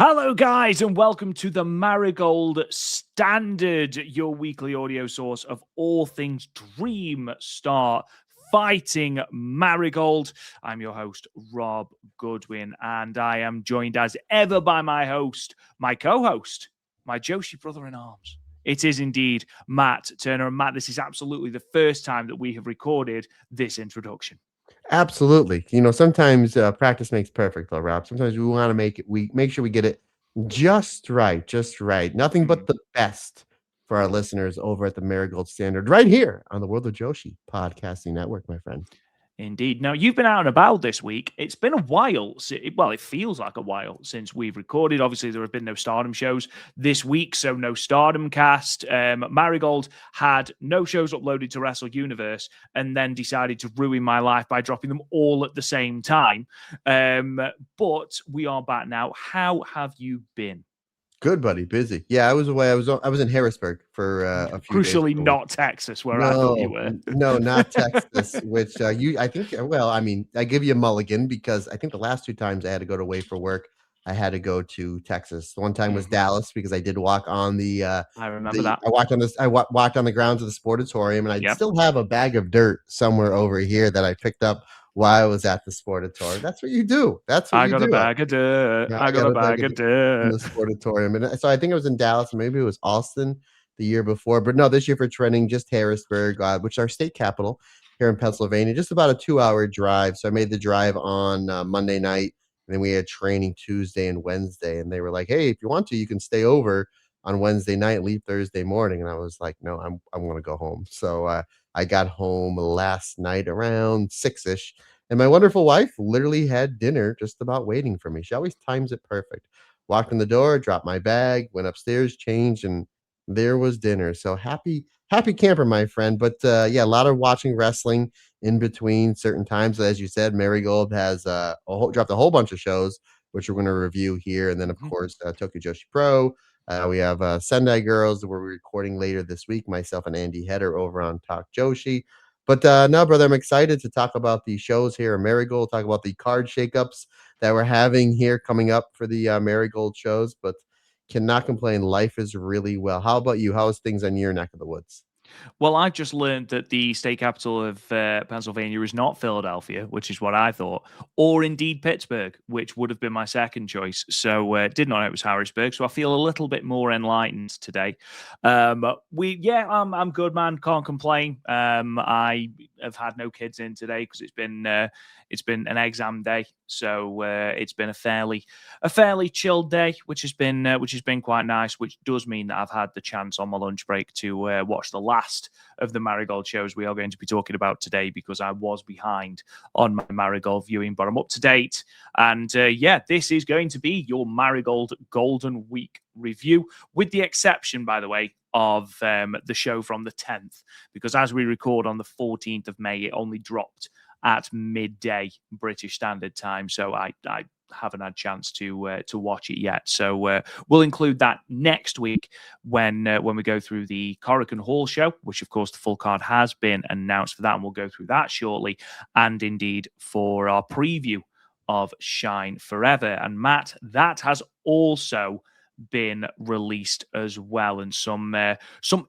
Hello, guys, and welcome to the Marigold Standard, your weekly audio source of all things Dream Star Fighting Marigold. I'm your host, Rob Goodwin, and I am joined as ever by my co-host, my Joshi brother-in-arms. It is indeed Matt Turner. And Matt, this is absolutely the first time that we have recorded this introduction. Absolutely. Sometimes practice makes perfect, though, Rob. Sometimes we make sure we get it just right, just right. Nothing but the best for our listeners over at the Marigold Standard, right here on the World of Joshi Podcasting Network, my friend. Indeed. Now, you've been out and about this week. It's been a while. Well, it feels like a while since we've recorded. Obviously, there have been no Stardom shows this week, so no Stardom cast. Marigold had no shows uploaded to Wrestle Universe and then decided to ruin my life by dropping them all at the same time. But we are back now. How have you been? Good, buddy. Busy. Yeah, I was away. I was in Harrisburg for a few days. Crucially, not Texas, where I thought you were. No, not Texas. Which I think. Well, I mean, I give you a mulligan because I think the last two times I had to go away for work, I had to go to Texas. One time was Dallas because I did walk on the. I remember that. I walked on this. I walked on the grounds of the Sportatorium, and I still have a bag of dirt somewhere over here that I picked up while I was at the Sportatorium. That's what you do. That's what I you got do. a bag of dirt. I got a bag of dirt in the Sportatorium, and so I think it was in Dallas, and maybe it was Austin the year before, but no, this year for training, just Harrisburg, which is our state capital here in Pennsylvania, just about a 2-hour drive. So I made the drive on Monday night, and then we had training Tuesday and Wednesday, and they were like, "Hey, if you want to, you can stay over on Wednesday night, leave Thursday morning." And I was like, "No, I'm going to go home." So I got home last night around 6ish. And my wonderful wife literally had dinner just about waiting for me. She always times it perfect. Walked in the door, dropped my bag, went upstairs, changed, and there was dinner. So happy camper, my friend. But yeah, a lot of watching wrestling in between certain times. As you said, Marigold has dropped a whole bunch of shows, which we're going to review here. And then, of course, Tokyo Joshi Pro. We have Sendai Girls that we're recording later this week, myself and Andy Header over on Talk Joshi. But no, brother, I'm excited to talk about the shows here at Marigold, talk about the card shakeups that we're having here coming up for the Marigold shows, but cannot complain. Life is really well. How about you? How's things on your neck of the woods? Well, I just learned that the state capital of Pennsylvania is not Philadelphia, which is what I thought, or indeed Pittsburgh, which would have been my second choice. So did not know it was Harrisburg. So I feel a little bit more enlightened today. I'm good, man. Can't complain. I have had no kids in today because it's been an exam day, so it's been a fairly chilled day, which has been quite nice. Which does mean that I've had the chance on my lunch break to watch the last of the Marigold shows we are going to be talking about today, because I was behind on my Marigold viewing, but I'm up to date. And this is going to be your Marigold Golden Week review, with the exception, by the way, of the show from the 10th, because as we record on the 14th of May, it only dropped at midday British Standard Time. So I haven't had a chance to watch it yet. So we'll include that next week when we go through the Korakuen Hall show, which of course the full card has been announced for that, and we'll go through that shortly. And indeed for our preview of Shine Forever. And Matt, that has also been released as well, and some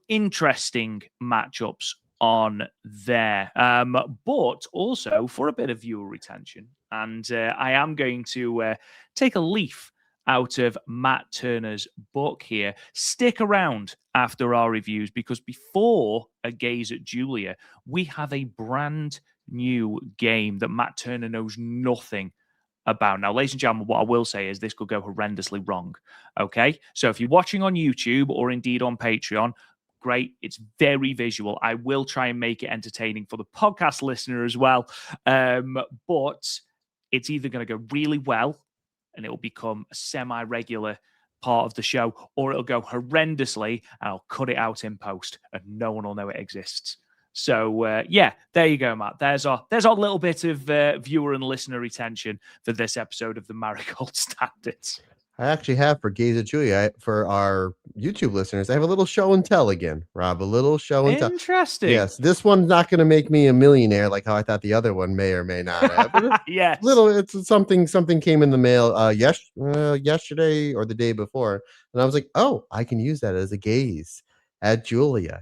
interesting matchups on there, but also for a bit of viewer retention. And I am going to take a leaf out of Matt Turner's book here. Stick around after our reviews, because before a gaze at Julia, we have a brand new game that Matt Turner knows nothing about. Now, ladies and gentlemen, what I will say is this could go horrendously wrong. Okay, so if you're watching on YouTube or indeed on Patreon, great. It's very visual. I will try and make it entertaining for the podcast listener as well. But it's either going to go really well and it will become a semi-regular part of the show, or it'll go horrendously and I'll cut it out in post and no one will know it exists. So, there you go, Matt. There's our little bit of viewer and listener retention for this episode of the Marigold Standards. I actually have for Gaze at Julia, for our YouTube listeners, I have a little show and tell again, Rob, a little show and tell. Interesting. Yes, this one's not going to make me a millionaire like how I thought the other one may or may not have, but Yes. it's something came in the mail yesterday or the day before, and I was like, oh, I can use that as a gaze at Julia.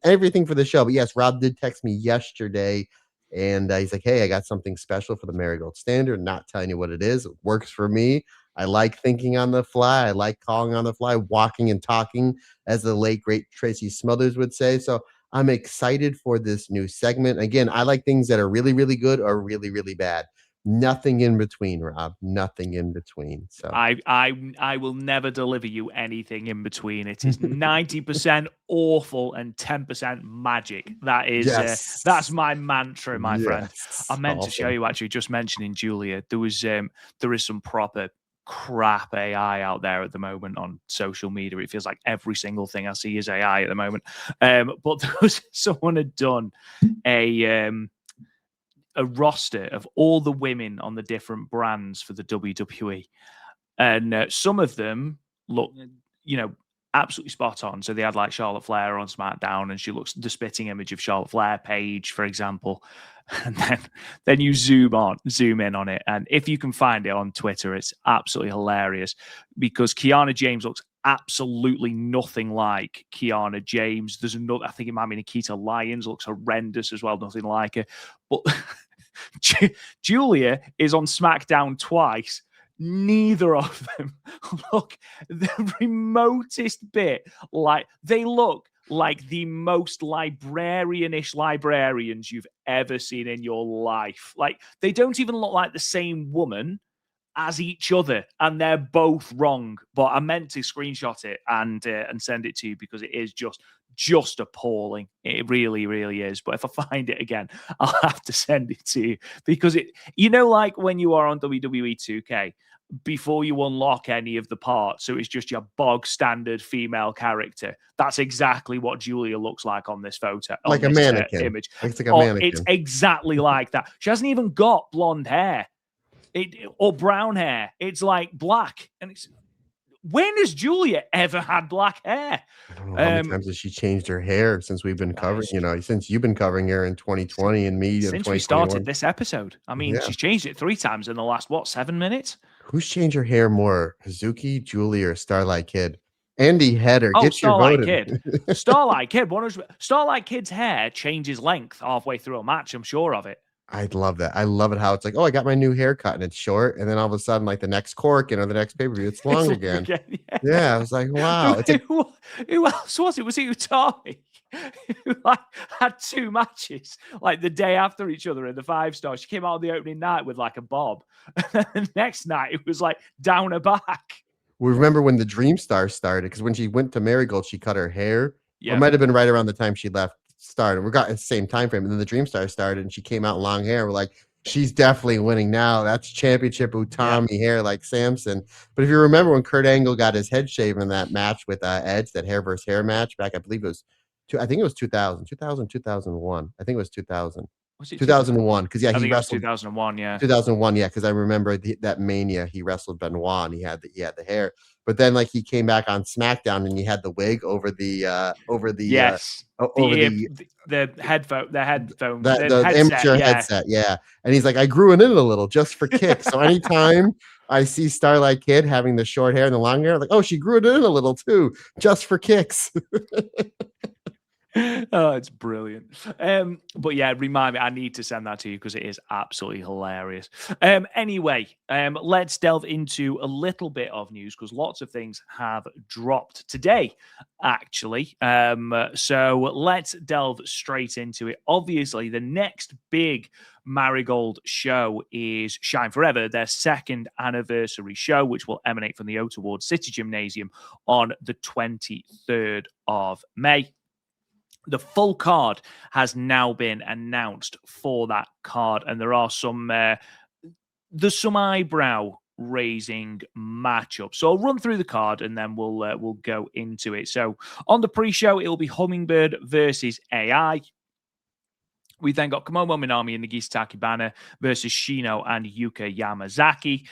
Everything for the show. But yes, Rob did text me yesterday, and he's like, hey, I got something special for the Marigold Standard. Not telling you what it is. It works for me. I like thinking on the fly. I like calling on the fly, walking and talking, as the late great Tracy Smothers would say. So I'm excited for this new segment. Again, I like things that are really, really good or really, really bad. Nothing in between, Rob. Nothing in between. So I will never deliver you anything in between. It is 90% awful and 10% magic. That is yes, that's my mantra, my friend. I yes, meant to show awesome. you, actually, just mentioning Julia. There is some proper crap AI out there at the moment on social media. It feels like every single thing I see is AI at the moment. But there was someone had done a roster of all the women on the different brands for the WWE, and some of them look, absolutely spot on. So they had like Charlotte Flair on SmackDown, and she looks the spitting image of Charlotte Flair, Paige, for example. And then you zoom in on it, and if you can find it on Twitter, it's absolutely hilarious because Kiana James looks absolutely nothing like Kiana James. There's another, I think it might be Nikita Lyons, looks horrendous as well, nothing like her. But Julia is on SmackDown twice. Neither of them look the remotest bit like. They look like the most librarianish librarians you've ever seen in your life. Like, they don't even look like the same woman as each other, and they're both wrong. But I meant to screenshot it and send it to you because it is just appalling. It really, really is. But if I find it again, I'll have to send it to you because like when you are on WWE 2K, before you unlock any of the parts, so it's just your bog standard female character. That's exactly what Julia looks like on this photo, Like on a this mannequin. image. It's like a It's mannequin. exactly like that. She hasn't even got blonde hair. Or brown hair. It's like black. And when has Julia ever had black hair? I don't know how many times has she changed her hair since we've been covering, since you've been covering her in 2020 and me in since we 2021. started this episode. I mean, Yeah. she's changed it 3 times in the last 7 minutes? Who's changed her hair more, Hazuki, Julie, or Starlight Kid? Andy Header, Oh, get your Starlight voted. Kid. Starlight Kid. Starlight Kid's hair changes length halfway through a match. I'm sure of it. I'd love that. I love it how it's like, oh, I got my new haircut and it's short, and then all of a sudden, like the next Korakuen or the next pay-per-view, it's long again. Yeah, I was like, wow. It's like, who else was it? Was it Utami? Who had 2 matches like the day after each other in the 5-star. She came out on the opening night with like a bob, and then the next night it was like down her back. we remember when the Dream Star started, because when she went to Marigold, she cut her hair. Yeah, it might have been right around the time she left started. We got the same time frame, and then the Dream Star started, and she came out long hair. We're like, she's definitely winning now. That's championship Utami hair, like Samson. But if you remember when Kurt Angle got his head shaved in that match with Edge, that hair versus hair match back, I believe it was, I think it was 2000, 2001. I think it was 2000. Was it 2001? Because I he think wrestled 2001. Yeah, 2001. Yeah, because I remember that Mania he wrestled Benoit and he had the hair. But then like he came back on SmackDown and he had the wig over the headphone, the amateur headset. Yeah, and he's like, I grew it in a little just for kicks. So anytime I see Starlight Kid having the short hair and the long hair, I'm like, oh, she grew it in a little too, just for kicks. Oh, it's brilliant. But yeah, remind me, I need to send that to you because it is absolutely hilarious. Anyway, let's delve into a little bit of news because lots of things have dropped today, actually. So let's delve straight into it. Obviously, the next big Marigold show is Shine Forever, their 2nd anniversary show, which will emanate from the O2 Ward City Gymnasium on the 23rd of May. The full card has now been announced for that card, and there are some eyebrow raising matchups. So I'll run through the card and then we'll go into it. So on the pre-show, it'll be Hummingbird versus AI. We then got Komomo Minami and Nagisa Takibana versus Shino and Yuka Yamazaki.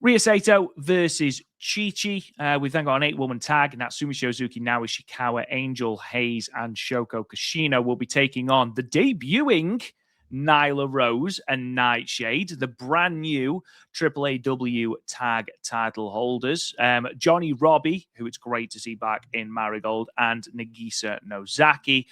Ryo Saito versus Chi-Chi. We've then got an 8-woman tag. Natsumi Shozuki, Naomi Ishikawa, Angel Hayes, and Shoko Kashino will be taking on the debuting Nyla Rose and Nightshade, the brand new AAAW tag title holders. Johnny Robbie, who it's great to see back in Marigold, and Nagisa Nozaki.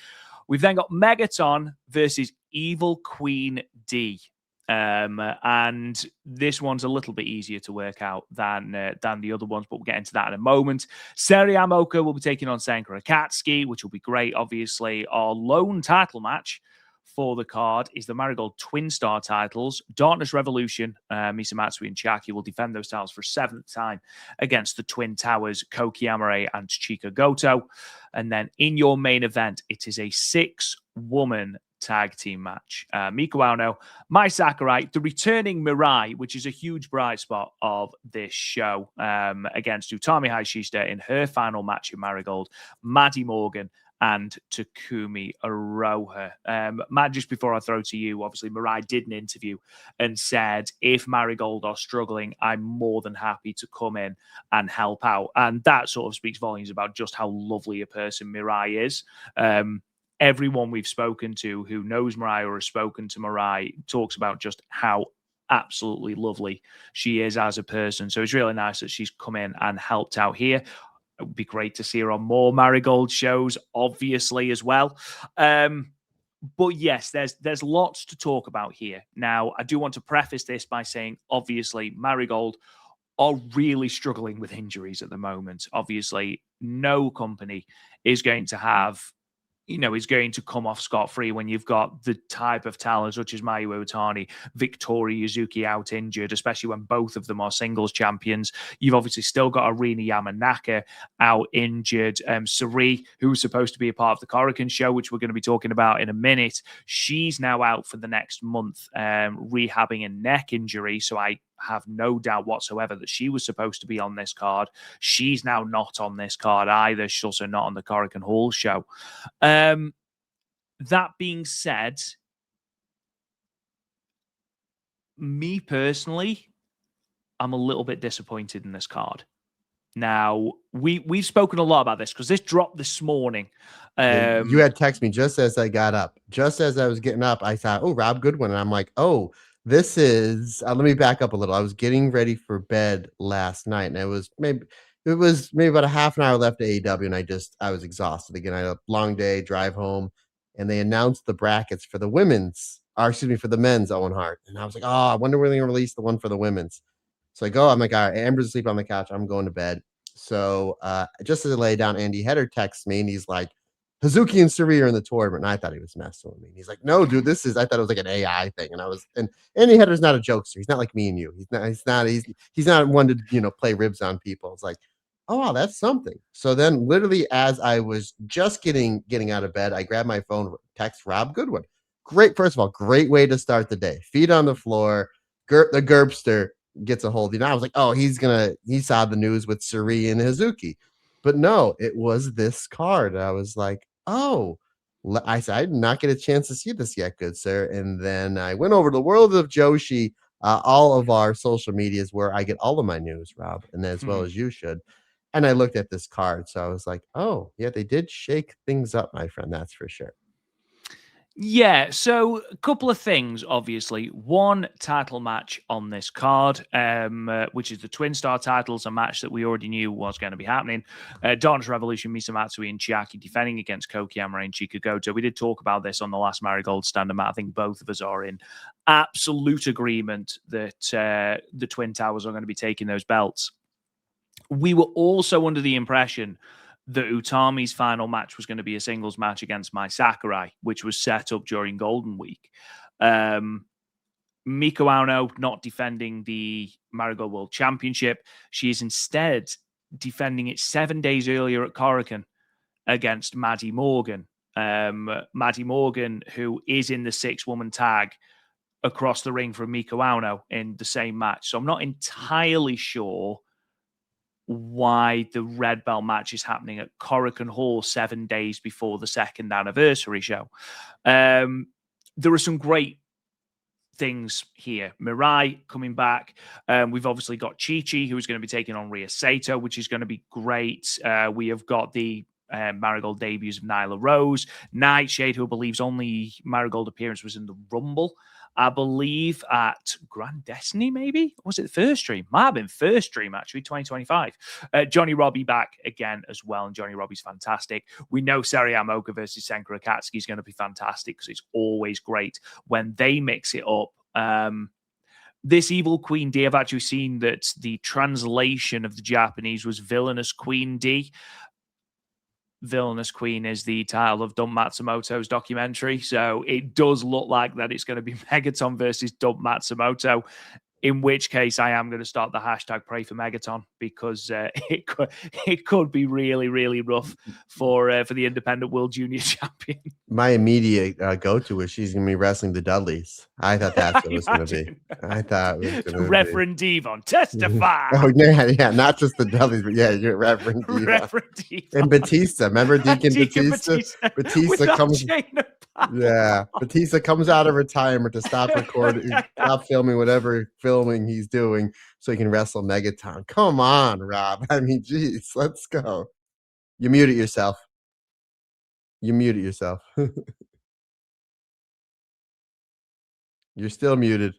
We've then got Megaton versus Evil Queen D. And this one's a little bit easier to work out than the other ones, but we'll get into that in a moment. Sareee Amoka will be taking on Senkara Akatsuki, which will be great, obviously. Our lone title match for the card is the Marigold Twin Star titles. Darkness Revolution, Misa Matsui and Chiaki will defend those titles for a 7th time against the Twin Towers, Koki Amare and Chika Goto. And then in your main event, it is a 6-woman tag team match. Miku Aono, Mai Sakurai, the returning Mirai, which is a huge bright spot of this show, against Utami Hayashishita in her final match in Marigold, Maddie Morgan, and Takumi Aroha. Matt, just before I throw to you, obviously Mirai did an interview and said, if Marigold are struggling, I'm more than happy to come in and help out. And that sort of speaks volumes about just how lovely a person Mirai is. Everyone we've spoken to who knows Mirai or has spoken to Mirai talks about just how absolutely lovely she is as a person. So it's really nice that she's come in and helped out here. It would be great to see her on more Marigold shows, obviously, as well. But yes, there's lots to talk about here. Now, I do want to preface this by saying, obviously, Marigold are really struggling with injuries at the moment. Obviously, no company is going to have, is going to come off scot-free when you've got the type of talent such as Mayu Iwatani, Victoria Yuzuki out injured, especially when both of them are singles champions. You've obviously still got Arina Yamanaka out injured. Sareee, who was supposed to be a part of the Korakuen show, which we're going to be talking about in a minute, she's now out for the next month, rehabbing a neck injury. So I have no doubt whatsoever that she was supposed to be on this card. She's now not on this card either. She's also not on the Korakuen Hall show. That being said, me personally, I'm a little bit disappointed in this card. Now, we've spoken a lot about this because this dropped this morning. You had texted me just as I got up. Just as I was getting up, I thought, oh, Rob Goodwin. And I'm like, oh, this is, let me back up a little. I was getting ready for bed last night, and it was maybe about a half an hour left to AEW, and I was exhausted. Again, I had a long day, drive home, and they announced the brackets for the for the men's Owen Hart. And I was like, oh, I wonder when they're going to release the one for the women's. So I go, I'm like, all right, Amber's asleep on the couch. I'm going to bed. So just as I lay down, Andy Header texts me, and he's like, Hazuki and Sareee are in the tournament. And I thought he was messing with me. And he's like, no, dude, I thought it was like an AI thing. And Andy Header's not a jokester. He's not like me and you. He's not one to, play ribs on people. It's like, oh, wow, that's something. So then literally as I was just getting out of bed, I grabbed my phone, text Rob Goodwin. First of all, great way to start the day. Feet on the floor. The Gerbster gets a hold. I was like, oh, he saw the news with Sareee and Hazuki. But no, it was this card. I was like, oh, I said, I did not get a chance to see this yet, good sir. And then I went over to the world of Joshi, all of our social medias where I get all of my news, Rob, and as well as you should. And I looked at this card. So I was like, oh, yeah, they did shake things up, my friend. That's for sure. Yeah, so a couple of things, obviously. One title match on this card, which is the Twin Star titles, a match that we already knew was going to be happening. Darkness Revolution, Misa Matsui and Chiaki defending against Koki Amare and Chika Goto. We did talk about this on the last Marigold Standard Mat. I think both of us are in absolute agreement that the Twin Towers are going to be taking those belts. We were also under the impression that Utami's final match was going to be a singles match against Mai Sakurai, which was set up during Golden Week. Miku Aono not defending the Marigold World Championship. She is instead defending it 7 days earlier at Korakuen against Maddie Morgan. Maddie Morgan, who is in the 6-woman tag across the ring from Miku Aono in the same match. So I'm not entirely sure why the red belt match is happening at Korakuen Hall 7 days before the second anniversary show. There are some great things here. Mirai coming back. We've obviously got Chi-Chi, who's going to be taking on Rhea Sato, which is going to be great. We have got the Marigold debuts of Nyla Rose, Nightshade, who believes only Marigold appearance was in the Rumble, I believe, at Grand Destiny, maybe? Was it the first stream? Might have been first stream, actually, 2025. Johnny Robbie back again as well, and Johnny Robbie's fantastic. We know Sareee Amoka versus Senka Akatsuki is going to be fantastic because it's always great when they mix it up. This Evil Queen D, I've actually seen that the translation of the Japanese was Villainous Queen D. Villainous Queen is the title of Dump Matsumoto's documentary. So it does look like that it's going to be Megaton versus Dump Matsumoto, in which case I am going to start the hashtag pray for Megaton, because it could be really, really rough for the independent world junior champion. My immediate go-to is she's going to be wrestling the Dudleys. I thought that's what it was going to be. I thought it was going to Reverend Devon, testify. Oh, yeah, not just the Dudleys, but yeah, you're Reverend Devon. Reverend Devon. And Batista. Remember Deacon Batista? Batista comes. Yeah, Batista comes out of retirement to stop recording, stop filming whatever filming he's doing so he can wrestle Megaton. Come on, Rob. I mean, geez, let's go. You muted yourself. You muted yourself. You're still muted.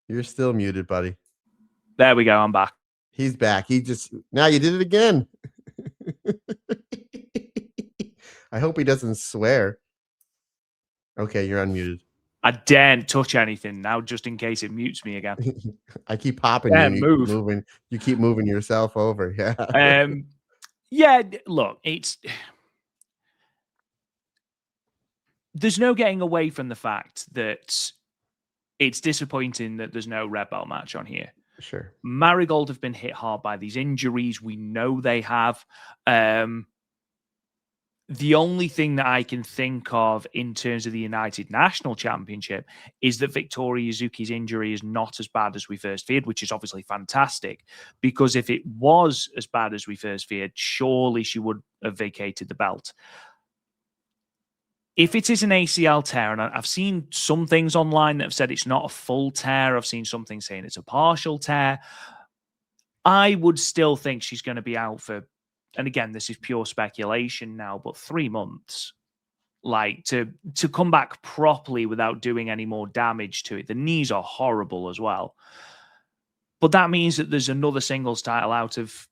You're still muted, buddy. There we go. I'm back. He's back. Now you did it again. I hope he doesn't swear. Okay, you're unmuted. I daren't touch anything now, just in case it mutes me again. I keep popping you. You keep moving yourself over. Yeah. Yeah. Look, there's no getting away from the fact that it's disappointing that there's no red belt match on here. Sure. Marigold have been hit hard by these injuries. We know they have. The only thing that I can think of in terms of the United National Championship is that Victoria Yuzuki's injury is not as bad as we first feared, which is obviously fantastic, because if it was as bad as we first feared, surely she would have vacated the belt. If it is an ACL tear, and I've seen some things online that have said it's not a full tear, I've seen something saying it's a partial tear, I would still think she's going to be out for, and again, this is pure speculation now, but 3 months, like to come back properly without doing any more damage to it. The knees are horrible as well. But that means that there's another singles title out of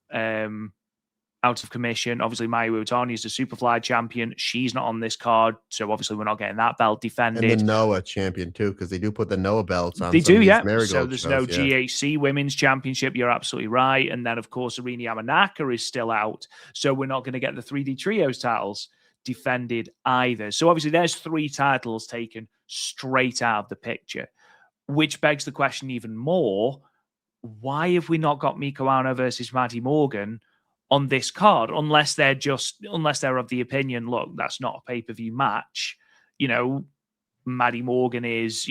commission. Obviously, Mayu Utami is the Superfly champion. She's not on this card, so obviously we're not getting that belt defended. And the Noah champion too, because they do put the Noah belts on. They do, yeah. Marigold so there's no GHC Women's Championship. You're absolutely right. And then, of course, Arina Yamanaka is still out, so we're not going to get the 3D Trios titles defended either. So obviously, there's 3 titles taken straight out of the picture, which begs the question even more: why have we not got Miko Ano versus Maddie Morgan on this card, unless they're of the opinion, look, that's not a pay-per-view match. You know, Maddie Morgan is,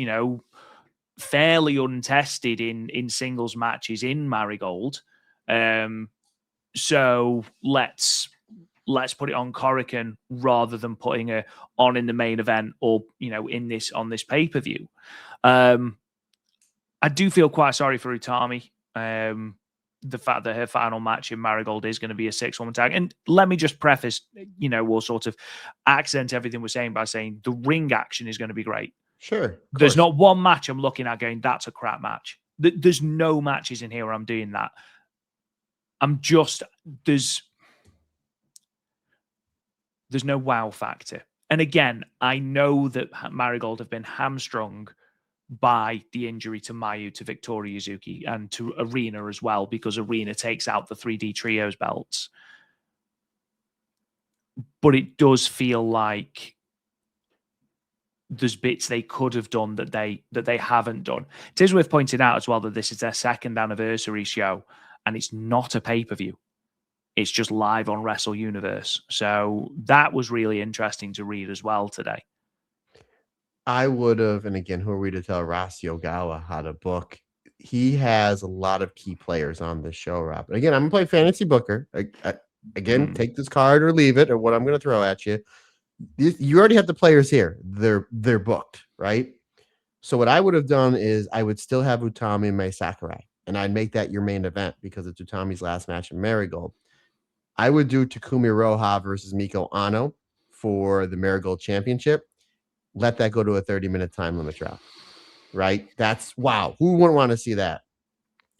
fairly untested in singles matches in Marigold. So let's put it on Korakuen rather than putting her on in the main event or, on this pay-per-view. I do feel quite sorry for Utami. The fact that her final match in Marigold is going to be a 6-woman tag. And let me just preface, we'll sort of accent everything we're saying by saying the ring action is going to be great. Sure. There's not one match I'm looking at going, that's a crap match. There's no matches in here where I'm doing that. There's no wow factor. And again, I know that Marigold have been hamstrung by the injury to Mayu, to Victoria Yuzuki, and to Arena as well, because Arena takes out the 3D Trios belts. But it does feel like there's bits they could have done that they haven't done. It is worth pointing out as well that this is their 2nd anniversary show, and it's not a pay-per-view. It's just live on Wrestle Universe. So that was really interesting to read as well today. I would have, and again, who are we to tell Ross Yogawa how to book? He has a lot of key players on this show, Rob. And again, I'm going to play Fantasy Booker. Again, take this card or leave it, or what I'm going to throw at you. You already have the players here. They're booked, right? So what I would have done is I would still have Utami and Mai Sakurai, and I'd make that your main event because it's Utami's last match in Marigold. I would do Takumi Roha versus Miko Ano for the Marigold Championship. Let that go to a 30-minute time limit draw, right? That's wow. Who wouldn't want to see that?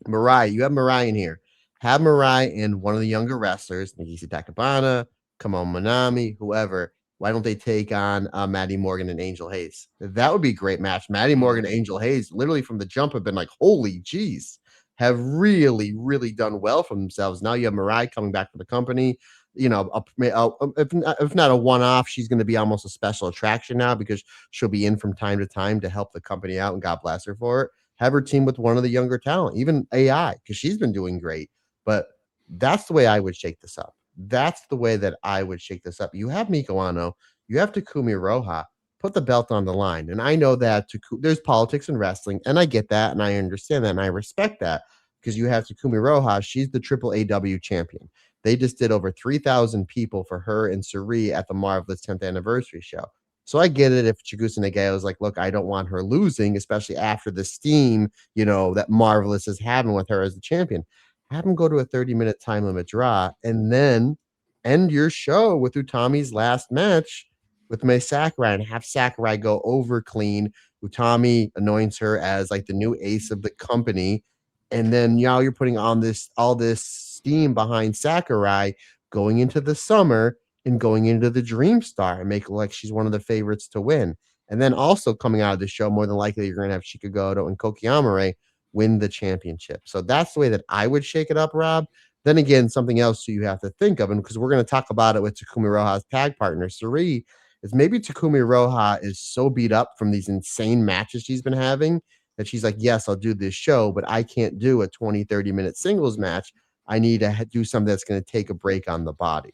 Mariah, you have Mariah in here. Have Mariah and one of the younger wrestlers, Nagisa Takabana, Kamon Manami, whoever. Why don't they take on Maddie Morgan and Angel Hayes? That would be a great match. Maddie Morgan and Angel Hayes, literally from the jump, have been like, holy geez, have really, really done well for themselves. Now you have Mariah coming back to the company. You know, if not a one-off, she's going to be almost a special attraction now because she'll be in from time to time to help the company out, and God bless her for it. Have her team with one of the younger talent, even AI, because she's been doing great. But that's the way I would shake this up. That's the way that I would shake this up. You have Miko Ano, you have Takumi Roha, put the belt on the line. And I know that there's politics in wrestling, and I get that, and I understand that, and I respect that because you have Takumi Roha. She's the Triple AW champion. They just did over 3,000 people for her and Sareee at the Marvelous 10th anniversary show. So I get it if Chigusa Nagao is like, look, I don't want her losing, especially after the steam, that Marvelous is having with her as the champion. Have him go to a 30-minute time limit draw and then end your show with Utami's last match with Mai Sakurai and have Sakurai go over clean. Utami anoints her as like the new ace of the company. And then now you're putting on all this steam behind Sakurai going into the summer and going into the Dream Star and make it like she's one of the favorites to win. And then also coming out of the show, more than likely you're going to have Chikagoto and Koki Amare win the championship. So that's the way that I would shake it up, Rob. Then again, something else you have to think of, and because we're going to talk about it with Takumi Roha's tag partner, Sareee, is maybe Takumi Roha is so beat up from these insane matches she's been having that she's like, yes, I'll do this show, but I can't do a 20, 30-minute singles match. I need to do something that's going to take a break on the body.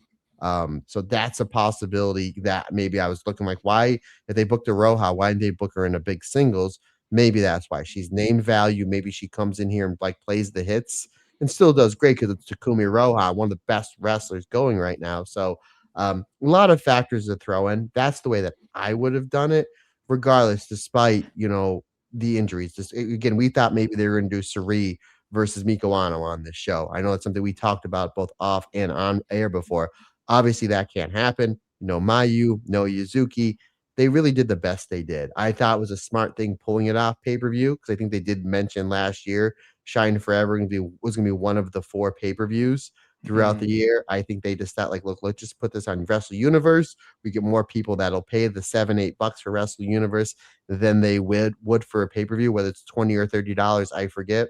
So that's a possibility that maybe I was looking like, why, if they booked a Roja, why didn't they book her in a big singles? Maybe that's why she's name value. Maybe she comes in here and like plays the hits and still does great because it's Takumi Roha, one of the best wrestlers going right now. So a lot of factors to throw in. That's the way that I would have done it, regardless, despite, the injuries. Just again, we thought maybe they were going to do Sareee versus Miko Ano on this show. I know it's something we talked about both off and on air before. Obviously, that can't happen. No Mayu, no Yuzuki. They really did the best they did. I thought it was a smart thing pulling it off pay-per-view because I think they did mention last year Shine Forever was going to be one of the 4 pay-per-views throughout the year. I think they just thought like, look, let's just put this on Wrestle Universe. We get more people that'll pay the $7-8 for Wrestle Universe than they would for a pay-per-view, whether it's $20 or $30, I forget.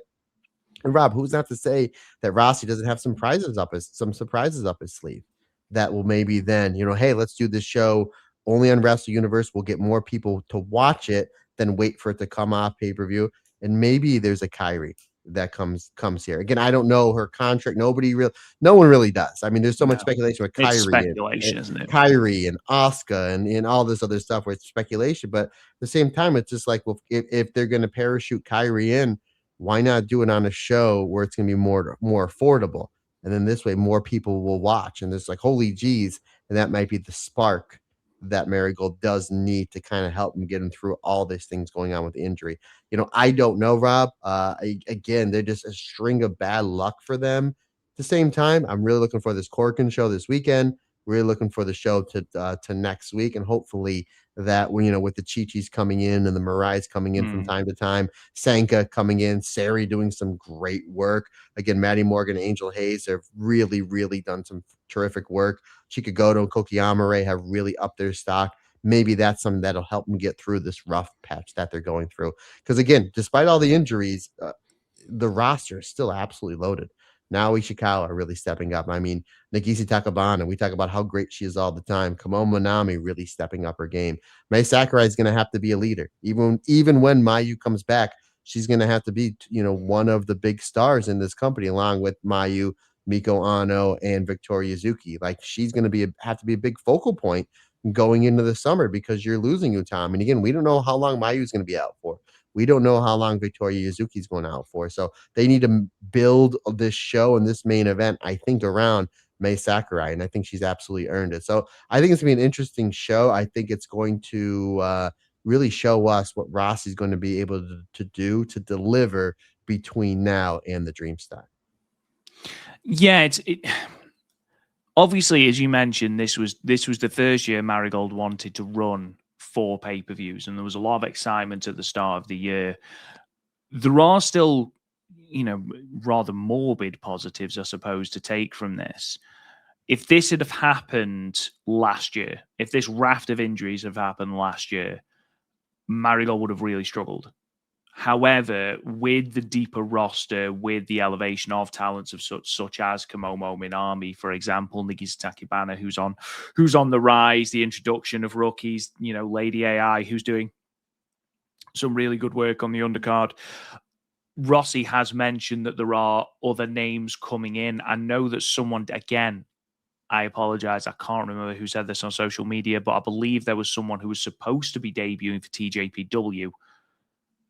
And Rob, who's not to say that Rossi doesn't have some surprises up his sleeve that will maybe then, hey, let's do this show only on Wrestle Universe. We'll get more people to watch it than wait for it to come off pay-per-view. And maybe there's a Kyrie that comes here. Again, I don't know her contract. No one really does. I mean, there's so much speculation with Kyrie, speculation, isn't it? Kyrie and Asuka and all this other stuff where it's speculation. But at the same time, it's just like, well, if they're going to parachute Kyrie in, why not do it on a show where it's going to be more affordable? And then this way, more people will watch. And it's like, holy geez. And that might be the spark that Marigold does need to kind of help him get him through all these things going on with the injury. I don't know, Rob. Again, they're just a string of bad luck for them. At the same time, I'm really looking for this Korakuen show this weekend. Really looking for the show to next week, and hopefully that with the Chi-Chis coming in and the Mariahs coming in from time to time, Sanka coming in, Sareee doing some great work. Again, Maddie Morgan and Angel Hayes have really, really done some terrific work. Chikagoto and Koki Amare have really upped their stock. Maybe that's something that'll help them get through this rough patch that they're going through. Because again, despite all the injuries, the roster is still absolutely loaded. Now Ishikawa are really stepping up. I mean, Nagisa Takabana, we talk about how great she is all the time. Kamon Manami really stepping up her game. Mai Sakurai is going to have to be a leader. Even when Mayu comes back, she's going to have to be, one of the big stars in this company, along with Mayu, Miko Ano, and Victoria Yuzuki. Like, she's going to have to be a big focal point going into the summer because you're losing Utami. And again, we don't know how long Mayu's going to be out for. We don't know how long Victoria Yuzuki's going out for. So they need to build this show and this main event, I think, around Mai Sakurai. And I think she's absolutely earned it. So I think it's going to be an interesting show. I think it's going to really show us what Rossi's going to be able to do to deliver between now and the Dream Star. Yeah, obviously, as you mentioned, this was the first year Marigold wanted to run 4 pay-per-views, and there was a lot of excitement at the start of the year. There are still, rather morbid positives, I suppose, to take from this. If this had have happened last year, if this raft of injuries have happened last year, Marigold would have really struggled. However, with the deeper roster, with the elevation of talents of such as Komomo Minami, for example, Nagisa Takibana, who's on the rise, the introduction of rookies, Lady AI, who's doing some really good work on the undercard. Rossi has mentioned that there are other names coming in. I know that someone, again, I apologize, I can't remember who said this on social media, but I believe there was someone who was supposed to be debuting for TJPW,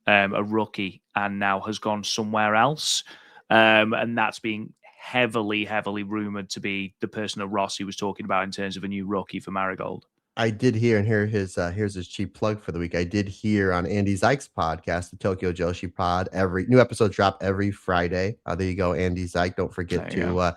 a rookie, and now has gone somewhere else. And that's being heavily rumored to be the person that Rossi was talking about in terms of a new rookie for Marigold. I did hear, and here's his cheap plug for the week. I did hear on Andy Zeik's podcast, the Tokyo Joshi Pod, every new episode drop every Friday. There you go, Andy Zeik. Don't forget to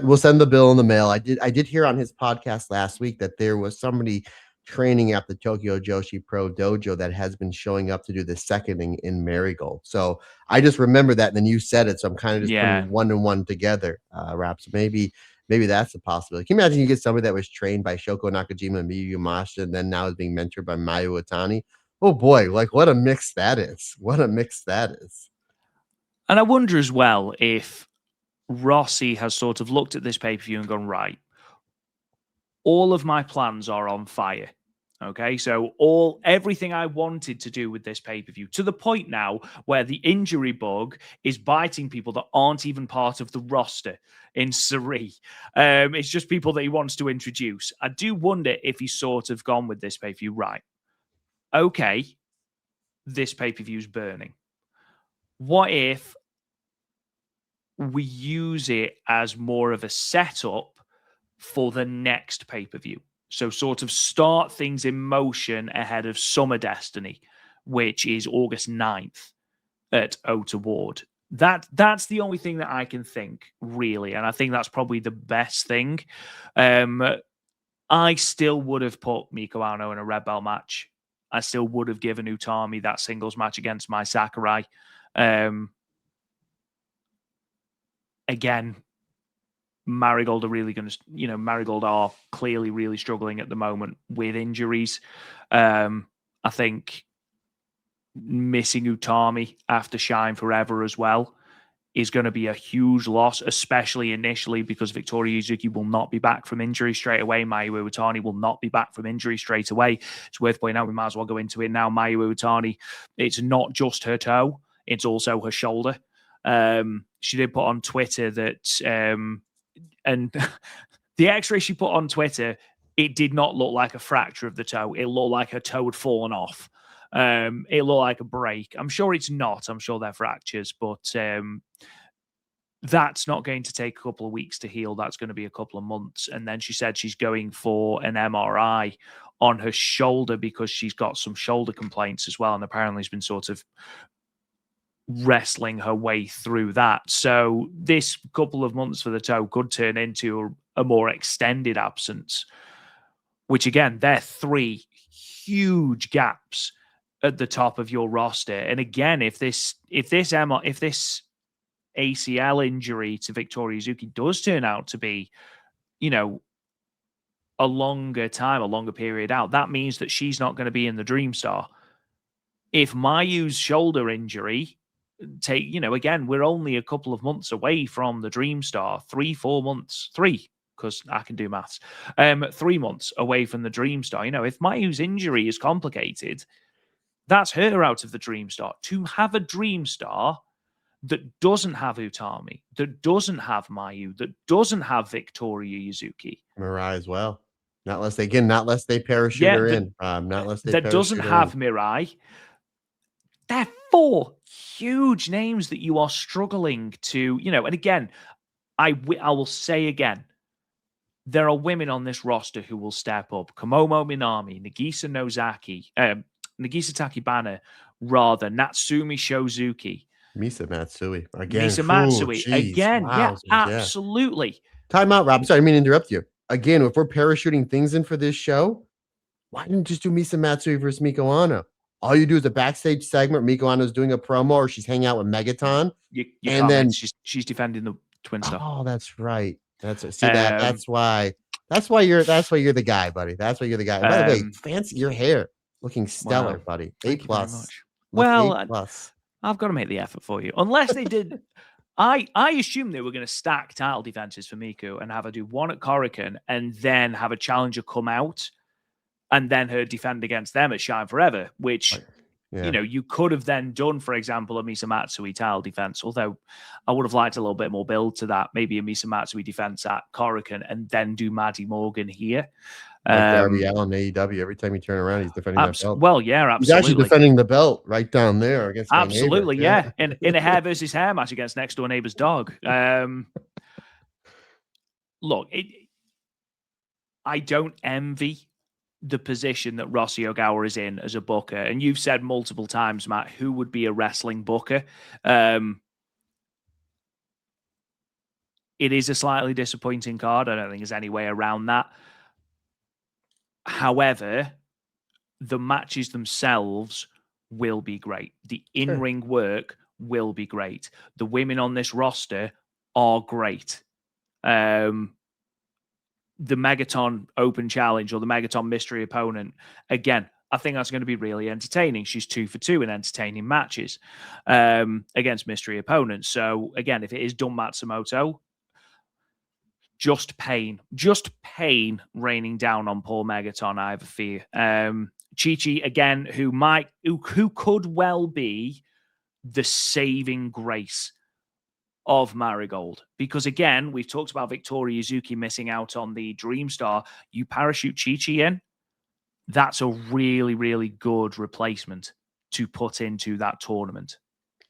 we'll send the bill in the mail. I did hear on his podcast last week that there was somebody training at the Tokyo Joshi Pro Dojo that has been showing up to do the seconding in Marigold. So I just remember that, and then you said it, so I'm kind of just putting one and one together, Raps. Maybe that's a possibility. Can you imagine you get somebody that was trained by Shoko Nakajima and Miyu Yamashita and then now is being mentored by Mayu Utami? Oh boy, like what a mix that is. What a mix that is. And I wonder as well if Rossi has sort of looked at this pay-per-view and gone, right, all of my plans are on fire. Okay, so everything I wanted to do with this pay-per-view, to the point now where the injury bug is biting people that aren't even part of the roster in Sareee. It's just people that he wants to introduce. I do wonder if he's sort of gone with this pay-per-view, right? Okay, this pay-per-view's burning. What if we use it as more of a setup for the next pay-per-view? So sort of start things in motion ahead of Summer Destiny, which is August 9th at Ota Ward. That's the only thing that I can think, really. And I think that's probably the best thing. I still would have put Miko Ano in a red belt match. I still would have given Utami that singles match against Mai Sakurai. Again, Marigold are really going to, Marigold are clearly really struggling at the moment with injuries. I think missing Utami after Shine Forever as well is going to be a huge loss, especially initially because Victoria Yuzuki will not be back from injury straight away. Mayu Iwatani will not be back from injury straight away. It's worth pointing out, we might as well go into it now. Mayu Iwatani, it's not just her toe, it's also her shoulder. She did put on Twitter that and the x-ray she put on Twitter, it did not look like a fracture of the toe. It looked like her toe had fallen off. It looked like a break. I'm sure it's not. I'm sure they're fractures, but that's not going to take a couple of weeks to heal. That's going to be a couple of months. And then she said she's going for an MRI on her shoulder because she's got some shoulder complaints as well. And apparently has been sort of wrestling her way through that. So this couple of months for the toe could turn into a more extended absence, which again, they're 3 huge gaps at the top of your roster. And again, if this ACL injury to Victoria Yuzuki does turn out to be, a longer period out, that means that she's not going to be in the Dream Star. If Mayu's shoulder injury again, we're only a couple of months away from the Dream Star, 3-4 months, because I can do maths, 3 months away from the Dream Star. If Mayu's injury is complicated, that's her out of the Dream Star. To have a Dream Star that doesn't have Utami, that doesn't have Mayu, that doesn't have Victoria Yuzuki. Mirai as well. Not unless they parachute her in. Not unless they that doesn't have Mirai. They're 4 huge names that you are struggling to, and again, I will say again, there are women on this roster who will step up. Komomo Minami, Nagisa Nagisa Takibana rather Natsumi Shozuki. Misa Matsui again. Misa Matsui Geez. again. Wow. Yeah, absolutely. Time out, Rob. Sorry, I didn't mean to interrupt you. Again, if we're parachuting things in for this show, why didn't you just do Misa Matsui versus Miko Ano? All you do is a backstage segment. Miko Ano's doing a promo, or she's hanging out with Megaton. You and can't. Then she's defending the Twin Star. Oh, that's right. That's why. That's why you're the guy, buddy. That's why you're the guy. By the way, fancy your hair, looking stellar, buddy. A+. Well, A+. I've got to make the effort for you. Unless they did. I assumed they were going to stack title defenses for Miku and have her do one at Korakuen and then have a challenger come out and then her defend against them at Shine Forever, which, you could have then done, for example, a Misa Matsui title defense, although I would have liked a little bit more build to that. Maybe a Misa Matsui defense at Korakuen and then do Maddie Morgan here. Like Darby Allin, AEW, every time you turn around, he's defending that belt. Well, yeah, absolutely. He's actually defending the belt right down there against my neighbor. Yeah. In a hair versus hair match against next door neighbor's dog. Look, I don't envy the position that Rossi Ogawa is in as a booker. And you've said multiple times, Matt, who would be a wrestling booker? It is a slightly disappointing card. I don't think there's any way around that. However, the matches themselves will be great. The in-ring work will be great. The women on this roster are great. The Megaton Open Challenge or the Megaton Mystery Opponent, again, I think that's going to be really entertaining. She's 2 for 2 in entertaining matches against mystery opponents. So, again, if it is Dun Matsumoto, just pain raining down on poor Megaton, I have a fear. Chi-Chi, again, who could well be the saving grace of Marigold. Because, again, we've talked about Victoria Yuzuki missing out on the Dream Star. You parachute Chi-Chi in, that's a really, really good replacement to put into that tournament.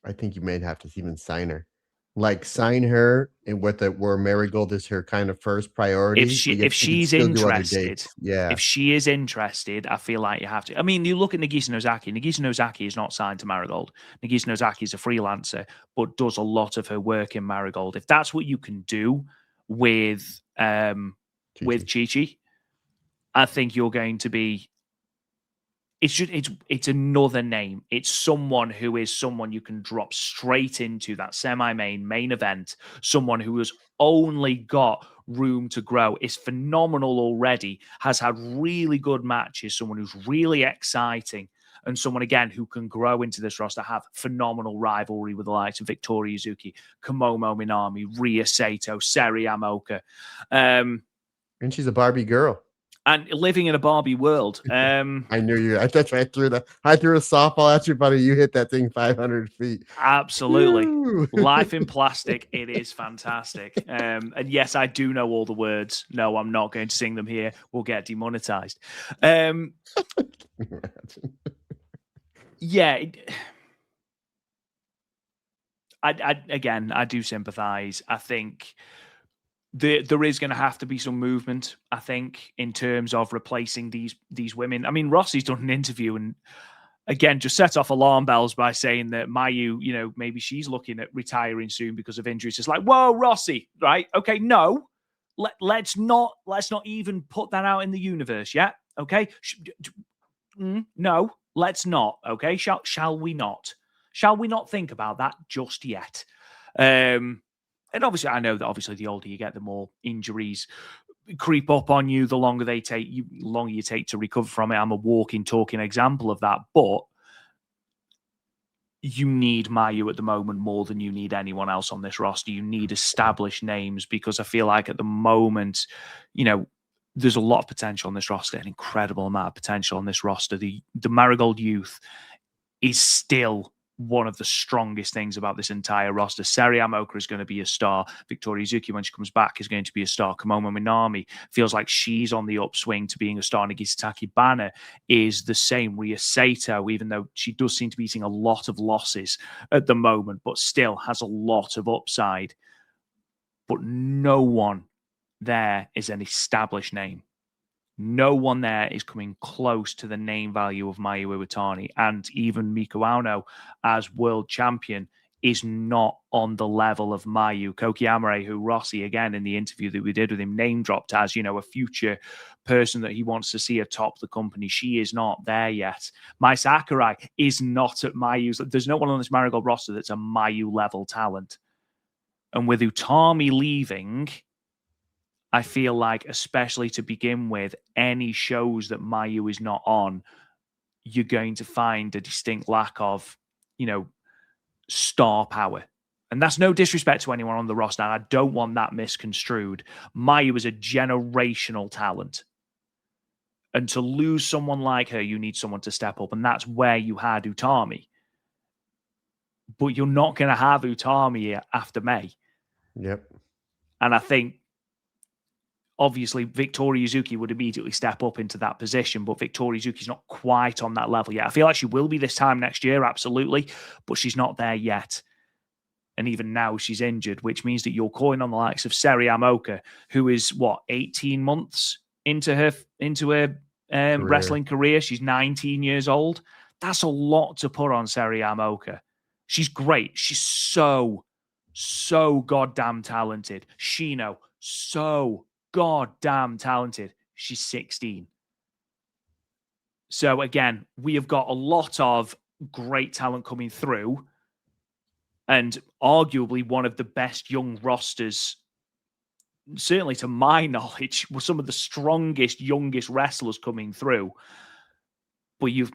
I think you may have to even sign her. Like sign her and where Marigold is her kind of first priority. If she's interested, if she is interested, I feel like you have to. I mean, you look at Nagisa Nozaki. Nagisa Nozaki is not signed to Marigold. Nagisa Nozaki is a freelancer, but does a lot of her work in Marigold. If that's what you can do with Chi-Chi, I think you're going to be. It's another name. It's someone who is someone you can drop straight into that main event. Someone who has only got room to grow, is phenomenal already, has had really good matches, someone who's really exciting, and someone, again, who can grow into this roster, have phenomenal rivalry with the likes of Victoria Yuzuki, Komomo Minami, Rhea Sato, Sareee Amoka. And she's a Barbie girl. And living in a Barbie world. I knew you. That's right. I threw a softball at you, buddy. You hit that thing 500 feet. Absolutely. Woo! Life in Plastic. It is fantastic. And yes, I do know all the words. No, I'm not going to sing them here. We'll get demonetized. Yeah. I do sympathize. I think there is going to have to be some movement, I think, in terms of replacing these women. I mean, Rossi's done an interview and, again, just set off alarm bells by saying that Mayu, maybe she's looking at retiring soon because of injuries. It's like, whoa, Rossi, right? Okay, no, let's not even put that out in the universe yet. Okay, no, let's not. Okay, shall we not? Shall we not think about that just yet? And obviously, I know that the older you get, the more injuries creep up on you, the longer you take to recover from it. I'm a walking, talking example of that. But you need Mayu at the moment more than you need anyone else on this roster. You need established names, because I feel like at the moment, there's a lot of potential on this roster, an incredible amount of potential on this roster. The Marigold youth is still one of the strongest things about this entire roster. Sareee Amoka is going to be a star. Victoria Yuzuki, when she comes back, is going to be a star. Komomo Minami feels like she's on the upswing to being a star. Nagisa Takibana is the same. Rhea Sato, even though she does seem to be eating a lot of losses at the moment, but still has a lot of upside. But no one there is an established name. No one there is coming close to the name value of Mayu Iwatani, and even Miku Ano as world champion is not on the level of Mayu. Koki Amare, who Rossi, again, in the interview that we did with him, name dropped as, you know, a future person that he wants to see atop the company. She is not there yet. Mai Sakurai is not at Mayu's. There's no one on this Marigold roster that's a Mayu level talent. And with Utami leaving, I feel like, especially to begin with, any shows that Mayu is not on, you're going to find a distinct lack of, you know, star power. And that's no disrespect to anyone on the roster. I don't want that misconstrued. Mayu is a generational talent. And to lose someone like her, you need someone to step up. And that's where you had Utami. But you're not going to have Utami after May. Yep. And I think, obviously, Victoria Yuzuki would immediately step up into that position, but Victoria Yuzuki's not quite on that level yet. I feel like she will be this time next year, absolutely, but she's not there yet. And even now, she's injured, which means that you're calling on the likes of Sareee Amoka, who is, 18 months into her wrestling career. She's 19 years old. That's a lot to put on Sareee Amoka. She's great. She's so goddamn talented. Shino, so goddamn talented. She's 16. So again, we have got a lot of great talent coming through, and arguably one of the best young rosters, certainly to my knowledge, were some of the strongest, youngest wrestlers coming through. But you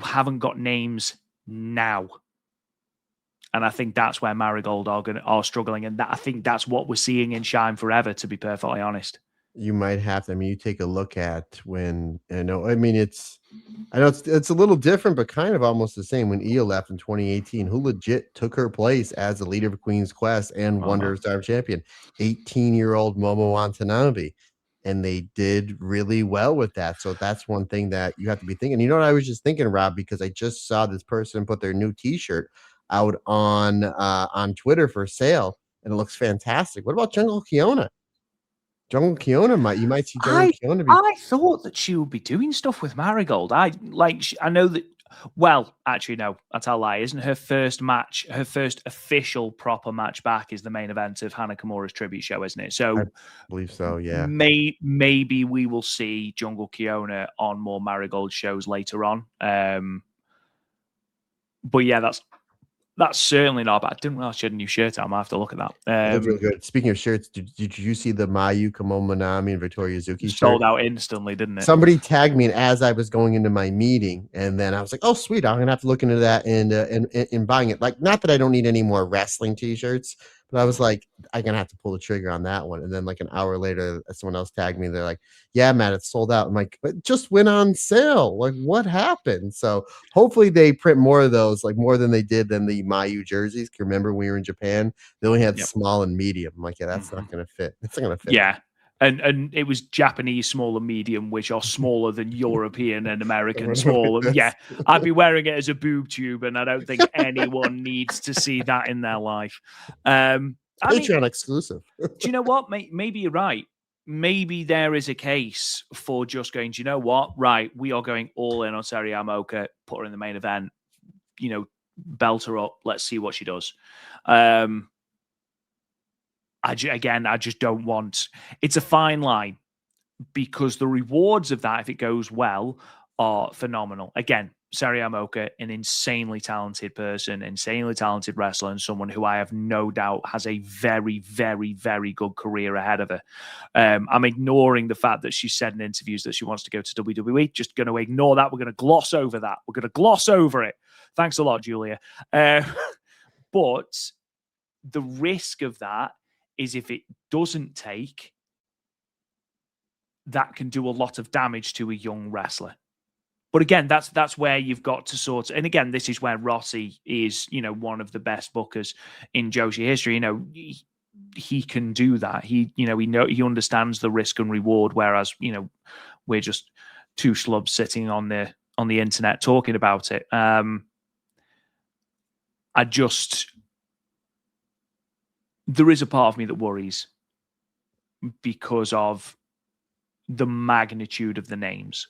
haven't got names now. And I think that's where Marigold are struggling. And I think that's what we're seeing in Shine Forever, to be perfectly honest. You might have to, you take a look at when, I know it's a little different, but kind of almost the same when Io left in 2018, who legit took her place as the leader of Queen's Quest and Wonder Star champion, 18-year-old Momo Watanabe. And they did really well with that. So that's one thing that you have to be thinking. You know what I was just thinking, Rob, because I just saw this person put their new t-shirt out on Twitter for sale, and it looks fantastic. What about Jungle Kiona? Jungle Kiona you might see Jungle Kiona. I thought that she would be doing stuff with Marigold. I know that. Well, actually, no, that's a lie. Isn't her first match, her first official proper match back, is the main event of Hana Kimura's tribute show, isn't it? So I believe so. Yeah. Maybe we will see Jungle Kiona on more Marigold shows later on. But yeah, that's certainly not bad. I didn't realize she had a new shirt out. I might have to look at that. It looks really good. Speaking of shirts, did you see the Mayu, Kamo Manami, and Victoria Yuzuki shirt? Sold out instantly, didn't it? Somebody tagged me, and as I was going into my meeting, and then I was like, "Oh, sweet! I'm gonna have to look into that and buying it." Like, not that I don't need any more wrestling T-shirts, but I was like, I'm gonna have to pull the trigger on that one. And then, like an hour later, someone else tagged me. They're like, "Yeah, Matt, it's sold out." I'm like, "But it just went on sale. Like, what happened?" So hopefully they print more of those, like more than they did than the Mayu jerseys. Remember, when we were in Japan, they only had small and medium. I'm like, yeah, that's not gonna fit. It's not gonna fit. Yeah. And it was Japanese small and medium, which are smaller than European and American small. And yeah, I'd be wearing it as a boob tube, and I don't think anyone needs to see that in their life. Patreon exclusive. Do you know what? Maybe you're right. Maybe there is a case for just going, do you know what? Right, we are going all in on Sareee Amoka, put her in the main event, belt her up. Let's see what she does. I just don't want. It's a fine line, because the rewards of that, if it goes well, are phenomenal. Again, Sareee Amoka, an insanely talented person, insanely talented wrestler, and someone who I have no doubt has a very, very, very good career ahead of her. I'm ignoring the fact that she said in interviews that she wants to go to WWE. Just going to ignore that. We're going to gloss over that. We're going to gloss over it. Thanks a lot, Julia. But the risk of that is, if it doesn't take, that can do a lot of damage to a young wrestler. But again, that's where you've got to sort of, and again, this is where Rossi is, one of the best bookers in Joshi history. He can do that. He understands the risk and reward, whereas, we're just two schlubs sitting on the internet talking about it. There is a part of me that worries, because of the magnitude of the names.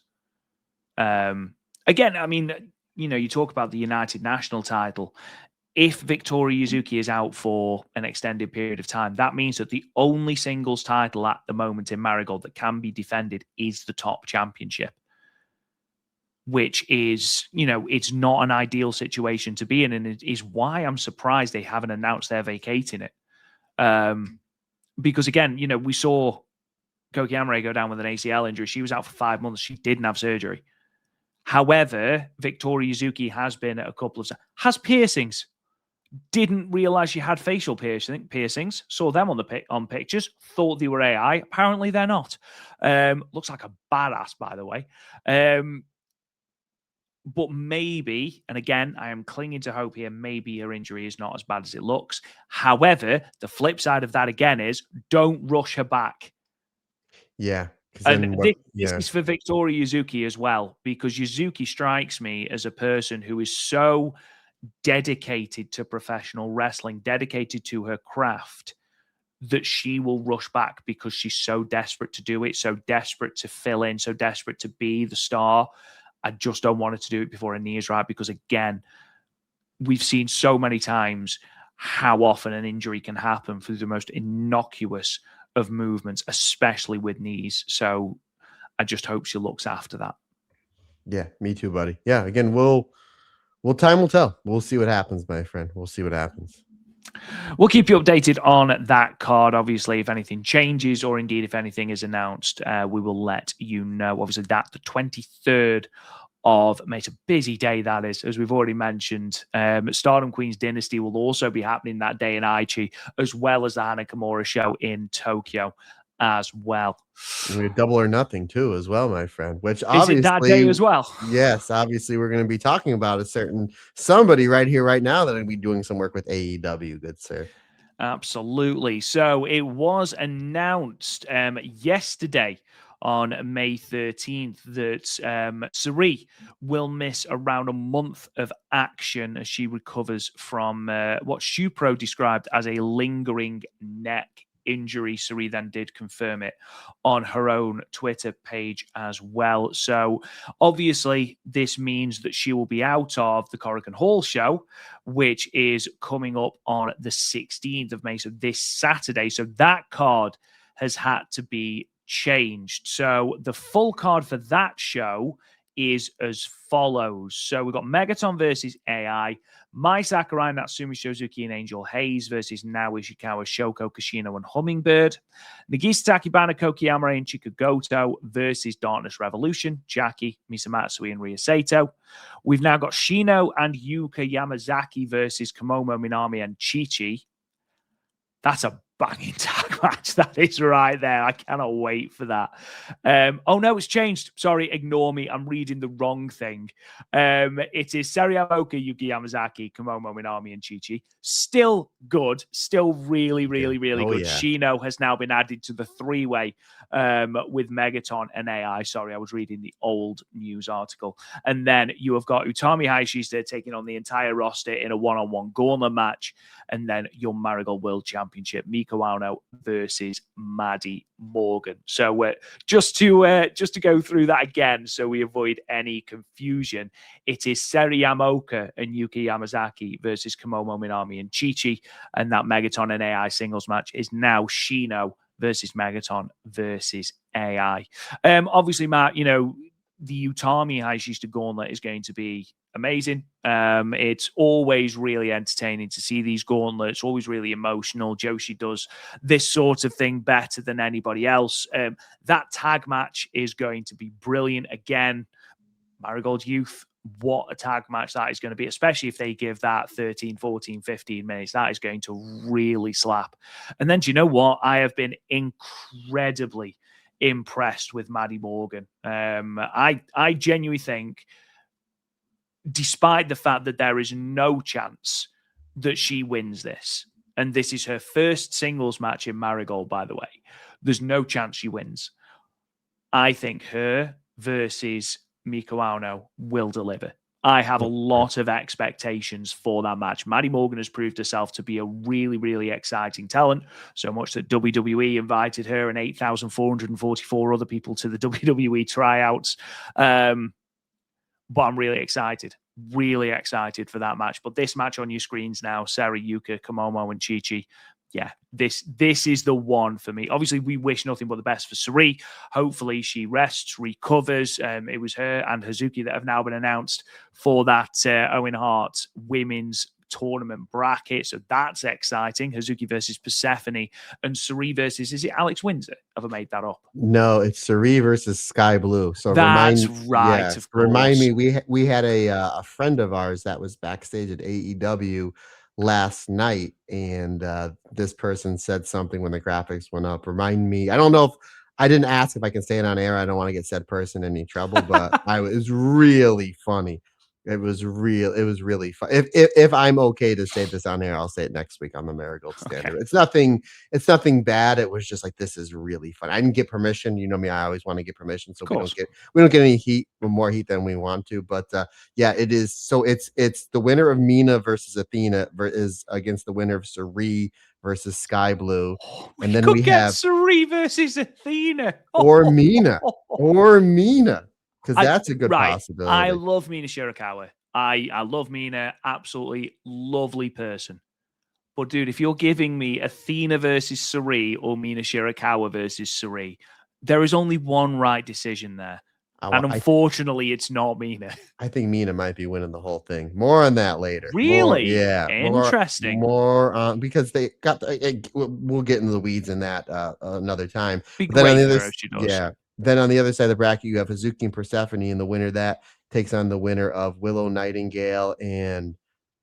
Again, I mean, you talk about the United National title. If Victoria Yuzuki is out for an extended period of time, that means that the only singles title at the moment in Marigold that can be defended is the top championship, which is, it's not an ideal situation to be in. And it is why I'm surprised they haven't announced they're vacating it. Because again, we saw Koki Amare go down with an ACL injury. She was out for 5 months. She didn't have surgery. However, Victoria Yuzuki has been at a couple of... has piercings. Didn't realize she had facial piercings. Saw them on pictures. Thought they were AI. Apparently, they're not. Looks like a badass, by the way. But maybe, and again, I am clinging to hope here, maybe her injury is not as bad as it looks. However, the flip side of that again is don't rush her back. Yeah. And this is for Victoria Yuzuki as well, because Yuzuki strikes me as a person who is so dedicated to professional wrestling, dedicated to her craft, that she will rush back because she's so desperate to do it, so desperate to fill in, so desperate to be the star. I just don't want her to do it before her knee is right, because again, we've seen so many times how often an injury can happen through the most innocuous of movements, especially with knees. So I just hope she looks after that. Yeah, me too, buddy. Yeah, again, time will tell. We'll see what happens, my friend. We'll see what happens. We'll keep you updated on that card. Obviously, if anything changes or indeed if anything is announced, we will let you know. Obviously, that the 23rd of May. It's a busy day, that is, as we've already mentioned. Stardom Queen's Dynasty will also be happening that day in Aichi, as well as the Hana Kimura show in Tokyo as well. We have Double or Nothing too, as well, my friend. Which obviously, is it that day as well? Yes, obviously, we're going to be talking about a certain somebody right here, right now, that will be doing some work with AEW. Good sir. Absolutely. So it was announced yesterday on May 13th that Sareee will miss around a month of action as she recovers from what Shupro described as a lingering neck injury. Sareee then did confirm it on her own Twitter page as well. So obviously this means that she will be out of the Korakuen Hall show, which is coming up on the 16th of May, so this Saturday. So that card has had to be changed. So the full card for that show is as follows. So we've got Megaton versus AI, Mai Sakurai, Natsumi Shozuki, and Angel Hayes versus Naoya Ishikawa, Shoko Kashino, and Hummingbird. Nagisa Takibana, Koki Amare, and Chikagoto versus Darkness Revolution, Jackie, Misamatsui, and Ryo Saito. We've now got Shino and Yuka Yamazaki versus Komomo Minami and Chi-Chi. That's a banging tag match. That is right there. I cannot wait for that. Oh, no, it's changed. Sorry, ignore me. I'm reading the wrong thing. It is Sareee Yamaoka, Yuki Yamazaki, Komomo Minami, and Chi-Chi. Still good. Still really, really, really good. Yeah. Shino has now been added to the three-way with Megaton and AI. Sorry, I was reading the old news article. And then you have got Utami Hayashishita taking on the entire roster in a one-on-one gauntlet match. And then your Marigold World Championship, Miko Ono versus Maddie Morgan. So just to go through that again, so we avoid any confusion, it is Sareee Yamaoka and Yuki Yamazaki versus Komomo Minami and Chi-Chi, and that Megaton and AI singles match is now Shino versus Megaton versus AI. Obviously, Matt, the Utami Hayashishita Gauntlet is going to be amazing. It's always really entertaining to see these gauntlets, always really emotional. Joshi does this sort of thing better than anybody else. That tag match is going to be brilliant. Again, Marigold Youth, what a tag match that is going to be, especially if they give that 13, 14, 15 minutes. That is going to really slap. And then, do you know what? I have been incredibly impressed with Maddie Morgan. I genuinely think, despite the fact that there is no chance that she wins this, and this is her first singles match in Marigold, by the way, there's no chance she wins. I think her versus Miko Ono will deliver. I have a lot of expectations for that match. Maddie Morgan has proved herself to be a really, really exciting talent, so much that WWE invited her and 8,444 other people to the WWE tryouts. But I'm really excited for that match. But this match on your screens now, Sareee, Yuka, Komomo, and Chi-Chi, yeah, this is the one for me. Obviously, we wish nothing but the best for Sareee. Hopefully, she rests, recovers. It was her and Hazuki that have now been announced for that Owen Hart women's tournament bracket. So that's exciting. Hazuki versus Persephone and Sareee versus, is it Alex Windsor? Have I made that up? No, it's Sareee versus Sky Blue. So that's right. Yeah, of course. Remind me, we had a friend of ours that was backstage at AEW last night, and this person said something when the graphics went up. Remind me, I don't know if I didn't ask if I can say it on air. I don't want to get said person in any trouble, but it was really funny. It was really fun. If I'm okay to say this on air, I'll say it next week on the Marigold Standard. Okay. It's nothing bad. It was just like, this is really fun. I didn't get permission. You know me, I always want to get permission, so we don't get any heat, more heat than we want to. But yeah, it is. So it's the winner of Mina versus Athena is against the winner of Sareee versus Sky Blue, and then we have Sareee versus Athena or Mina. Because that's a good possibility. I love Mina Shirakawa. I love Mina. Absolutely lovely person. But, dude, if you're giving me Athena versus Sareee or Mina Shirakawa versus Sareee, there is only one right decision there. And unfortunately, it's not Mina. I think Mina might be winning the whole thing. More on that later. Really? Yeah. Interesting. More because they got. We'll get into the weeds in that another time. Then on the other side of the bracket, you have Hazuki and Persephone, and the winner that takes on the winner of Willow Nightingale and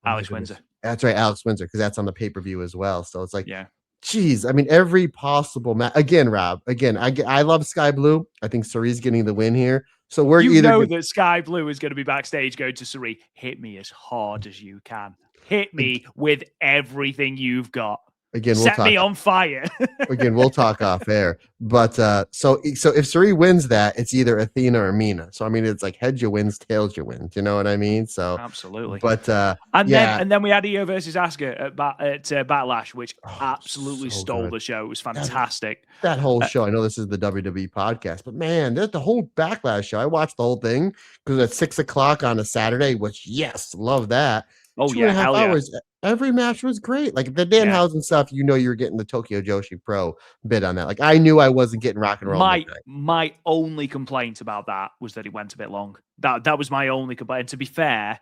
Alex Windsor. That's right, Alex Windsor, because that's on the pay-per-view as well. So it's like, yeah. Geez, I mean, every possible match. Again, Rob. Again, I love Sky Blue. I think Saree's getting the win here. So we're that Sky Blue is going to be backstage going to Sareee. Hit me as hard as you can. Hit me with everything you've got. Again, set me on fire. Again, we'll talk off air. But so if Sareee wins that, it's either Athena or Mina. So I mean, it's like heads you wins, tails you wins. You know what I mean? So absolutely. But then we had Io versus Asuka at Backlash, which absolutely stole the show. It was fantastic. That whole show. I know this is the WWE podcast, but man, the whole Backlash show. I watched the whole thing because at 6:00 on a Saturday. Which love that. Oh, 2.5 hours. Every match was great. Like the Danhausen stuff, you're getting the Tokyo Joshi Pro bid on that. Like I knew I wasn't getting rock and roll. My only complaint about that was that it went a bit long. That was my only complaint. And to be fair,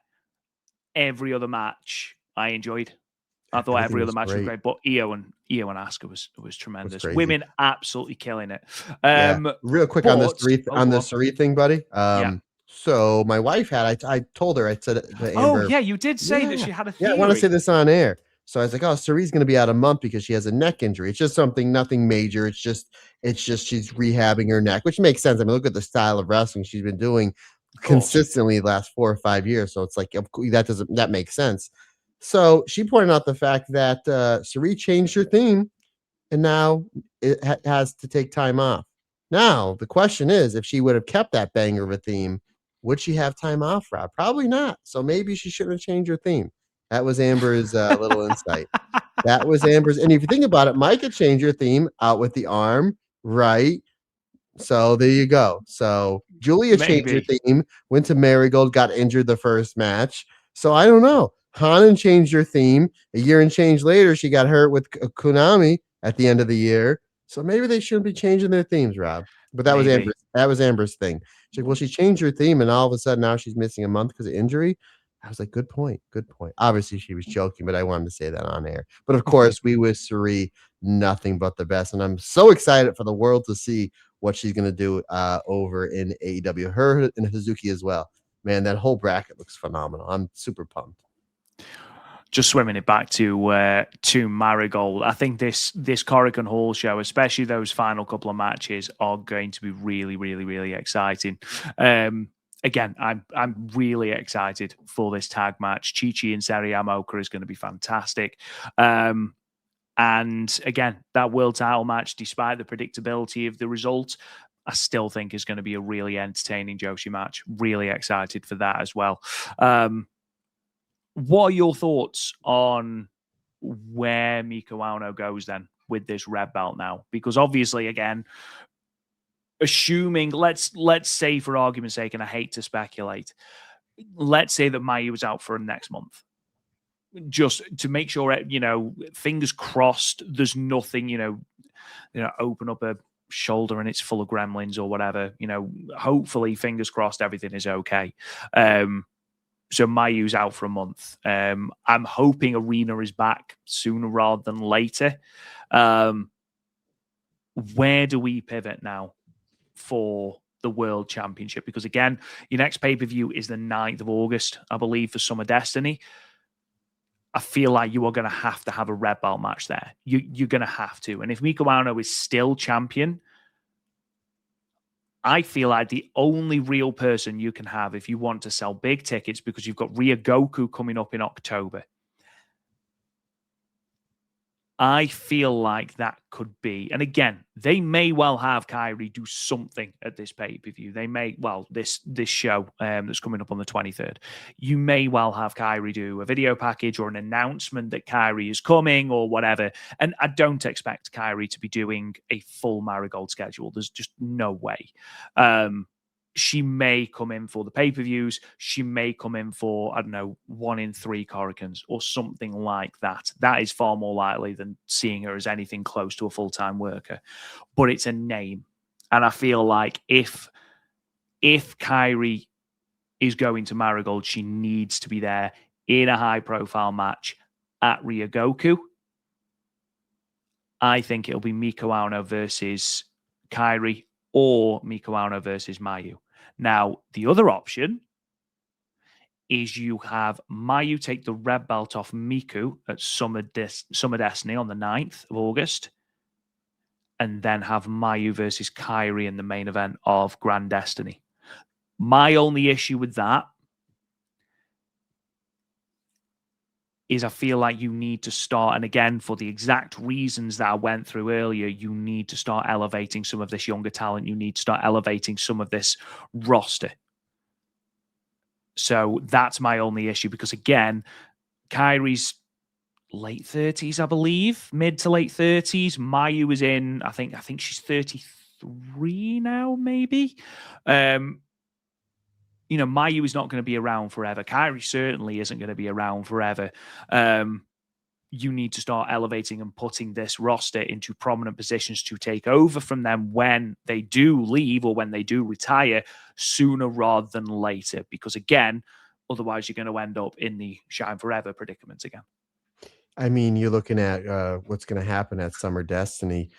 every other match I enjoyed. I thought every other match was great. But Io and Asuka was tremendous. Women absolutely killing it. Real quick on this Sareee thing, buddy. So my wife had, I told her, I said to Amber. Oh, you did say that she had a theory. Yeah, I want to say this on air. So I was like, oh, Saree's going to be out a month because she has a neck injury. It's just nothing major. It's just she's rehabbing her neck, which makes sense. I mean, look at the style of wrestling she's been doing consistently the last 4 or 5 years. So it's like, that makes sense. So she pointed out the fact that Sareee changed her theme and now it has to take time off. Now, the question is, if she would have kept that banger of a theme, would she have time off, Rob? Probably not. So maybe she shouldn't have changed her theme. That was Amber's little insight. That was Amber's. And if you think about it, Mike could change your theme out with the arm, right? So there you go. So Julia changed her theme, went to Marigold, got injured the first match. So I don't know. Hanan changed her theme. A year and change later, she got hurt with Konami at the end of the year. So maybe they shouldn't be changing their themes, Rob. But that was Amber's thing. She's like, well, she changed her theme, and all of a sudden now she's missing a month because of injury. I was like, good point. Obviously, she was joking, but I wanted to say that on air. But of course, we wish Sareee nothing but the best, and I'm so excited for the world to see what she's going to do over in AEW. Her and Hazuki as well. Man, that whole bracket looks phenomenal. I'm super pumped. Just swimming it back to Marigold, I think this Korakuen Hall show, especially those final couple of matches, are going to be really, really, really exciting. Again, I'm really excited for this tag match. Chi-Chi and Sareee Amoka is going to be fantastic. And again, that world title match, despite the predictability of the result, I still think is going to be a really entertaining Joshi match. Really excited for that as well. What are your thoughts on where Miko Ano goes then with this red belt now? Because obviously, again, assuming let's say for argument's sake, and I hate to speculate, let's say that Mayu was out for next month, just to make sure, fingers crossed, there's nothing, open up a shoulder and it's full of gremlins or whatever. Hopefully, fingers crossed, everything is okay. So Mayu's out for a month. I'm hoping Arena is back sooner rather than later. Where do we pivot now for the World Championship? Because again, your next pay-per-view is the 9th of August, I believe, for Summer Destiny. I feel like you are going to have a red belt match there. You're going to have to. And if Miko Ano is still champion, I feel like the only real person you can have if you want to sell big tickets, because you've got Ryogoku coming up in October. I feel like that could be, and again, they may well have Kairi do something at this pay-per-view. They may, this show that's coming up on the 23rd, you may well have Kairi do a video package or an announcement that Kairi is coming or whatever. And I don't expect Kairi to be doing a full Marigold schedule. There's just no way. She may come in for the pay-per-views. She may come in for, 1 in 3 Korakuens or something like that. That is far more likely than seeing her as anything close to a full-time worker. But it's a name. And I feel like if Kairi is going to Marigold, she needs to be there in a high-profile match at Ryogoku. I think it'll be Miko Ano versus Kairi or Miko Ano versus Mayu. Now, the other option is you have Mayu take the red belt off Miku at Summer Destiny on the 9th of August, and then have Mayu versus Kairi in the main event of Grand Destiny. My only issue with that is I feel like you need to start, and again, for the exact reasons that I went through earlier, you need to start elevating some of this younger talent. You need to start elevating some of this roster. So that's my only issue, because again, Kairi's late 30s, I believe, mid to late 30s. Mayu is in, I think she's 33 now, maybe. Mayu is not going to be around forever. Kairi certainly isn't going to be around forever. You need to start elevating and putting this roster into prominent positions to take over from them when they do leave or when they do retire, sooner rather than later. Because again, otherwise you're going to end up in the Shine Forever predicament again. I mean, you're looking at what's going to happen at Summer Destiny.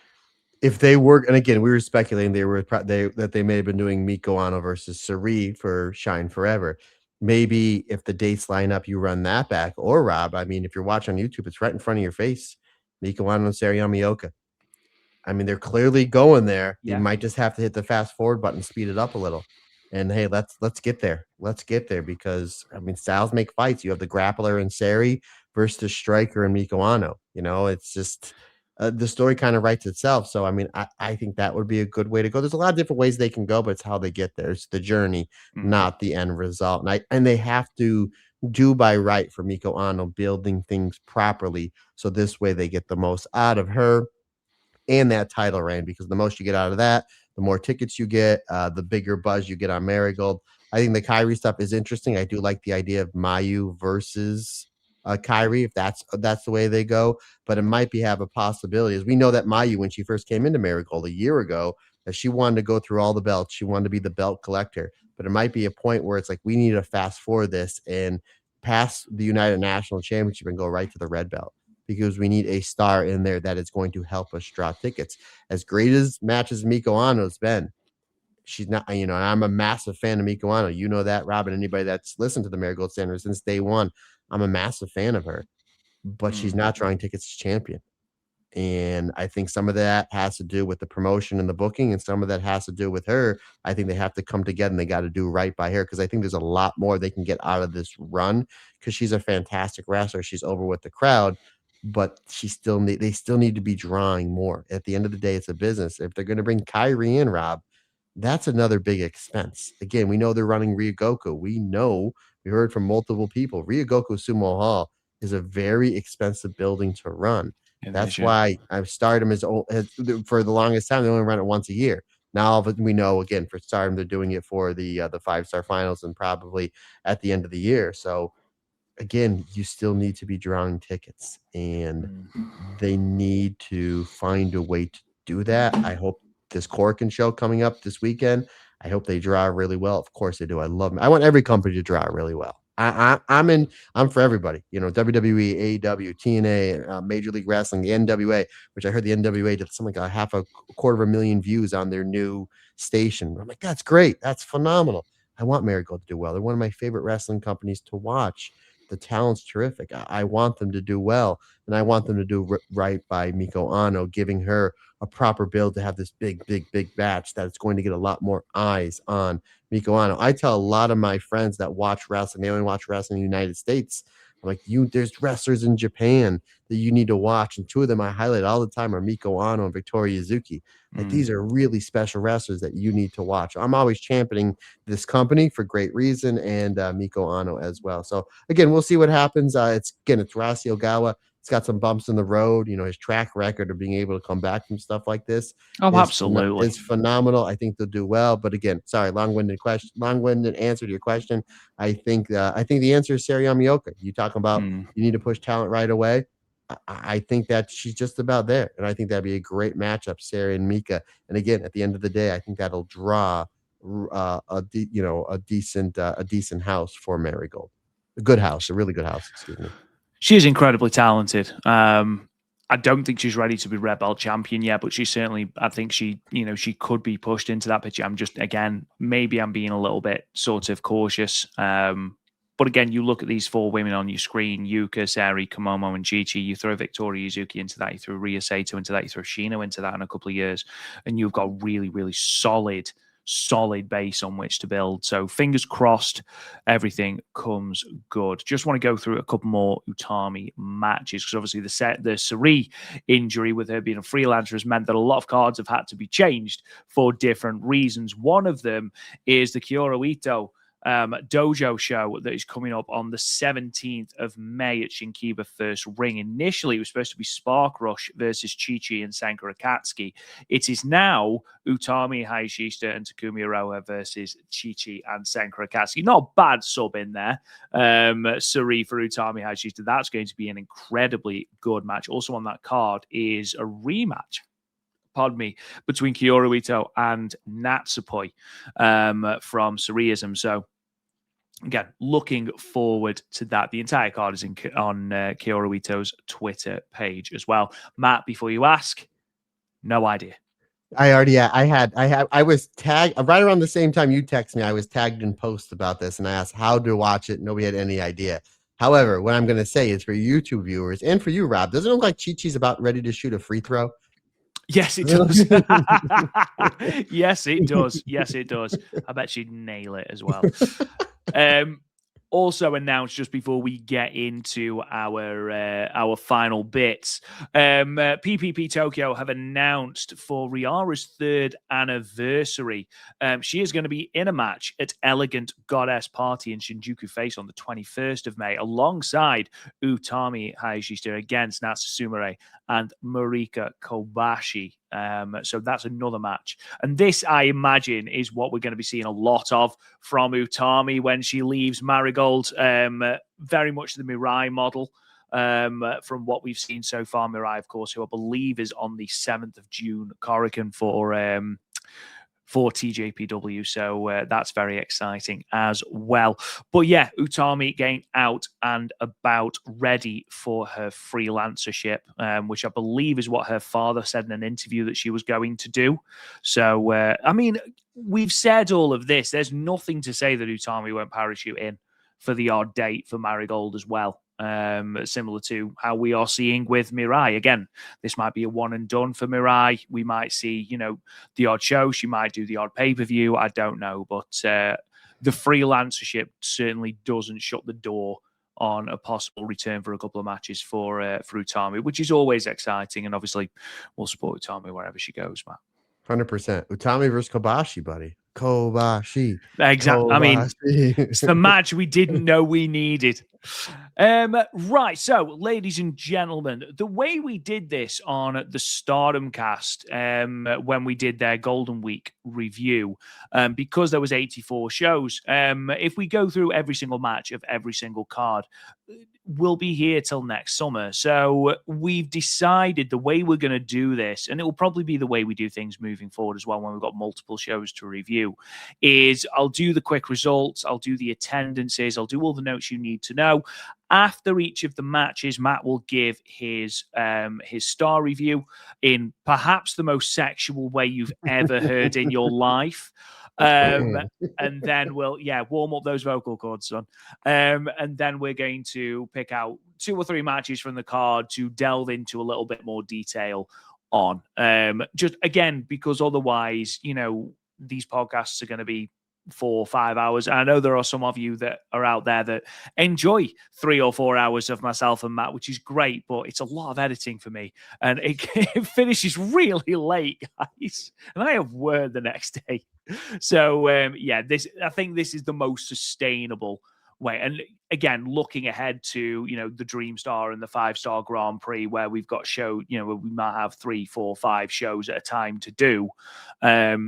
If they were, and again, we were speculating that they may have been doing Miko Ano versus Sareee for Shine Forever. Maybe if the dates line up, you run that back. Or Rob, I mean, if you're watching on YouTube, it's right in front of your face. Miko Ano and Sareee Yamaoka. I mean, they're clearly going there. Yeah. You might just have to hit the fast forward button, speed it up a little. And hey, let's get there. Let's get there, because I mean, styles make fights. You have the grappler and Sareee versus the striker and Miko Ano. It's just the story kind of writes itself. So I mean, I think that would be a good way to go. There's a lot of different ways they can go, but it's how they get there. It's the journey, not the end result. And they have to do by right for Miko Ano, building things properly, so this way they get the most out of her and that title reign, because the most you get out of that, the more tickets you get, the bigger buzz you get on Marigold. I think the Kairi stuff is interesting. I do like the idea of Mayu versus Kairi, if that's the way they go, but it might have a possibility. As we know that Mayu, when she first came into Marigold a year ago, that she wanted to go through all the belts. She wanted to be the belt collector, but it might be a point where it's like, we need to fast forward this and pass the United National Championship and go right to the red belt, because we need a star in there that is going to help us draw tickets. As great as matches Miko Ano's been, she's not, and I'm a massive fan of Miko Ano. You know that, Robin. Anybody that's listened to the Marigold Standard since day one, I'm a massive fan of her. But she's not drawing tickets as champion. And I think some of that has to do with the promotion and the booking, and some of that has to do with her. I think they have to come together and they got to do right by her, because I think there's a lot more they can get out of this run, because she's a fantastic wrestler. She's over with the crowd, but they still need to be drawing more. At the end of the day, it's a business. If they're going to bring Kairi in, Rob, that's another big expense. Again, we know they're running Ryogoku. We heard from multiple people. Ryogoku Sumo Hall is a very expensive building to run. It That's is, yeah. why Stardom has for the longest time they only run it once a year. Now we know again for Stardom they're doing it for the 5-star finals and probably at the end of the year. So again, you still need to be drawing tickets and Mm. they need to find a way to do that. I hope this Korakuen show coming up this weekend, I hope they draw really well. Of course they do. I love them. I want every company to draw really well. I'm for everybody. You know, WWE, AEW, TNA, Major League Wrestling, the NWA, which I heard the NWA did something like a quarter of a million views on their new station. I'm like, that's great. That's phenomenal. I want Marigold to do well. They're one of my favorite wrestling companies to watch. The talent's terrific. I want them to do well, and I want them to do right by Miko Ano, giving her a proper build to have this big, big, big match that it's going to get a lot more eyes on Miko Ano. I tell a lot of my friends that watch wrestling, they only watch wrestling in the United States. I'm like, there's wrestlers in Japan that you need to watch, and two of them I highlight all the time are Miko Ano and Victoria Yuzuki. Like these are really special wrestlers that you need to watch. I'm always championing this company for great reason, and Miko Ano as well. So again, we'll see what happens. It's Rasi Ogawa. It's got some bumps in the road. You know, his track record of being able to come back from stuff like this Oh, absolutely. is phenomenal. I think they'll do well. But again, sorry, long-winded answer to your question. I think the answer is Sareee Mioka. You talk about Mm. you need to push talent right away. I think that she's just about there, and I think that'd be a great matchup, Sareee and Mika. And again, at the end of the day, I think that'll draw a decent house for Marigold. A good house, a really good house, excuse me. She is incredibly talented. I don't think she's ready to be Red Belt champion yet, but she certainly, I think she could be pushed into that picture. I'm just, again, maybe I'm being a little bit sort of cautious. But again, you look at these four women on your screen, Yuka, Sareee, Komomo, and Chi-Chi. You throw Victoria Yuzuki into that, you throw Rhea Sato into that, you throw Shino into that in a couple of years, and you've got really, really solid base on which to build. So fingers crossed, everything comes good. Just want to go through a couple more Utami matches because obviously the Sareee injury with her being a freelancer has meant that a lot of cards have had to be changed for different reasons. One of them is the Kyoto Ito dojo show that is coming up on the 17th of May at Shinkiba First Ring. Initially, it was supposed to be Spark Rush versus Chi-Chi and Sankara Katsuki. It is now Utami Hayashishita and Takumi Iroha versus Chi-Chi and Sankara Katsuki. Not a bad sub in there. Sareee for Utami Hayashishita. That's going to be an incredibly good match. Also on that card is a rematch between Kyoto Ito and Natsupoi from Sareeism. So again, looking forward to that. The entire card is on Kyoto Ito's Twitter page as well. Matt, before you ask, no idea. I was tagged right around the same time you text me. I was tagged in posts about this, and I asked how to watch it. Nobody had any idea. However, what I'm going to say is for YouTube viewers and for you, Rob, doesn't it look like Chi-Chi's about ready to shoot a free throw? Yes, it does. Yes, it does. Yes, it does. I bet she'd nail it as well. Also announced just before we get into our final bits, PPP Tokyo have announced for Riara's 3rd anniversary, she is going to be in a match at Elegant Goddess Party in Shinjuku Face on the 21st of May, alongside Utami Hayashishita against Natsusumare and Marika Kobashi. So that's another match. And this, I imagine, is what we're going to be seeing a lot of from Utami when she leaves Marigold. Very much the Mirai model from what we've seen so far. Mirai, of course, who I believe is on the 7th of June, Korakuen for TJPW. So that's very exciting as well. But yeah, Utami getting out and about, ready for her freelancership, which I believe is what her father said in an interview that she was going to do. So, I mean, we've said all of this. There's nothing to say that Utami won't parachute in for the odd date for Marigold as well. Similar to how we are seeing with Mirai. Again, this might be a one and done for Mirai. We might see, the odd show. She might do the odd pay-per-view. I don't know. But the freelancership certainly doesn't shut the door on a possible return for a couple of matches for Utami, which is always exciting. And obviously, we'll support Utami wherever she goes, Matt. 100%. Utami versus Kobashi, buddy. Kobashi. Exactly. I mean, it's the Kobashi. match we didn't know we needed. Right. So, ladies and gentlemen, the way we did this on the Stardom cast when we did their Golden Week review, because there was 84 shows, if we go through every single match of every single card, we'll be here till next summer. So we've decided the way we're going to do this, and it will probably be the way we do things moving forward as well when we've got multiple shows to review, is I'll do the quick results, I'll do the attendances, I'll do all the notes you need to know. After each of the matches, Matt will give his star review in perhaps the most sexual way you've ever heard in your life. And then we'll warm up those vocal cords, son. And then we're going to pick out 2 or 3 matches from the card to delve into a little bit more detail on. Just again, because otherwise, these podcasts are going to be 4 or 5 hours. And I know there are some of you that are out there that enjoy 3 or 4 hours of myself and Matt, which is great, but it's a lot of editing for me. And it finishes really late, guys. And I have work the next day. So, I think this is the most sustainable way. And again, looking ahead to, the Dream Star and the 5-star Grand Prix, where we've got show, where we might have 3, 4, 5 shows at a time to do. I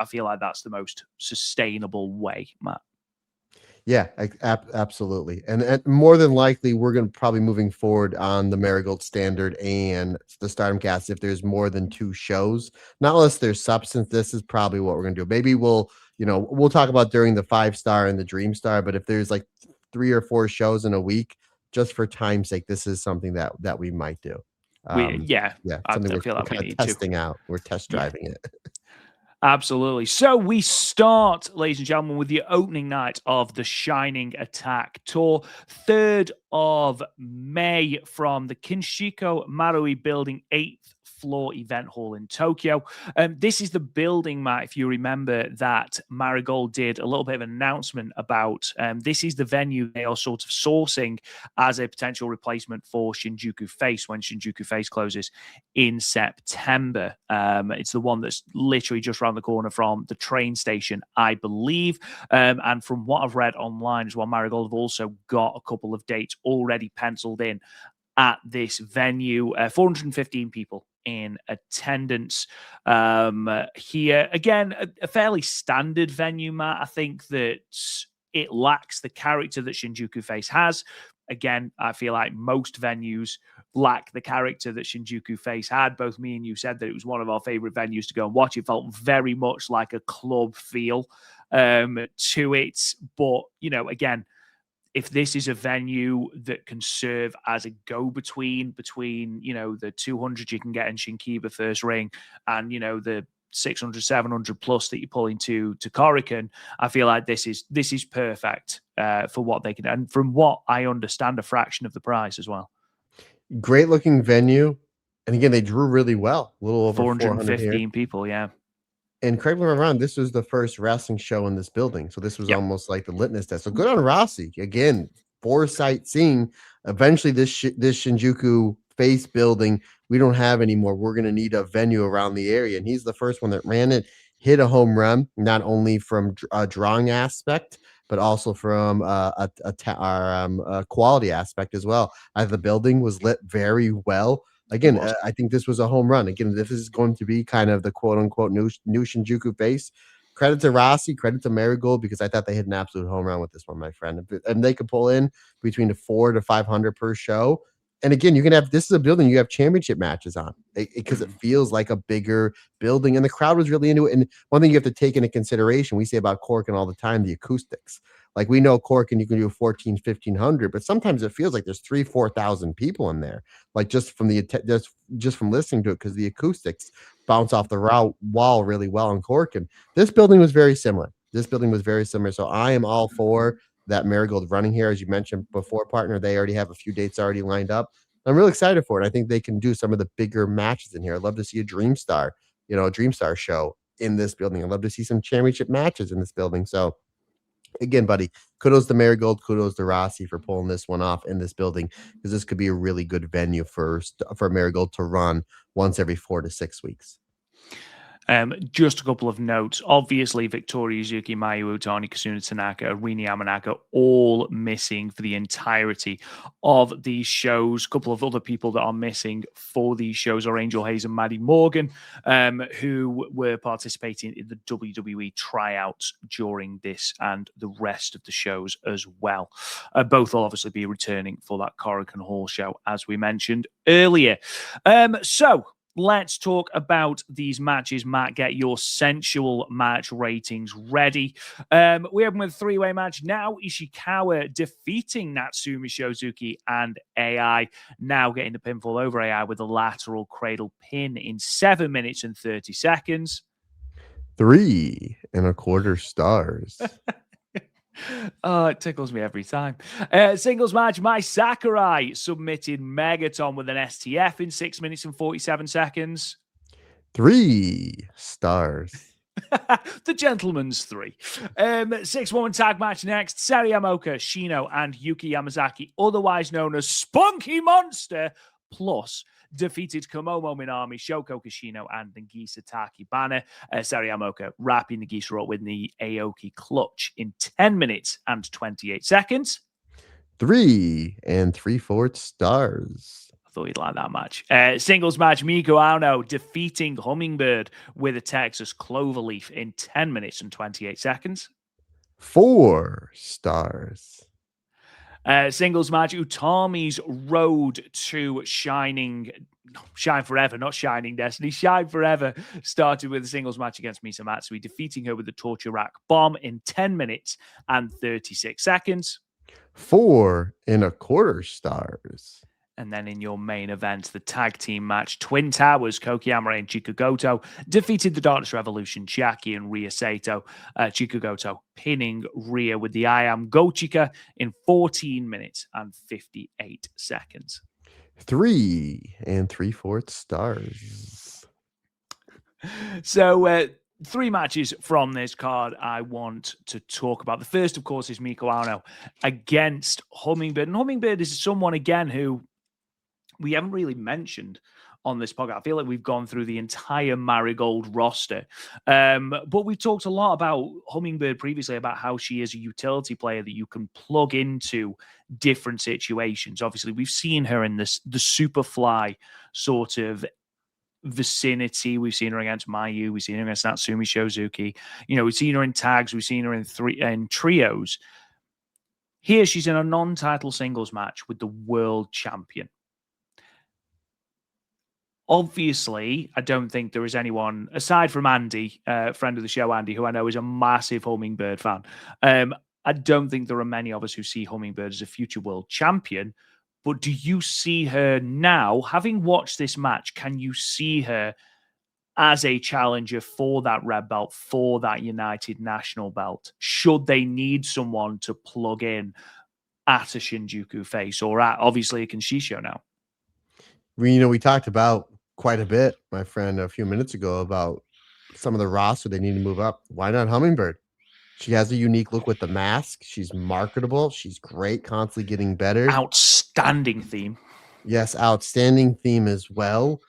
feel like that's the most sustainable way, Matt. Yeah, absolutely. And more than likely, we're going to probably moving forward on the Marigold Standard and the Stardom cast if there's more than 2 shows. Not unless there's substance. This is probably what we're going to do. Maybe we'll talk about during the 5-star and the Dream Star, but if there's like 3 or 4 shows in a week, just for time's sake, this is something that we might do. Something we're kind of testing out. We're test driving it. Absolutely. So we start, ladies and gentlemen, with the opening night of the Shining Attack Tour, 3rd of May from the Kinshiko Marui Building, 8th floor event hall in Tokyo. This is the building, Matt, if you remember, that Marigold did a little bit of an announcement about. This is the venue they are sort of sourcing as a potential replacement for Shinjuku Face when Shinjuku Face closes in September. It's the one that's literally just around the corner from the train station, I believe. And from what I've read online as well, Marigold have also got a couple of dates already penciled in at this venue. 415 people in attendance here. Again, a fairly standard venue, Matt. I think that it lacks the character that Shinjuku Face has. Again, I feel like most venues lack the character that Shinjuku Face had. Both me and you said that it was one of our favorite venues to go and watch. It felt very much like a club feel to it. But, again, if this is a venue that can serve as a go-between between, the 200 you can get in Shinkiba first ring and, the 600, 700 plus that you pull into Korakuen, I feel like this is perfect for what they can. And from what I understand, a fraction of the price as well. Great looking venue. And again, they drew really well. A little over 415 people, yeah. And correct me if I'm wrong, this was the first wrestling show in this building. So this was almost like the litmus test. So good on Rossi. Again, foresight seeing. Eventually, this Shinjuku Face building, we don't have anymore. We're going to need a venue around the area. And he's the first one that ran it, hit a home run, not only from a drawing aspect, but also from a quality aspect as well. The building was lit very well. Again, I think this was a home run. Again, this is going to be kind of the quote-unquote new Shinjuku Face. Credit to Rossi, credit to Marigold, because I thought they hit an absolute home run with this one, my friend. And they could pull in between the 400 to 500 per show. And again, you can have, this is a building you have championship matches on because it feels like a bigger building. And the crowd was really into it. And one thing you have to take into consideration, we say about Korakuen all the time, the acoustics. Like we know Korakuen, you can do 14, 1500, but sometimes it feels like there's 3,000, 4,000 people in there. Like just from just from listening to it, because the acoustics bounce off the wall really well in Korakuen. This building was very similar. So I am all for that Marigold running here. As you mentioned before, partner, they already have a few dates already lined up. I'm really excited for it. I think they can do some of the bigger matches in here. I'd love to see a Dream Star show in this building. I'd love to see some championship matches in this building. So again, buddy, kudos to Marigold, kudos to Rossi for pulling this one off in this building, because this could be a really good venue for Marigold to run once every 4 to 6 weeks. Just a couple of notes. Obviously, Victoria Yuzuki, Mayu Utani, Kasuna Tanaka, Rini Yamanaka, all missing for the entirety of these shows. A couple of other people that are missing for these shows are Angel Hayes and Maddie Morgan, who were participating in the WWE tryouts during this and the rest of the shows as well. Both will obviously be returning for that Korakuen Hall show, as we mentioned earlier. So let's talk about these matches. Matt, get your sensual match ratings ready. We open with a three-way match now. Ishikawa defeating Natsumi Shozuki and AI. Now getting the pinfall over AI with a lateral cradle pin in 7 minutes and 30 seconds. 3.25 stars. Oh, it tickles me every time. Singles match, Mai Sakurai submitted Megaton with an STF in 6 minutes and 47 seconds. 3 stars. The gentleman's 3. 6-woman tag match next. Sareee Yamaoka, Shino, and Yuki Yamazaki, otherwise known as Spunky Monster, plus defeated Komomo Minami, Shoko Kishino, and Nagisa Takibana. Sareee Yamaoka wrapping Nagisa up with the Aoki clutch in 10 minutes and 28 seconds. 3 3/4 stars. I thought you'd like that match. Singles match, Miko Ano defeating Hummingbird with a Texas Cloverleaf in 10 minutes and 28 seconds. 4 stars. Singles match, Utami's road to Shine Forever, not Shining Destiny, Shine Forever, started with a singles match against Misa Matsui, defeating her with the Torture Rack Bomb in 10 minutes and 36 seconds. 4.25 stars. And then in your main event, the tag team match, Twin Towers, Kokiyama and Chikugoto defeated the Darkness Revolution, Chiaki and Rhea Sato. Chikugoto pinning Rhea with the I Am Gochika in 14 minutes and 58 seconds. 3 3/4 stars. So, 3 matches from this card I want to talk about. The first, of course, is Miko Ano against Hummingbird. And Hummingbird is someone, again, who we haven't really mentioned on this podcast. I feel like we've gone through the entire Marigold roster. But we've talked a lot about Hummingbird previously, about how she is a utility player that you can plug into different situations. Obviously, we've seen her in the Superfly sort of vicinity. We've seen her against Mayu. We've seen her against Natsumi Shozuki. We've seen her in tags. We've seen her in trios. Here, she's in a non-title singles match with the world champion. Obviously, I don't think there is anyone, aside from Andy, friend of the show, Andy, who I know is a massive Hummingbird fan. I don't think there are many of us who see Hummingbird as a future world champion. But do you see her now, having watched this match, can you see her as a challenger for that red belt, for that United National belt, should they need someone to plug in at a Shinjuku face or at, obviously, a Kenshisho now? We talked about quite a bit, my friend, a few minutes ago about some of the roster they need to move up. Why not Hummingbird? She has a unique look with the mask. She's marketable. She's great, constantly getting better. Outstanding theme. Yes, outstanding theme as well.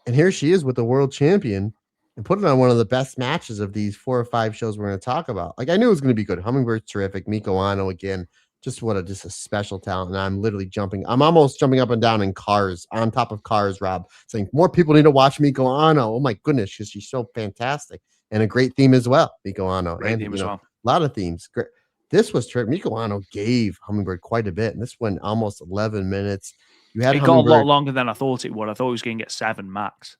And here she is with the world champion and putting on one of the best matches of these 4 or 5 shows we're going to talk about. Like, I knew it was going to be good. Hummingbird's terrific. Miko Ano, again, just a special talent. And I'm almost jumping up and down in cars, on top of cars, Rob, saying more people need to watch Miko Ano. Oh my goodness, because she's so fantastic. And a great theme as well, Miko Ano. Great theme as well. A lot of themes. Great. This was terrific. Miko Ano gave Hummingbird quite a bit, and this went almost 11 minutes. It got a lot longer than I thought it would. I thought it was going to get 7 max.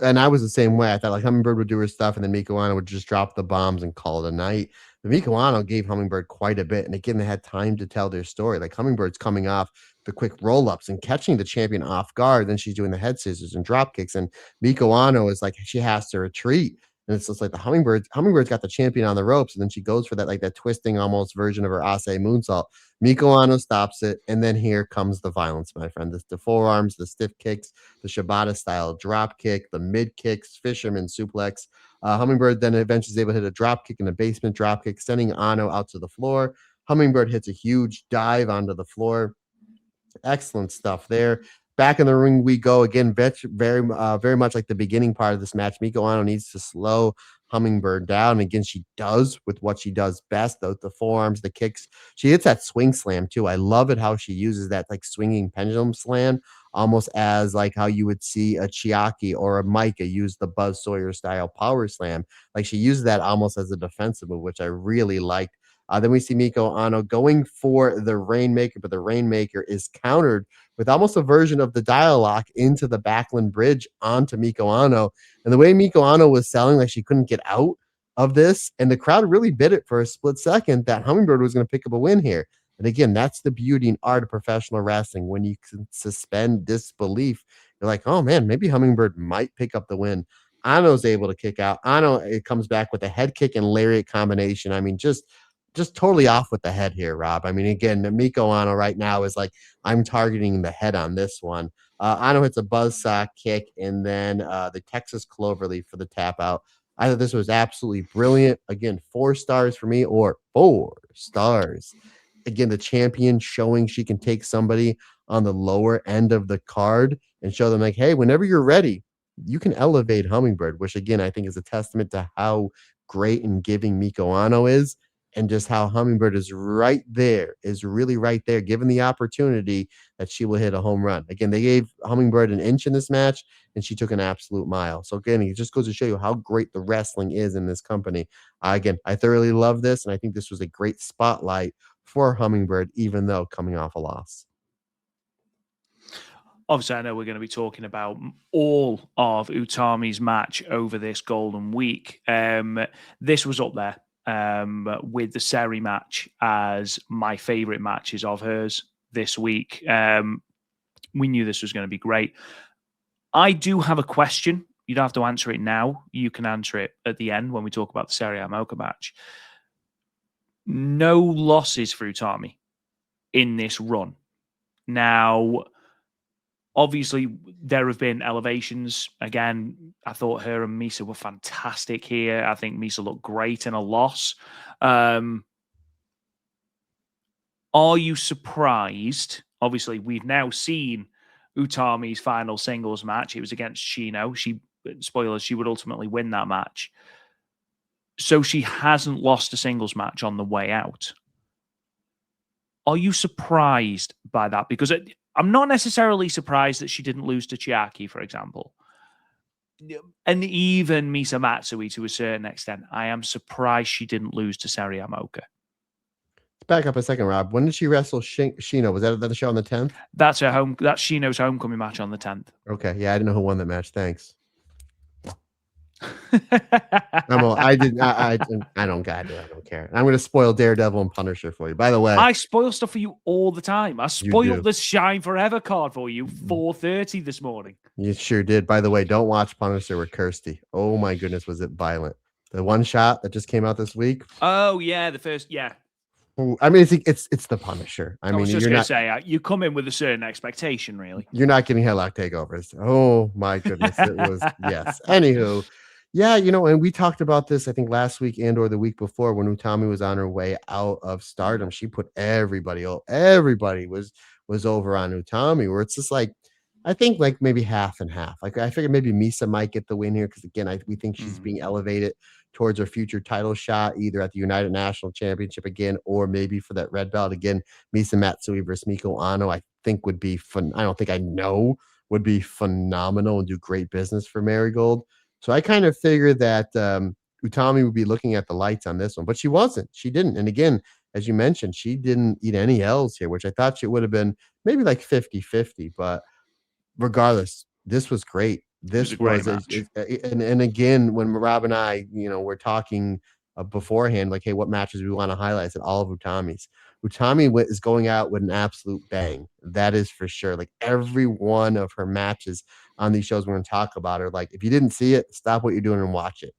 And I was the same way. I thought like Hummingbird would do her stuff, and then Miko Ano would just drop the bombs and call it a night. But Miko Ano gave Hummingbird quite a bit, and again, they had time to tell their story. Like Hummingbird's coming off the quick roll-ups and catching the champion off guard. Then she's doing the head scissors and drop kicks, and Miko Ano is like she has to retreat. And it's just like the Hummingbird's got the champion on the ropes, and then she goes for that twisting almost version of her Ase moonsault. Miko Ano stops it, and then here comes the violence, my friend. The forearms, the stiff kicks, the Shibata style drop kick, the mid kicks, fisherman suplex. Hummingbird then eventually is able to hit a drop kick and a basement drop kick, sending Ano out to the floor. Hummingbird hits a huge dive onto the floor. Excellent stuff there. back in the ring we go again. Very much like the beginning part of this match. Miko Ano needs to slow Hummingbird down. Again, she does with what she does best, the forearms, the kicks. She hits that swing slam too. I love it how she uses that like swinging pendulum slam, almost as like how you would see a Chiaki or a Micah use the Buzz Sawyer style power slam. Like she uses that almost as a defensive move, which I really liked. Then we see Miko Ano going for the Rainmaker, but the Rainmaker is countered with almost a version of the dialogue into the Backland Bridge onto Miko Ano. And the way Miko Ano was selling, like she couldn't get out of this, and the crowd really bit it for a split second that Hummingbird was going to pick up a win here. And again, that's the beauty and art of professional wrestling. When you can suspend disbelief, you're like, oh man, maybe Hummingbird might pick up the win. Ano's able to kick out. Ano, it comes back with a head kick and lariat combination. I mean, just totally off with the head here, Rob. I mean, again, Miko Ano right now is like, I'm targeting the head on this one. Ano hits a buzzsaw kick and then the Texas Cloverleaf for the tap out. I thought this was absolutely brilliant. Again, 4 stars for me, or 4 stars. Again, the champion showing she can take somebody on the lower end of the card and show them like, hey, whenever you're ready, you can elevate Hummingbird, which again, I think is a testament to how great and giving Miko Ano is, and just how Hummingbird is really right there, given the opportunity that she will hit a home run. Again, they gave Hummingbird an inch in this match, and she took an absolute mile. So again, it just goes to show you how great the wrestling is in this company. Again, I thoroughly love this, and I think this was a great spotlight for Hummingbird, even though coming off a loss. Obviously, I know we're going to be talking about all of Utami's match over this Golden Week. This was up there with the Sareee match as my favorite matches of hers this week. We knew this was going to be great. I do have a question. You don't have to answer it now. You can answer it at the end when we talk about the Sareee Amoka match. No losses for Utami in this run. Now, obviously, there have been elevations. Again, I thought her and Misa were fantastic here. I think Misa looked great in a loss. Are you surprised? Obviously, we've now seen Utami's final singles match. It was against Shino. Spoilers, she would ultimately win that match. So she hasn't lost a singles match on the way out. Are you surprised by that? Because I'm not necessarily surprised that she didn't lose to Chiaki, for example. And even Misa Matsui to a certain extent. I am surprised she didn't lose to Sareee Amoka. Back up a second, Rob. When did she wrestle Shino? Was that the show on the 10th? That's Shino's homecoming match on the 10th. Okay. Yeah, I didn't know who won that match. Thanks. I don't care. I'm going to spoil Daredevil and Punisher for you. By the way, I spoil stuff for you all the time. I spoiled the Shine Forever card for you 4:30 this morning. You sure did. By the way, don't watch Punisher with Kirsty. Oh my goodness, was it violent? The one shot that just came out this week. Oh yeah, the first, yeah. I mean, it's the Punisher. I was just going to say, you come in with a certain expectation, really. You're not getting headlock takeovers. Oh my goodness, it was yes. Anywho. Yeah, and we talked about this, I think, last week and or the week before when Utami was on her way out of Stardom. She put everybody was over on Utami, where it's just like, I think like maybe half and half. Like I figured maybe Misa might get the win here because again, we think she's being elevated towards her future title shot, either at the United National Championship again, or maybe for that red belt again. Misa Matsui versus Miko Ano, I think would be fun. Would be phenomenal and do great business for Marigold. So I kind of figured that Utami would be looking at the lights on this one, but she wasn't. She didn't. And again, as you mentioned, she didn't eat any L's here, which I thought she would have been maybe like 50-50. But regardless, this was great. This was and again, when Rob and I, we're talking beforehand, like, hey, what matches we want to highlight? I said all of Utami's. Utami is going out with an absolute bang. That is for sure. Like every one of her matches on these shows we're going to talk about are like, if you didn't see it, stop what you're doing and watch it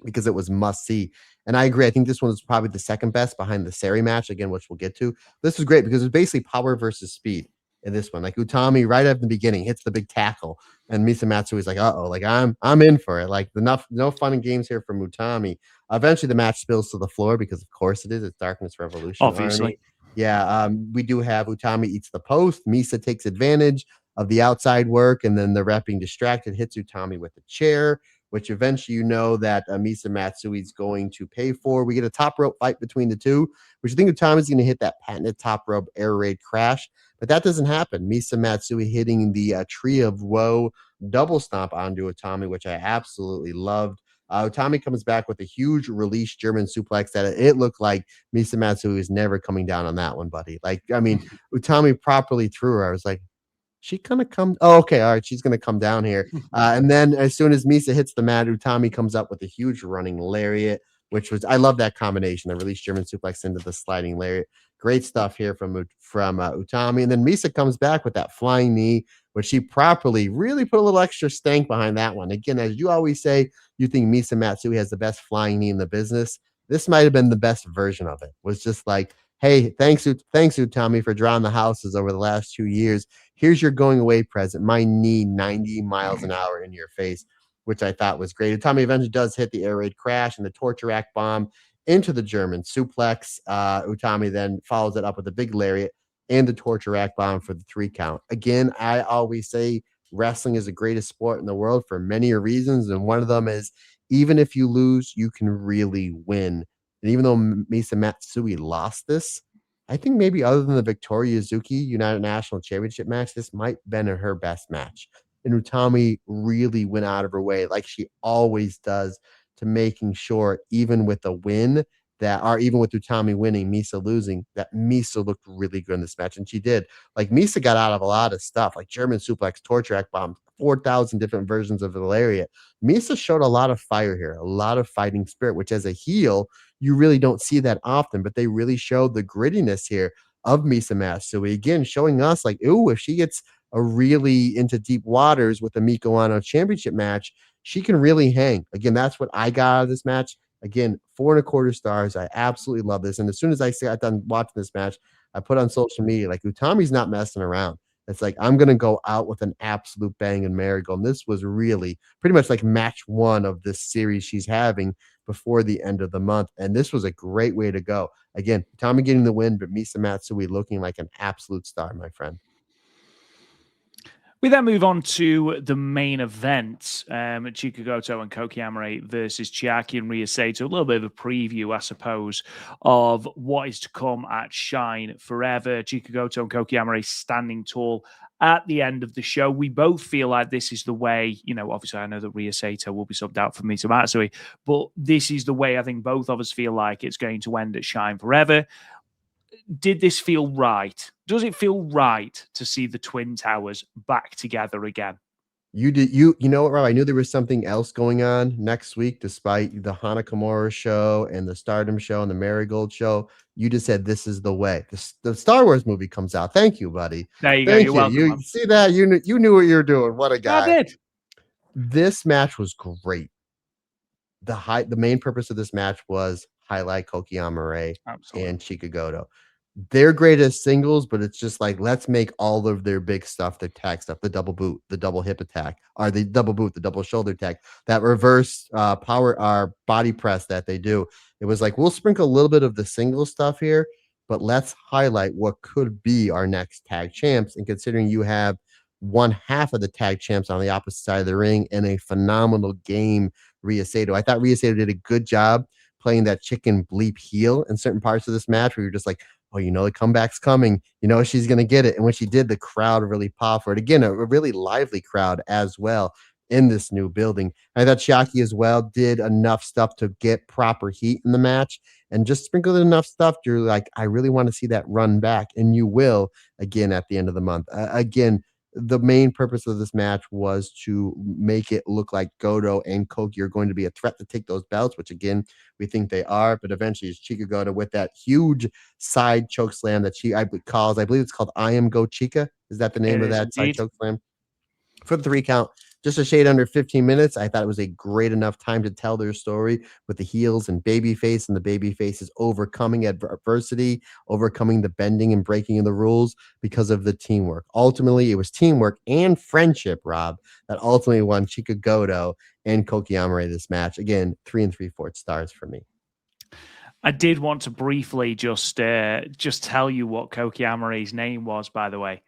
because it was must see. And I agree. I think this one was probably the second best behind the Sareee match, again, which we'll get to. This was great because it's basically power versus speed in this one. Like Utami right at the beginning hits the big tackle and Misa Matsui is like, uh-oh, like I'm in for it. Like no fun and games here from Utami. Eventually the match spills to the floor because of course it is. It's Darkness Revolution. Obviously. Yeah. We do have Utami eats the post. Misa takes advantage. of the outside work, and then the ref being distracted hits Utami with a chair, which eventually that Misa Matsui is going to pay for. We get a top rope fight between the two, which I think Utami is going to hit that patented top rope air raid crash, but that doesn't happen. Misa Matsui hitting the Tree of Woe double stomp onto Utami, which I absolutely loved. Utami comes back with a huge release German suplex that it looked like Misa Matsui was never coming down on that one, buddy. Like, I mean, Utami properly threw her. I was like, she gonna come? Oh, okay, all right, she's gonna come down here. And then as soon as Misa hits the mat, Utami comes up with a huge running lariat, which was I love that combination. The release German suplex into the sliding lariat. Great stuff here from Utami. And then Misa comes back with that flying knee, which she properly really put a little extra stank behind that one. Again, as you always say, you think Misa Matsui has the best flying knee in the business. This might have been the best version of it. Was just like, hey, thanks Utami for drawing the houses over the last 2 years. Here's your going away present. My knee 90 miles an hour in your face, which I thought was great. Utami eventually does hit the air raid crash and the torture rack bomb into the German suplex. Utami then follows it up with a big lariat and the torture rack bomb for the 3 count. Again, I always say wrestling is the greatest sport in the world for many reasons, and one of them is even if you lose, you can really win. And even though Misa Matsui lost this, I think maybe other than the Victoria Yuzuki United National Championship match, this might have been her best match. And Utami really went out of her way, like she always does, to making sure, even with a win, or even with Utami winning, Misa losing, that Misa looked really good in this match. And she did. Like, Misa got out of a lot of stuff, like German suplex, torture rack bomb, 4,000 different versions of the lariat. Misa showed a lot of fire here, a lot of fighting spirit, which as a heel, you really don't see that often, but they really showed the grittiness here of Misa Matsui. Again, showing us like, ooh, if she gets a really into deep waters with the Miko Ano championship match, she can really hang. Again, that's what I got out of this match. Again, 4.25 stars. I absolutely love this. And as soon as I got done watching this match, I put on social media, like, Utami's not messing around. It's like, I'm going to go out with an absolute bang in Marigold. And this was really pretty much like match 1 of this series she's having before the end of the month. And this was a great way to go. Again, Tommy getting the win, but Misa Matsui looking like an absolute star, my friend. We then move on to the main event, Chikugoto and Koki Amare versus Chiaki and Rhea Sato. A little bit of a preview, I suppose, of what is to come at Shine Forever. Chikugoto and Koki Amare standing tall at the end of the show. We both feel like this is the way, obviously I know that Rhea Sato will be subbed out for Misa Matsui, but this is the way I think both of us feel like it's going to end at Shine Forever. Did this feel right? Does it feel right to see the Twin Towers back together again? You know what, Rob? I knew there was something else going on next week, despite the Hana Kimura show and the Stardom show and the Marigold show. You just said this is the way. The Star Wars movie comes out. Thank you, buddy. There you go. Thank You're you. welcome. You see that? You knew what you were doing. What a guy! I did. This match was great. The main purpose of this match was highlight Koki Amare and Chikugoto. They're great as singles, but it's just like, let's make all of their big stuff, their tag stuff, the double boot, the double hip attack, or the double boot, the double shoulder attack, that reverse power body press that they do. It was like, we'll sprinkle a little bit of the single stuff here, but let's highlight what could be our next tag champs. And considering you have one half of the tag champs on the opposite side of the ring in a phenomenal game, Rhea Sato. I thought Rhea Sato did a good job playing that chicken bleep heel in certain parts of this match where you're just like, oh, the comeback's coming. She's going to get it. And when she did, the crowd really popped for it. Again, a really lively crowd as well in this new building. I thought Chiaki as well did enough stuff to get proper heat in the match and just sprinkled enough stuff. You're like, I really want to see that run back. And you will again at the end of the month. Again, the main purpose of this match was to make it look like Goto and Koki are going to be a threat to take those belts, which again, we think they are, but eventually it's Chikugoto with that huge side choke slam that I believe it's called I Am Go Chica. Is that the name of that side choke slam? For the 3 count, just a shade under 15 minutes. I thought it was a great enough time to tell their story with the heels and babyface, and the babyface is overcoming adversity, overcoming the bending and breaking of the rules because of the teamwork. Ultimately, it was teamwork and friendship, Rob, that ultimately won Chikugoto and Koki Amare this match. Again, 3 3/4 stars for me. I did want to briefly just tell you what Koki Amare's name was, by the way.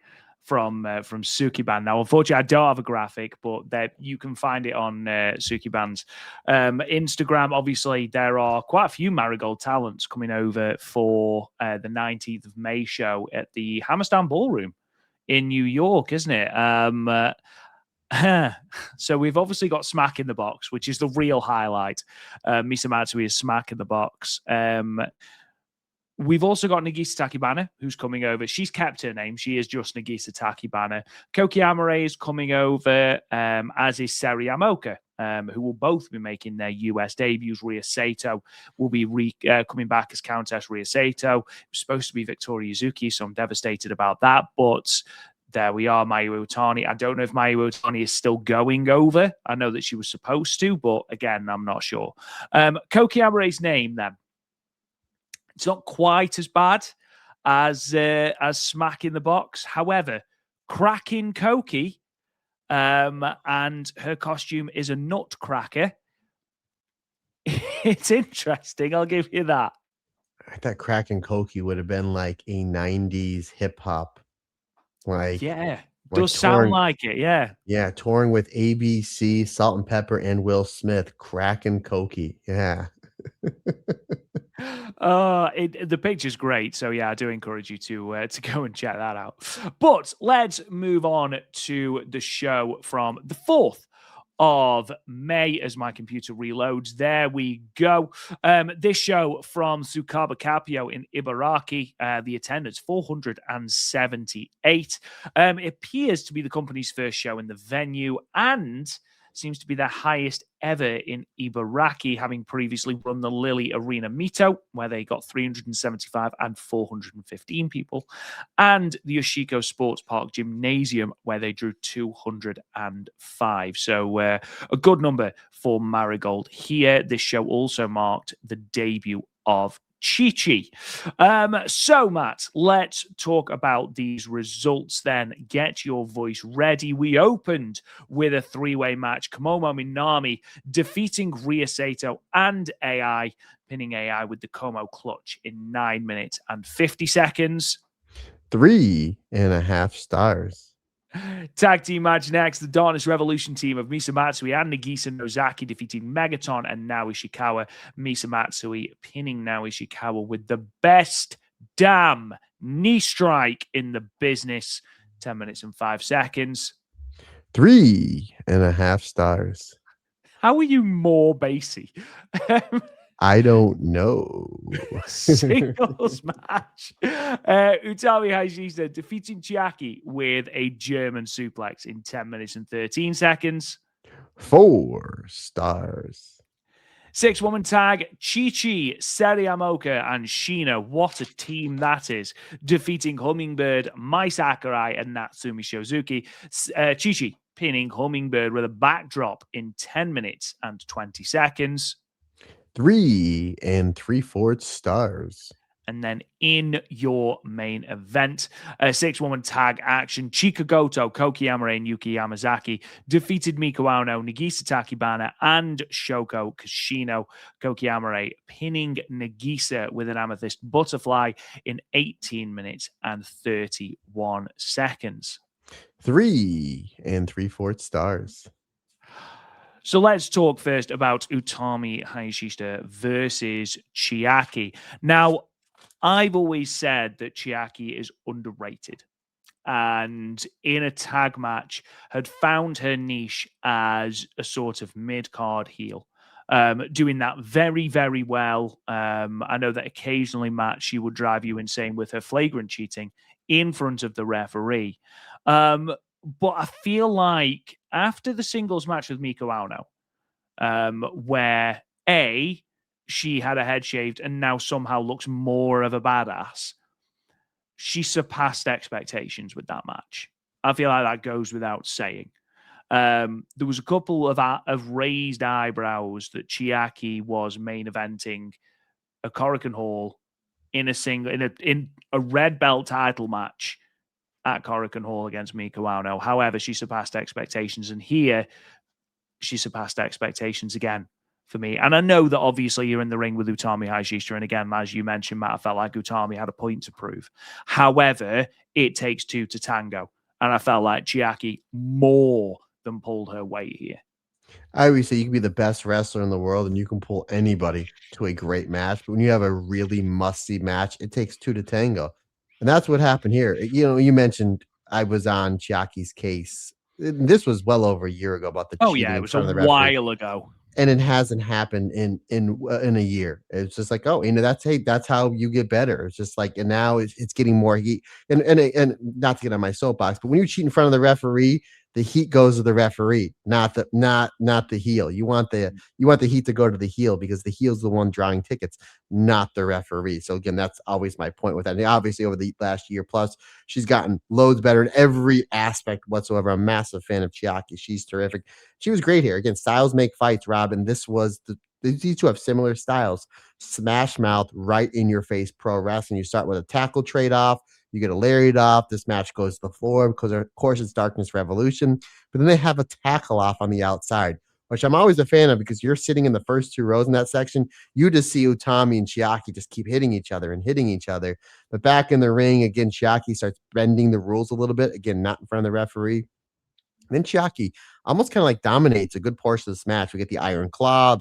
from Sukiban. Now, unfortunately, I don't have a graphic, but you can find it on Sukiban's Instagram. Obviously, there are quite a few Marigold talents coming over for the 19th of May show at the Hammerstein Ballroom in New York, isn't it? So we've obviously got Smack in the Box, which is the real highlight. Misa Matsui is Smack in the Box. We've also got Nagisa Takibana, who's coming over. She's kept her name. She is just Nagisa Takibana. Koki Amare is coming over, as is Sareee Amoka, who will both be making their US debuts. Ria Sato will be coming back as Countess Ria Sato. It was supposed to be Victoria Yuzuki, so I'm devastated about that. But there we are, Mayu Iwatani. I don't know if Mayu Iwatani is still going over. I know that she was supposed to, but again, I'm not sure. Koki Amare's name, then. It's not quite as bad as Smack in the Box. However, Cracking Koki, and her costume is a nutcracker. It's interesting. I'll give you that. I thought Cracking Koki would have been like a 90s hip hop. Yeah. Does sound like it, yeah. Yeah, touring with ABC, Salt and Pepper, and Will Smith. Cracking Koki. Yeah. The picture's great, so yeah, I do encourage you to go and check that out. But let's move on to the show from the 4th of May as my computer reloads. There we go. This show from Tsukaba Capio in Ibaraki, the attendance 478. It appears to be the company's first show in the venue and seems to be their highest ever in Ibaraki, having previously run the Lily Arena Mito, where they got 375 and 415 people, and the Yoshiko Sports Park Gymnasium, where they drew 205. So a good number for Marigold here. This show also marked the debut of Chi-Chi. So, Matt, let's talk about these results then. Get your voice ready. We opened with a three-way match. Komomo Minami defeating Ria Sato and AI, pinning AI with the Como clutch in 9 minutes and 50 seconds. 3.5 stars. Tag team match next. The Darkness Revolution team of Misa Matsui and Nagisa Nozaki defeating Megaton and Naoi Ishikawa. Misa Matsui pinning Naoi Ishikawa with the best damn knee strike in the business. 10 minutes and 5 seconds. 3.5 stars. How are you more bassy? I don't know. Singles match. Utami Hayashishita defeating Chiaki with a German suplex in 10 minutes and 13 seconds. 4 stars. 6-woman tag, Chi-Chi, Sareee Amoka, and Sheena. What a team that is. Defeating Hummingbird, Mai Sakurai, and Natsumi Shozuki. Chi-Chi pinning Hummingbird with a backdrop in 10 minutes and 20 seconds. 3 3/4 stars. And then in your main event, a 6-woman tag action, Chika Goto, Koki Amare, and Yuki Yamazaki defeated Miko Aono, Nagisa Takibana, and Shoko Kashino. Koki Amare pinning Nagisa with an amethyst butterfly in 18 minutes and 31 seconds. 3 3/4 stars. So let's talk first about Utami Hayashishita versus Chiaki. Now, I've always said that Chiaki is underrated and in a tag match had found her niche as a sort of mid-card heel, doing that very, very well. I know that occasionally, Matt, she would drive you insane with her flagrant cheating in front of the referee. But I feel like after the singles match with Miko Aono, where she had her head shaved and now somehow looks more of a badass, she surpassed expectations with that match. I feel like that goes without saying. There was a couple of raised eyebrows that Chiaki was main eventing a Korakuen Hall in a red belt title match at Korakuen Hall against Miko Aono. However, she surpassed expectations, and here she surpassed expectations again for me. And I know that obviously you're in the ring with Utami Hayashishita, and again, as you mentioned, Matt, I felt like Utami had a point to prove. However, it takes two to tango. and I felt like Chiaki more than pulled her weight here. I always say you can be the best wrestler in the world and you can pull anybody to a great match. But when you have a really musty match, it takes two to tango. And that's what happened here. You mentioned I was on Chiaki's case. This was well over a year ago about the cheating It in was a front of the referee. while ago. And it hasn't happened in a year. It's just like, oh, that's how you get better. It's just like, and now it's getting more heat. And not to get on my soapbox, but when you cheat in front of the referee, the heat goes to the referee, not the heel. You want the heat to go to the heel because the heel's the one drawing tickets, not the referee. So again, that's always my point with that. And obviously, over the last year plus, she's gotten loads better in every aspect whatsoever. I'm a massive fan of Chiaki. She's terrific. She was great here. Again, styles make fights, Rob, and these two have similar styles. Smash mouth, right in your face pro wrestling. You start with a tackle trade off. You get a lariat off. This match goes to the floor because, of course, it's Darkness Revolution. But then they have a tackle off on the outside, which I'm always a fan of because you're sitting in the first two rows in that section. You just see Utami and Chiaki just keep hitting each other and hitting each other. But back in the ring, again, Chiaki starts bending the rules a little bit. Again, not in front of the referee. Then Chiaki almost kind of like dominates a good portion of this match. We get the Iron Claw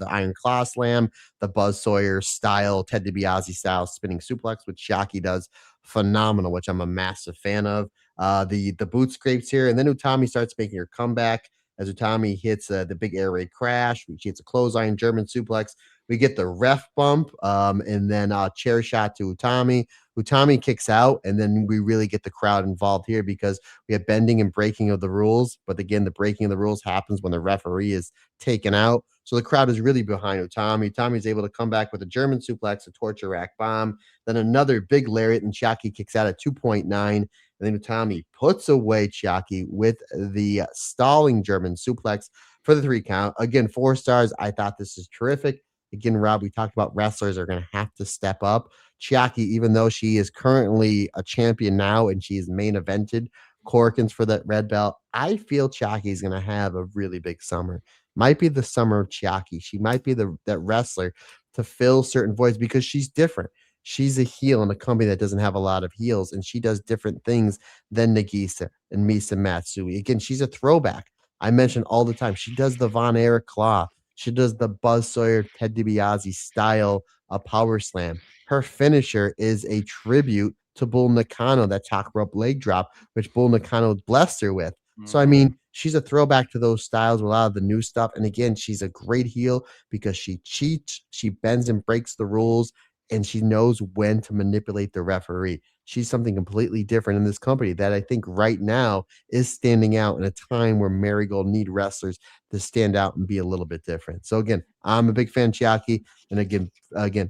Slam, the Buzz Sawyer style, Ted DiBiase style spinning suplex, which Chiaki does phenomenal, which I'm a massive fan of. The boot scrapes here, and then Utami starts making her comeback as Utami hits the big air raid crash. She hits a clothesline German suplex. We get the ref bump, and then chair shot to Utami. Utami kicks out, and then we really get the crowd involved here because we have bending and breaking of the rules. But again, the breaking of the rules happens when the referee is taken out. So the crowd is really behind Utami. Utami is able to come back with a German suplex, a torture rack bomb, then another big lariat, and Chiaki kicks out at 2.9. And then Utami puts away Chiaki with the stalling German suplex for the 3 count. Again, 4 stars. I thought this is terrific. Again, Rob, we talked about wrestlers are going to have to step up. Chiaki, even though she is currently a champion now and she's main evented Korakuen's for that red belt, I feel Chiaki is going to have a really big summer. Might be the summer of Chiaki. She might be that wrestler to fill certain voids because she's different. She's a heel in a company that doesn't have a lot of heels, and she does different things than Nagisa and Misa Matsui. Again, she's a throwback. I mention all the time. She does the Von Erich Claw. She does the Buzz Sawyer, Ted DiBiase style power slam. Her finisher is a tribute to Bull Nakano, that top rope leg drop, which Bull Nakano blessed her with. So, I mean, she's a throwback to those styles with a lot of the new stuff. And again, she's a great heel because she cheats, she bends and breaks the rules, and she knows when to manipulate the referee. She's something completely different in this company that I think right now is standing out in a time where Marigold need wrestlers to stand out and be a little bit different. So again, I'm a big fan of Chiaki, and again,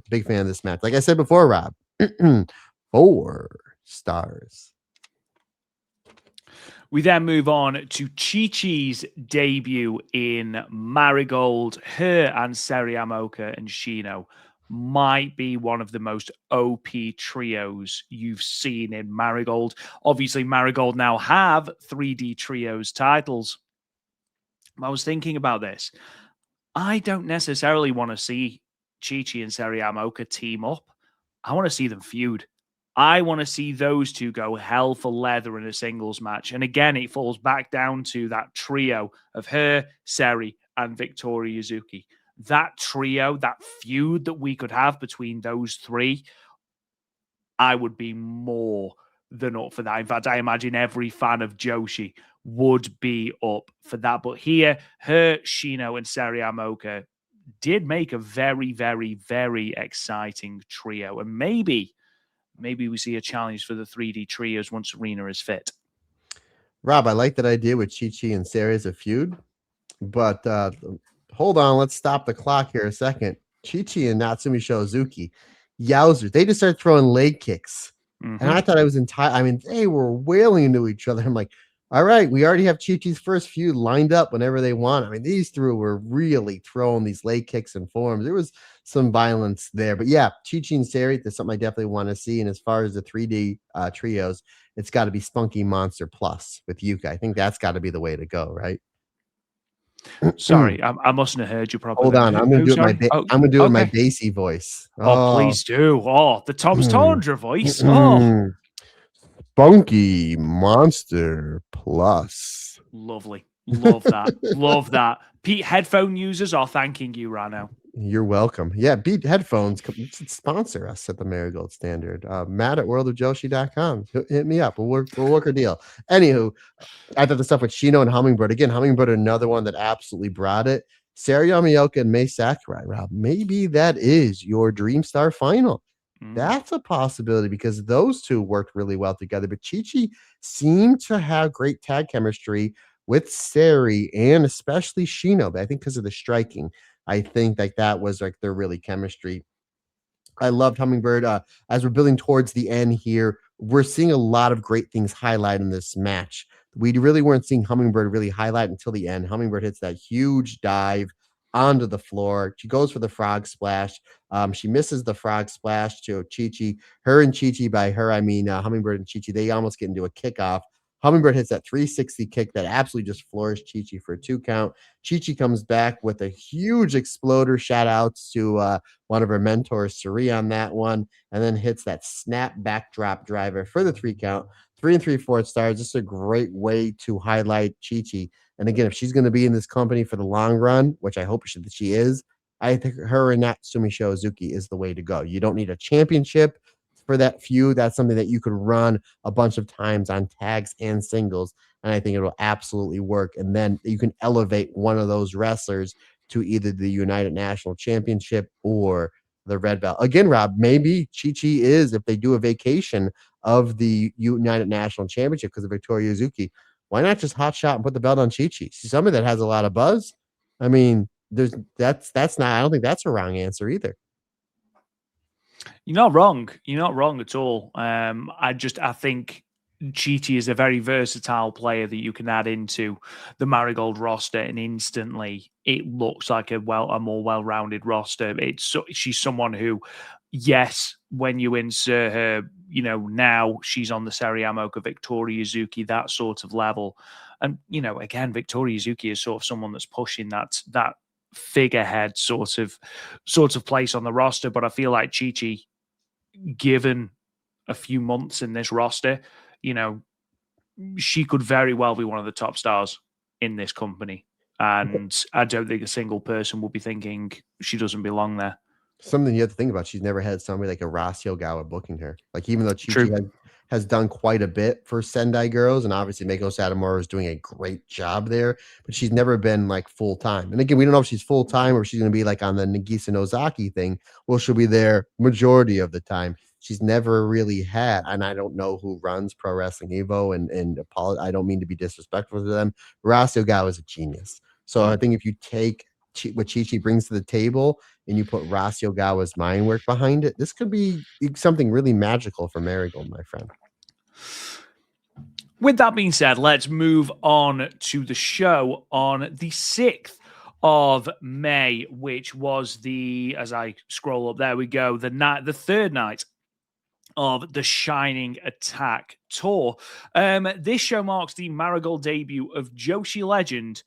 big fan of this match. Like I said before, Rob, 4 stars. We then move on to Chi-Chi's debut in Marigold. Her and Sareee Amoka and Shino might be one of the most OP trios you've seen in Marigold. Obviously, Marigold now have 3D Trios titles. I was thinking about this. I don't necessarily want to see Chi-Chi and Sareee Amoka team up. I want to see them feud. I want to see those two go hell for leather in a singles match. And again, it falls back down to that trio of her, Sareee, and Victoria Yuzuki. That trio, that feud that we could have between those 3, I would be more than up for that. In fact, I imagine every fan of Joshi would be up for that. But here, her, Shino, and Sareee Amoka did make a very, very, very exciting trio. And maybe we see a challenge for the 3D trios once Arena is fit. Rob, I like that idea with Chi-Chi and Sareee as a feud, but hold on, let's stop the clock here a second. Chi-Chi and Natsumi Shozuki, yowzers, they just started throwing leg kicks. And I thought I was I mean, they were wailing into each other. I'm like, all right, we already have Chi-Chi's first feud lined up whenever they want. I mean, these 3 were really throwing these leg kicks and forms. There was some violence there. But yeah, Chi-Chi and Sareee, that's something I definitely want to see. And as far as the 3D trios, it's got to be Spunky Monster Plus with Yuka. I think that's got to be the way to go, right? Sorry, I mustn't have heard you properly. Hold on, I'm going to do it I'm going to do it in my bassy voice. Oh, please do. Oh, the Tom's Tundra voice. Spunky Monster Plus. Lovely. Love that. Love that. Pete, headphone users are thanking you right now. You're welcome. Yeah, Beat Headphones sponsor us at the Marigold Standard. Matt at worldofjoshi.com. Hit me up. We'll work a deal. Anywho, I thought the stuff with Shino and Hummingbird. Again, Hummingbird, another one that absolutely brought it. Sareee Yamaoka and Mei Sakurai, Rob. Maybe that is your Dream Star final. That's a possibility because those two worked really well together. But Chi-Chi seemed to have great tag chemistry with Sareee and especially Shino. But I think because of the striking, I think like that was like their really chemistry. I loved Hummingbird. As we're building towards the end here, we're seeing a lot of great things highlight in this match. We really weren't seeing Hummingbird really highlight until the end. Hummingbird hits that huge dive onto the floor. She goes for the frog splash. She misses the frog splash to Chi-Chi. Her and Chi-Chi, by her, I mean Hummingbird and Chi-Chi, they almost get into a kickoff. Hummingbird hits that 360 kick that absolutely just floors Chi-Chi for a 2 count. Chi-Chi comes back with a huge exploder. Shout outs to one of her mentors, Sareee, on that one, and then hits that snap backdrop driver for the 3 count. 3 3/4 stars. Just a great way to highlight Chi-Chi. And again, if she's going to be in this company for the long run, which I hope she is, I think her and Natsumi Shizuki is the way to go. You don't need a championship for that feud. That's something that you could run a bunch of times on tags and singles, and I think it'll absolutely work. And then you can elevate one of those wrestlers to either the United National Championship or the red belt. Again, Rob, maybe Chi-Chi is, if they do a vacation of the United National Championship because of Victoria Yuzuki, why not just hot shot and put the belt on Chi-Chi? She's somebody that has a lot of buzz. I mean, that's not, I don't think that's a wrong answer either. You're not wrong. You're not wrong at all. I think Chi-Chi is a very versatile player that you can add into the Marigold roster, and instantly it looks like a more well-rounded roster. She's someone who, yes, when you insert her, now she's on the Sareee Yamaoka, Victoria Yuzuki, that sort of level. And, again, Victoria Yuzuki is sort of someone that's pushing that figurehead sort of place on the roster. But I feel like Chi-Chi, given a few months in this roster, she could very well be one of the top stars in this company. And I don't think a single person will be thinking she doesn't belong there. Something you have to think about. She's never had somebody like a Horacio Gawa booking her. Like, even though Chi-Chi has done quite a bit for Sendai Girls, and obviously Meiko Satomura is doing a great job there, but she's never been like full time. And again, we don't know if she's full time or if she's going to be like on the Nagisa Nozaki thing. Well, she'll be there majority of the time. She's never really had, and I don't know who runs Pro Wrestling Evo, and I don't mean to be disrespectful to them. Horacio Gawa is a genius. So I think if you take what Chi-Chi brings to the table and you put Horacio Gawa's mind work behind it, this could be something really magical for Marigold, my friend. With that being said, let's move on to the show on the 6th of May, which was as I scroll up, there we go, the third night of the Shining Attack Tour. This show marks the Marigold debut of Joshi legend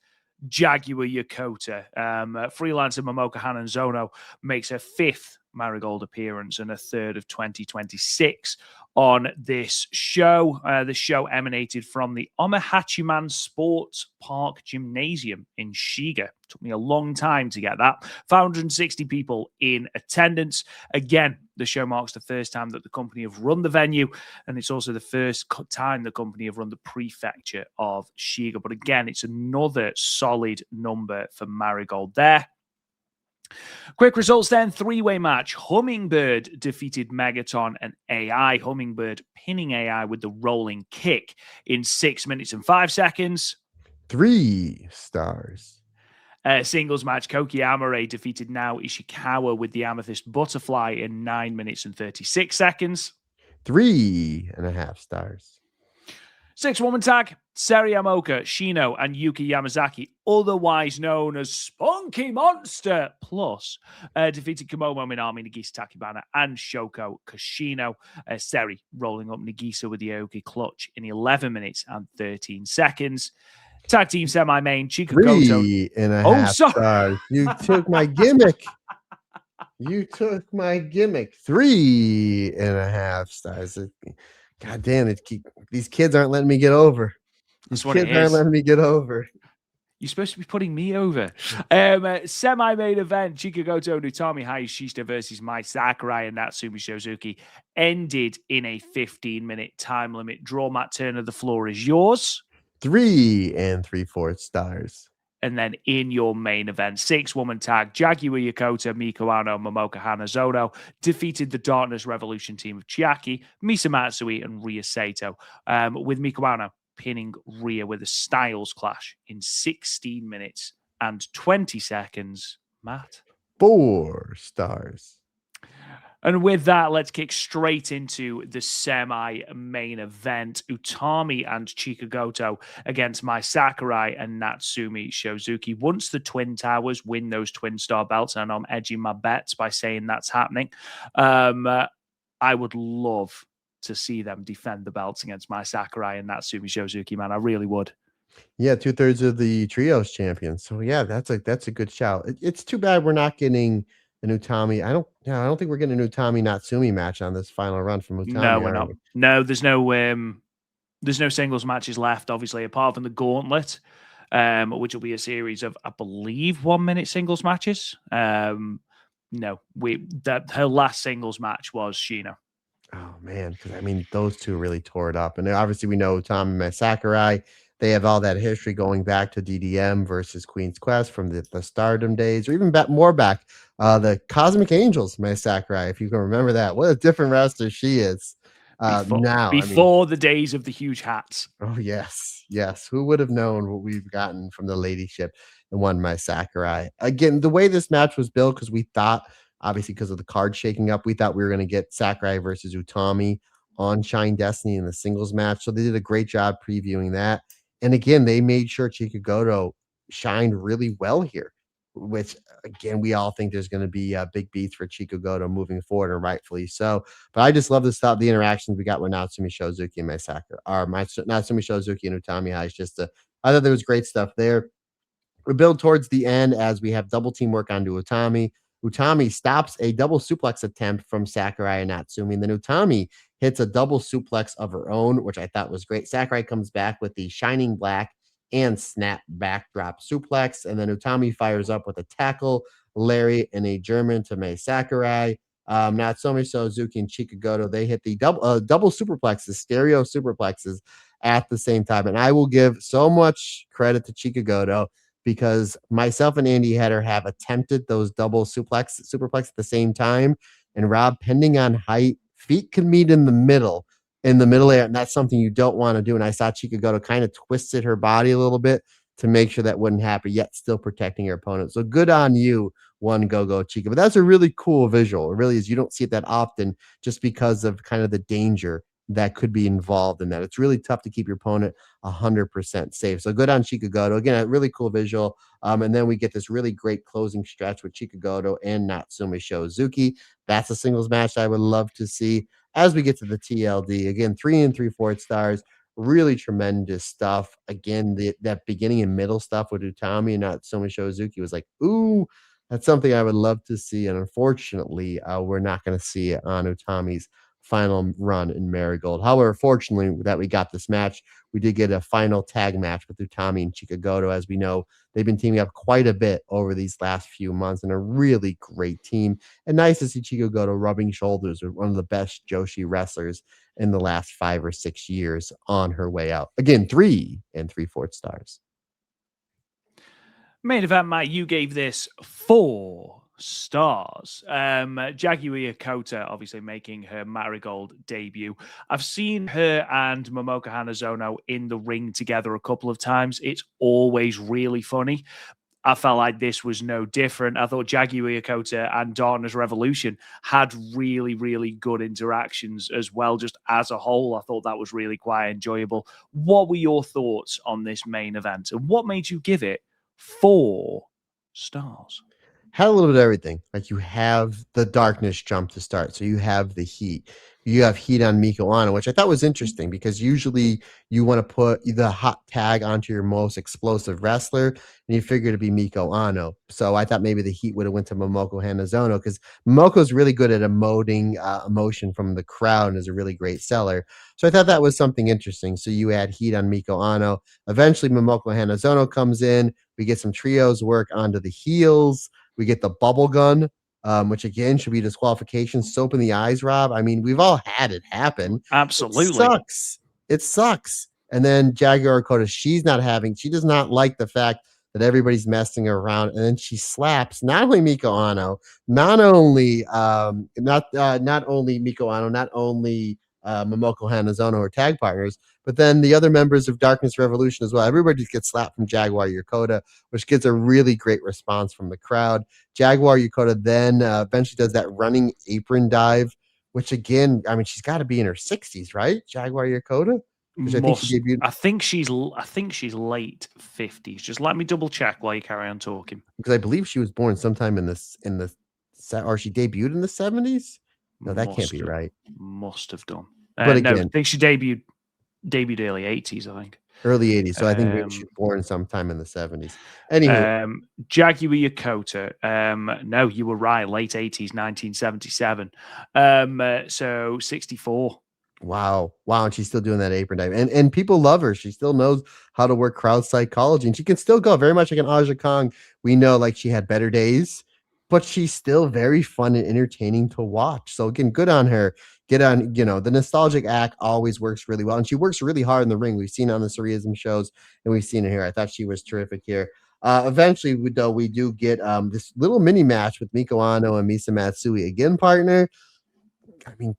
Jaguar Yokota. Freelancer Momoka Hanazono makes her 5th Marigold appearance and a 3rd of 2026 on this show. The show emanated from the Omahachiman Sports Park Gymnasium in Shiga. Took me a long time to get that. 560 people in attendance. Again, the show marks the first time that the company have run the venue, and it's also the first time the company have run the prefecture of Shiga. But again, it's another solid number for Marigold there. Quick results then. 3-way match. Hummingbird defeated Megaton and AI. Hummingbird pinning AI with the rolling kick in 6 minutes and 5 seconds. 3 stars. Singles match. Koki Amare defeated Nao Ishikawa with the Amethyst Butterfly in 9 minutes and 36 seconds. 3.5 stars. 6-woman tag. Sareee Yamaoka, Shino, and Yuki Yamazaki, otherwise known as Spunky Monster Plus, defeated Kimomo Minami, Nagisa Takibana, and Shoko Kashino. Sareee rolling up Nagisa with the Aoki clutch in 11 minutes and 13 seconds. Tag team semi-main, Chika Goto. 3.5 stars. You took my gimmick. You took my gimmick. 3.5 stars. God damn it! These kids aren't letting me get over. These That's what it kids aren't is. letting me get over. You're supposed to be putting me over. Semi-main event, Chikagoto and Utami Hayashishita versus Mai Sakurai and Natsumi Shozuki ended in a 15-minute time limit draw. Matt Turner, the floor is yours. 3 3/4 stars. And then in your main event, 6-woman tag, Jaguar Yokota, Miko Ano, Momoka Hanazono defeated the Darkness Revolution team of Chiaki, Misa Matsui, and Rhea Sato, with Miko Ano pinning Rhea with a Styles clash in 16 minutes and 20 seconds. Matt? 4 stars. And with that, let's kick straight into the semi-main event. Utami and Chikagoto against Mai Sakurai and Natsumi Shozuki. Once the Twin Towers win those Twin Star belts, and I'm edging my bets by saying that's happening, I would love to see them defend the belts against Mai Sakurai and Natsumi Shozuki, man. I really would. Yeah, 2/3 of the trios champions. So yeah, that's a good shout. It's too bad we're not getting an Utami. I don't think we're getting an Utami Natsumi match on this final run from Utami. No, we're not. No, there's no singles matches left, obviously, apart from the Gauntlet, which will be a series of, I believe, 1-minute singles matches. No, her last singles match was Shino. Oh man, because I mean those two really tore it up, and obviously we know Utami and Sakurai. They have all that history going back to DDM versus Queen's Quest from the Stardom days, or even more back. The Cosmic Angels, Mai Sakurai, if you can remember that. What a different wrestler she is. Before the days of the huge hats. Oh yes, yes. Who would have known what we've gotten from the ladyship and one Mai Sakurai? Again, the way this match was built, because we thought, obviously because of the card shaking up, we thought we were going to get Sakurai versus Utami on Shine Destiny in the singles match. So they did a great job previewing that. And again, they made sure Chikagoto shined really well here, which again, we all think there's going to be big beats for Chikagoto moving forward, and rightfully so. But I just love the interactions we got with Natsumi Shozuki and Natsumi Shozuki and Utami. I thought there was great stuff there. We build towards the end as we have double team work onto Utami. Utami stops a double suplex attempt from Sakurai and Natsumi, and then Utami hits a double suplex of her own, which I thought was great. Sakurai comes back with the Shining Black and snap backdrop suplex, and then Utami fires up with a tackle, Larry, and a German to Mai Sakurai. Natsumi Shozuki and Chikagoto, they hit the double superplexes, stereo superplexes at the same time. And I will give so much credit to Chikagoto, because myself and Andy Header have attempted those double superplex at the same time. And Rob, pending on height, feet can meet in the middle air, and that's something you don't want to do. And I saw Chikagoto kind of twisted her body a little bit to make sure that wouldn't happen, yet still protecting her opponent. So good on you, one go Chika. But that's a really cool visual. It really is. You don't see it that often, just because of kind of the danger that could be involved in that. It's really tough to keep your opponent 100% safe. So good on Chikagoto. Again, a really cool visual. And then we get this really great closing stretch with Chikagoto and Natsumi Shozuki. That's a singles match I would love to see. As we get to the TLD, again, 3 3/4 stars, really tremendous stuff. Again, that beginning and middle stuff with Utami and Natsumi Shozuki was like, ooh, that's something I would love to see. And unfortunately, we're not going to see it on Utami's final run in Marigold. However, fortunately that we got this match, we did get a final tag match with Utami and Chikagoto. As we know, they've been teaming up quite a bit over these last few months, and a really great team. And nice to see Chikagoto rubbing shoulders with one of the best Joshi wrestlers in the last 5 or 6 years on her way out. Again, 3 3/4 stars. Main event, Mike, you gave this 4 stars. Jaguar Yokota obviously making her Marigold debut. I've seen her and Momoka Hanazono in the ring together a couple of times. It's always really funny. I felt like this was no different. I thought Jaguar Yokota and Darkness Revolution had really, really good interactions as well. Just as a whole, I thought that was really quite enjoyable. What were your thoughts on this main event, and what made you give it 4 stars? had a little bit of everything. Like you have the darkness jump to start, so you have the heat. You have heat on Miko Ano, which I thought was interesting because usually you want to put the hot tag onto your most explosive wrestler, and you figure to be Miko Ano. So I thought maybe the heat would have went to Momoko Hanazono because Momoko's really good at emoting emotion from the crowd and is a really great seller. So I thought that was something interesting. So you add heat on Miko Ano. Eventually, Momoko Hanazono comes in. We get some trios work onto the heels. We get the bubble gun, which again should be disqualification. Soap in the eyes, Rob. I mean, we've all had it happen. It Absolutely. sucks. It sucks. And then Jaguar Dakota, she does not like the fact that everybody's messing around. And then she slaps not only Miko Ano, not only Miko Ano, not only Momoko Hanazono or tag partners, but then the other members of Darkness Revolution as well. Everybody gets slapped from Jaguar Yokota, which gets a really great response from the crowd. Jaguar Yokota then eventually does that running apron dive, which again, I mean, she's got to be in her 60s, right? Jaguar Yokota? Which I think she debuted. I think she's late 50s. Just let me double check while you carry on talking. Because I believe she was born sometime or she debuted in the 70s. No, that can't be right. Must have done. But again, no, I think she debuted early 80s, I think. Early 80s. So I think maybe she was born sometime in the 70s. Anywho. Jaguar Yokota. No, you were right. Late 80s, 1977. So 64. Wow. And she's still doing that apron dive. And people love her. She still knows how to work crowd psychology. And she can still go very much like an Aja Kong. We know like she had better days, but she's still very fun and entertaining to watch. So again, good on her. Get on, the nostalgic act always works really well. And she works really hard in the ring. We've seen it on the Sareeism shows and we've seen it here. I thought she was terrific here. Eventually, we do get this little mini match with Miko Ano and Misa Matsui again, partner. I mean,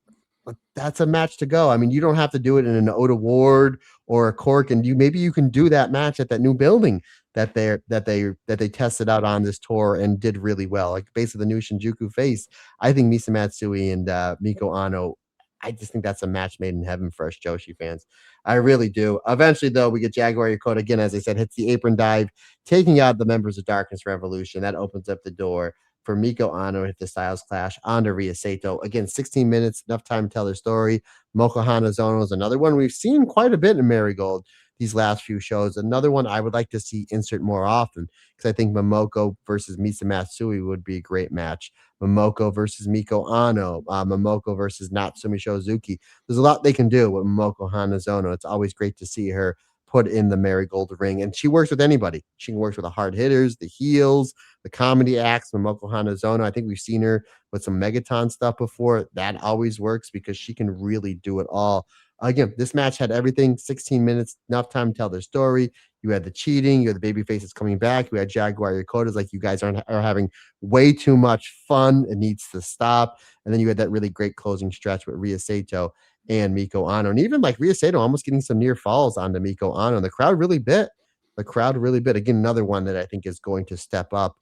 that's a match to go. I mean, you don't have to do it in an Oda Ward or a Cork, and maybe you can do that match at that new building that they tested out on this tour and did really well. Like basically the new Shinjuku face. I think Misa Matsui and Miko Ano. I just think that's a match made in heaven for us Joshi fans. I really do. Eventually, though, we get Jaguar Yokota again, as I said, hits the apron dive, taking out the members of Darkness Revolution. That opens up the door for Miko Ano to hit the Styles Clash onto Rhea Sato. Again, 16 minutes, enough time to tell their story. Moko Hanazono is another one we've seen quite a bit in Marigold these last few shows. Another one I would like to see insert more often because I think Momoko versus Misa Matsui would be a great match. Momoko versus Miko Ano, Momoko versus Natsumi Shozuki. There's a lot they can do with Momoko Hanazono. It's always great to see her put in the Marigold ring, and she works with anybody. She works with the hard hitters, the heels, the comedy acts. Momoko Hanazono, I think we've seen her with some Megaton stuff before. That always works because she can really do it all. Again, this match had everything. 16 minutes, enough time to tell their story. You had the cheating, you had the baby faces coming back, you had Jaguar Yokota's like you guys are having way too much fun. It needs to stop. And then you had that really great closing stretch with Rhea Sato and Miko Ano. And even like Rhea Sato almost getting some near falls onto Miko Ano. And the crowd really bit. Again, another one that I think is going to step up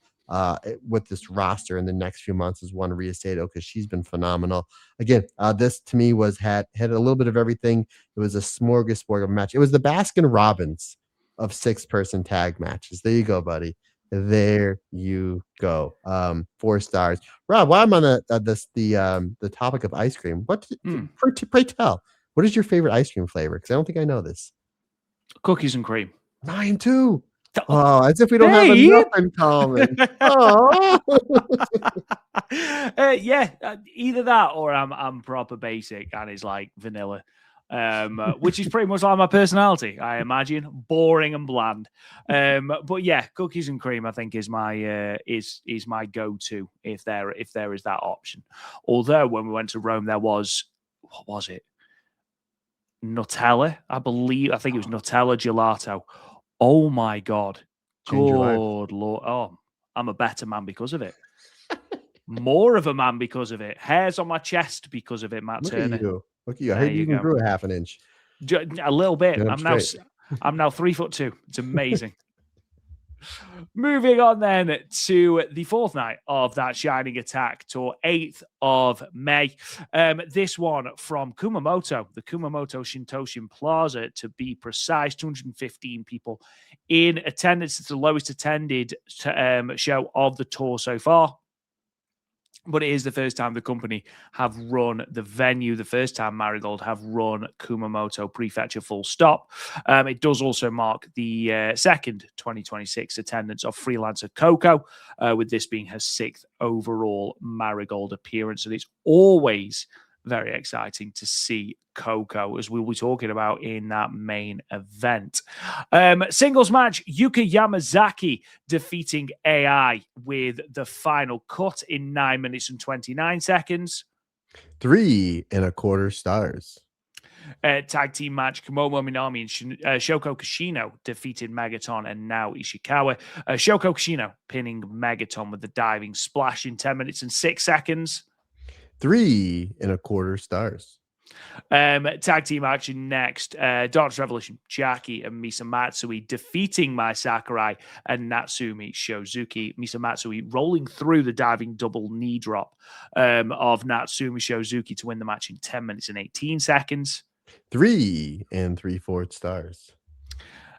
with this roster in the next few months is one Rhea Sato because she's been phenomenal. Again, this to me had a little bit of everything. It was a smorgasbord of a match. It was the Baskin Robbins of 6-person tag matches. There you go, buddy. There you go. 4 stars. Rob, while I'm on the topic of ice cream, pray tell, what is your favorite ice cream flavor? Because I don't think I know this. Cookies and cream. Mine too. Oh, as if we don't have enough in common. Oh. Either that or I'm proper basic and it's like vanilla. Which is pretty much like my personality, I imagine, boring and bland. But yeah, cookies and cream, I think, is my is my go-to if there is that option. Although when we went to Rome, there was what was it? Nutella, I think it was Nutella gelato. Oh my God, good Lord! Oh, I'm a better man because of it. More of a man because of it. Hairs on my chest because of it, Matt Turner. Look at you. I heard you even grew a half an inch. A little bit. I'm now 3'2". It's amazing. Moving on then to the fourth night of that Shining Attack Tour, 8th of May. This one from Kumamoto, the Kumamoto Shintoshin Plaza, to be precise, 215 people in attendance. It's the lowest attended show of the tour so far. But it is the first time the company have run the venue, the first time Marigold have run Kumamoto Prefecture full stop. It does also mark the second 2026 attendance of freelancer Coco, with this being her 6th overall Marigold appearance. And it's always very exciting to see Coco, as we'll be talking about in that main event. Singles match, Yuka Yamazaki defeating AI with the final cut in 9 minutes and 29 seconds. 3.25 stars. Tag team match, Kimomo Minami and Shoko Kishino defeated Megaton and now Ishikawa. Shoko Kishino pinning Megaton with the diving splash in 10 minutes and 6 seconds. 3.25 stars. Tag team action next. Darkness Revolution, Jackie and Misa Matsui defeating Mai Sakurai and Natsumi Shozuki. Misa Matsui rolling through the diving double knee drop of Natsumi Shozuki to win the match in 10 minutes and 18 seconds. 3.75 stars.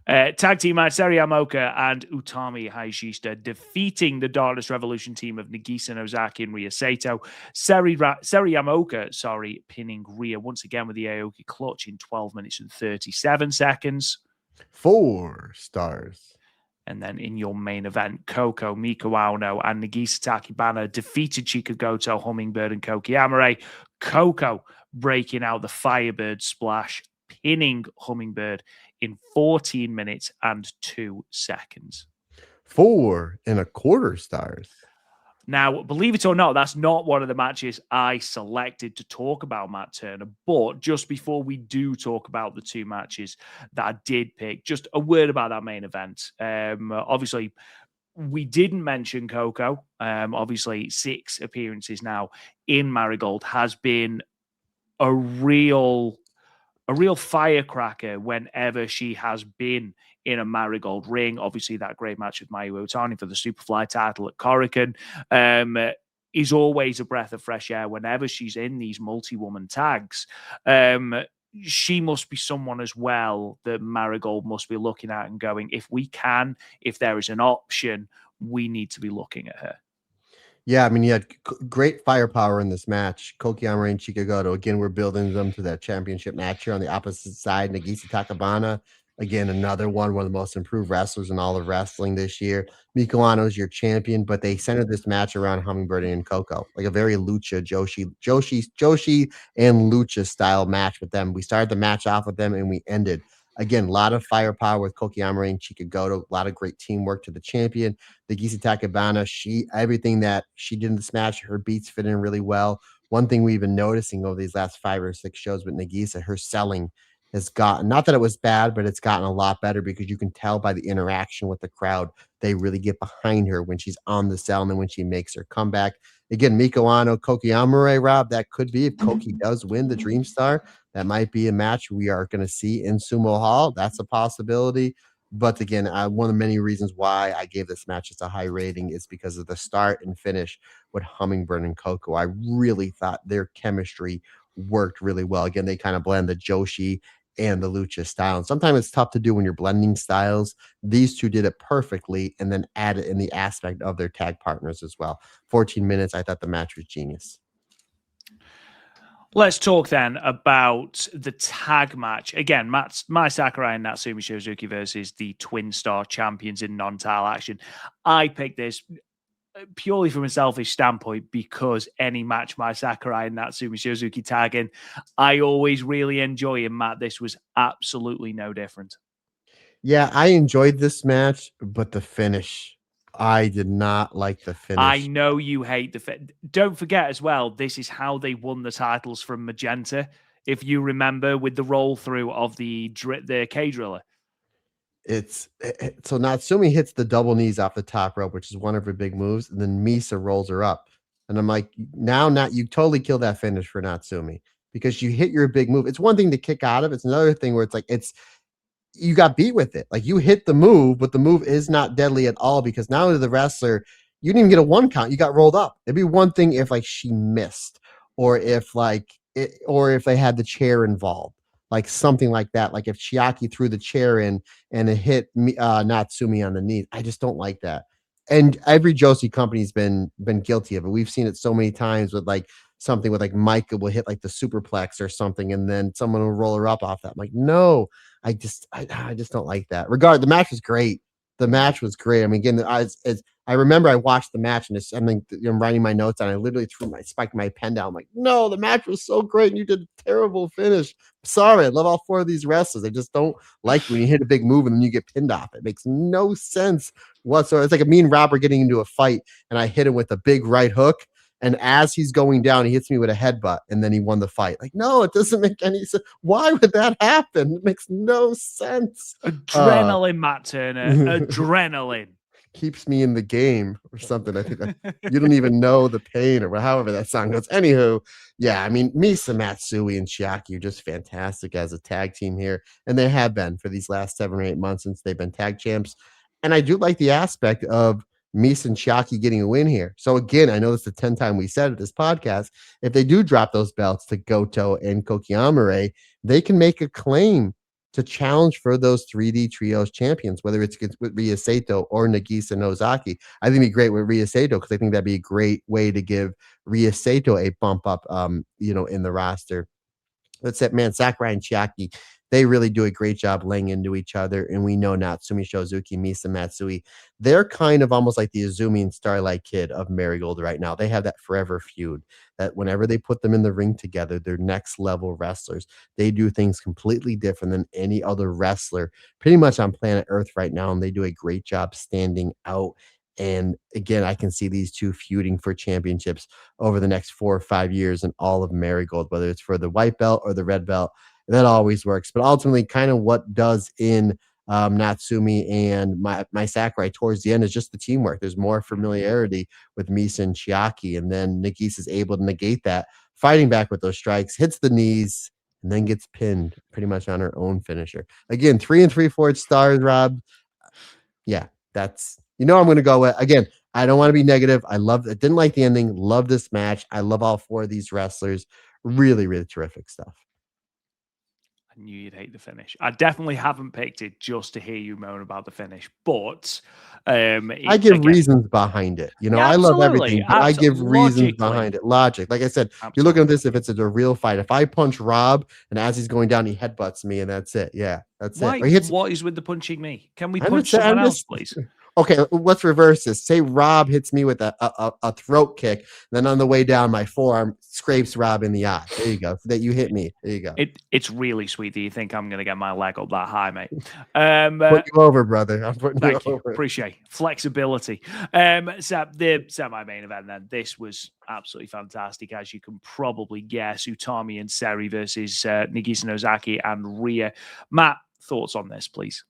Tag team match, Sareee Yamaoka and Utami Hayashishita defeating the Darkness Revolution team of Nagisa Nozaki and Rhea Sato. Sareee Yamaoka, pinning Rhea once again with the Aoki clutch in 12 minutes and 37 seconds. 4 stars. And then in your main event, Coco, Mika Wano, and Nagisa Takibana defeated Chika Goto, Hummingbird, and Koki Amare. Coco breaking out the Firebird splash, pinning Hummingbird in 14 minutes and 2 seconds. 4.25 stars. Now, believe it or not, that's not one of the matches I selected to talk about, Matt Turner. But just before we do talk about the two matches that I did pick, just a word about that main event. Obviously, we didn't mention Coco. Obviously, 6 appearances now in Marigold has been a real firecracker whenever she has been in a Marigold ring. Obviously, that great match with Mayu Iwatani for the Superfly title at Korakuen is always a breath of fresh air whenever she's in these multi-woman tags. She must be someone as well that Marigold must be looking at and going, if there is an option, we need to be looking at her. Yeah, I mean, you had great firepower in this match. Koki Amare and Chika Goto, again, we're building them to that championship match here on the opposite side. Nagisa Takabana, again, another one of the most improved wrestlers in all of wrestling this year. Mika Wano is your champion, but they centered this match around Hummingbird and Coco, like a very Lucha, Joshi and Lucha style match with them. We started the match off with them and we ended. Again, a lot of firepower with Koki Amare and Chika Goto, a lot of great teamwork to the champion. Nagisa Takabana, everything that she did in this match, her beats fit in really well. One thing we've been noticing over these last 5 or 6 shows with Nagisa, her selling has gotten, not that it was bad, but it's gotten a lot better because you can tell by the interaction with the crowd, they really get behind her when she's on the cell and then when she makes her comeback. Again, Mika Wano, Koki Amare, Rob, that could be, if Koki does win the Dream Star, that might be a match we are going to see in Sumo Hall. That's a possibility. But again, one of the many reasons why I gave this match a high rating is because of the start and finish with Hummingbird and Coco. I really thought their chemistry worked really well. Again, they kind of blend the Joshi and the Lucha style. And sometimes it's tough to do when you're blending styles. These two did it perfectly and then added in the aspect of their tag partners as well. 14 minutes, I thought the match was genius. Let's talk then about the tag match. Again, Mai Sakurai and Natsumi Shozuki versus the Twin Star champions in non-title action. I picked this purely from a selfish standpoint because any match Mai Sakurai and Natsumi Shozuki tag in, I always really enjoy. And Matt, this was absolutely no different. Yeah, I enjoyed this match, but the finish, I did not like the finish. I know you hate the finish. Don't forget as well, this is how they won the titles from Magenta, if you remember, with the roll through of the K-Driller. So Natsumi hits the double knees off the top rope, which is one of her big moves, and then Misa rolls her up. And I'm like, you totally kill that finish for Natsumi because you hit your big move. It's one thing to kick out of. It's another thing where it's like, you got beat with it. Like you hit the move, but the move is not deadly at all because not only the wrestler, you didn't even get a 1 count, you got rolled up. It'd be one thing if like she missed, or if or if they had the chair involved, like something like that. Like if Chiaki threw the chair in and it hit Natsumi on the knee. I just don't like that. And every Josie company's been guilty of it. We've seen it so many times with like something with like Micah will hit like the superplex or something, and then someone will roll her up off that. I'm like, no, I just don't like that. The match was great. The match was great. I mean, again, I remember I watched the match and I mean, I'm writing my notes and I literally spiked my pen down. I'm like, no, the match was so great and you did a terrible finish. Sorry, I love all 4 of these wrestlers. I just don't like when you hit a big move and then you get pinned off. It makes no sense whatsoever. It's like me and Rob are getting into a fight and I hit him with a big right hook. And as he's going down, he hits me with a headbutt, and then he won the fight. Like, no, it doesn't make any sense. Why would that happen? It makes no sense. Adrenaline, Matt Turner. Adrenaline keeps me in the game or something. I think you don't even know the pain or however that song goes. Anywho, yeah, I mean, Misa, Matsui, and Chiaki are just fantastic as a tag team here, and they have been for these last 7 or 8 months since they've been tag champs. And I do like the aspect of Misa and Chiaki getting a win here. So again, I know this is the 10th time we said it this podcast. If they do drop those belts to Goto and Kokiamare, they can make a claim to challenge for those 3D trios champions, whether it's with Rhea Sato or Nagisa Nozaki. I think it'd be great with Rhea Sato because I think that'd be a great way to give Rhea Sato a bump up, in the roster. That's it, man. Sakurai and Chiaki, they really do a great job laying into each other. And we know Natsumi Shozuki, Misa Matsui, they're kind of almost like the Izumi and Starlight Kid of Marigold right now. They have that forever feud that whenever they put them in the ring together, they're next level wrestlers. They do things completely different than any other wrestler pretty much on planet Earth right now. And they do a great job standing out. And again, I can see these two feuding for championships over the next 4 or 5 years in all of Marigold, whether it's for the white belt or the red belt. That always works. But ultimately, kind of what does in Natsumi and my Sakurai towards the end is just the teamwork. There's more familiarity with Misa and Chiaki, and then Nagisa is able to negate that, fighting back with those strikes, hits the knees, and then gets pinned pretty much on her own finisher. Again, 3 3/4 stars, Rob. Yeah, that's I'm going to go with again. I don't want to be negative. I didn't like the ending. Love this match. I love all 4 of these wrestlers. Really, really terrific stuff. I knew you'd hate the finish. I definitely haven't picked it just to hear you moan about the finish, but I give reasons behind it. Yeah, I love everything, but I give reasons behind it. Logic. Like I said, you're looking at this if it's a real fight. If I punch Rob and as he's going down, he headbutts me and that's it. Yeah, that's it. What is with the punching me? Can we punch someone else, please? Okay, let's reverse this. Say Rob hits me with a throat kick, then on the way down, my forearm scrapes Rob in the eye. There you go. That you hit me. There you go. It's really sweet that you think I'm going to get my leg up that high, mate. Put you over, brother. I'm putting you over. Appreciate flexibility. So the semi-main event then. This was absolutely fantastic, as you can probably guess. Utami and Sareee versus Nagisa Nozaki and Rhea. Matt, thoughts on this, please?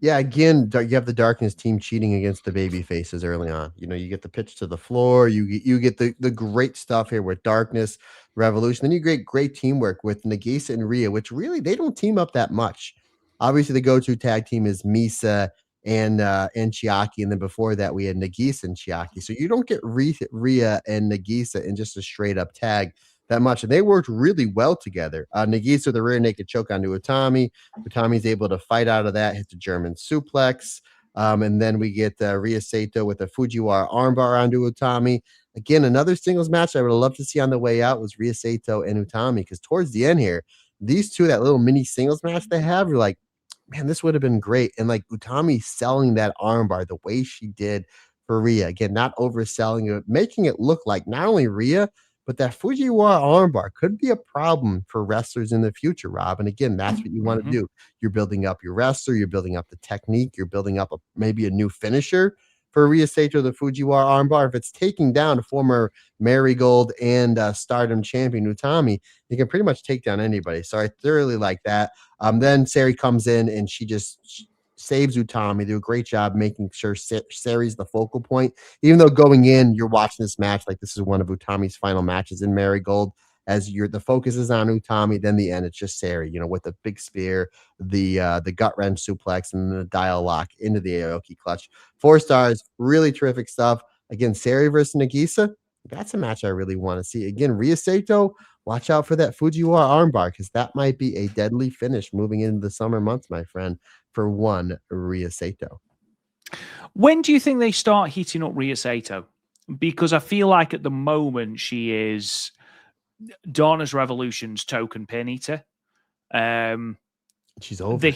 Yeah, again, you have the Darkness team cheating against the baby faces early on. You get the pitch to the floor. You get the great stuff here with Darkness, Revolution. Then you get great teamwork with Nagisa and Rhea, which really they don't team up that much. Obviously, the go-to tag team is Misa and Chiaki, and then before that we had Nagisa and Chiaki. So you don't get Rhea and Nagisa in just a straight-up tag that much. And they worked really well together. Nagisa with the rear naked choke onto Utami. Utami's able to fight out of that, hit the German suplex. And then we get Rhea Sato with a Fujiwara armbar onto Utami. Again, another singles match I would love to see on the way out was Rhea Sato and Utami, because towards the end here, these two, that little mini singles match they have, you're like, man, this would have been great. And like Utami selling that armbar the way she did for Rhea. Again, not overselling it, making it look like not only Rhea, but that Fujiwara armbar could be a problem for wrestlers in the future, Rob. And again, that's what you want to do. You're building up your wrestler. You're building up the technique. You're building up maybe a new finisher for Rhea Sato, the Fujiwara armbar. If it's taking down a former Marigold and Stardom champion Utami, you can pretty much take down anybody. So I thoroughly like that. Then Sareee comes in and she saves Utami. Do a great job making sure Saree's the focal point. Even though going in, you're watching this match like this is one of Utami's final matches in Marigold. as the focus is on Utami, then the end, it's just Sareee, with the big spear, the gut wrench suplex, and then the dial lock into the Aoki clutch. 4 stars, really terrific stuff. Again, Sareee versus Nagisa, that's a match I really want to see. Again, Rhea Sato, watch out for that Fujiwara armbar, because that might be a deadly finish moving into the summer months, my friend, for one Rhea Sato. When do you think they start heating up Rhea Sato? Because I feel like at the moment she is Donna's Revolution's token pin eater. She's over.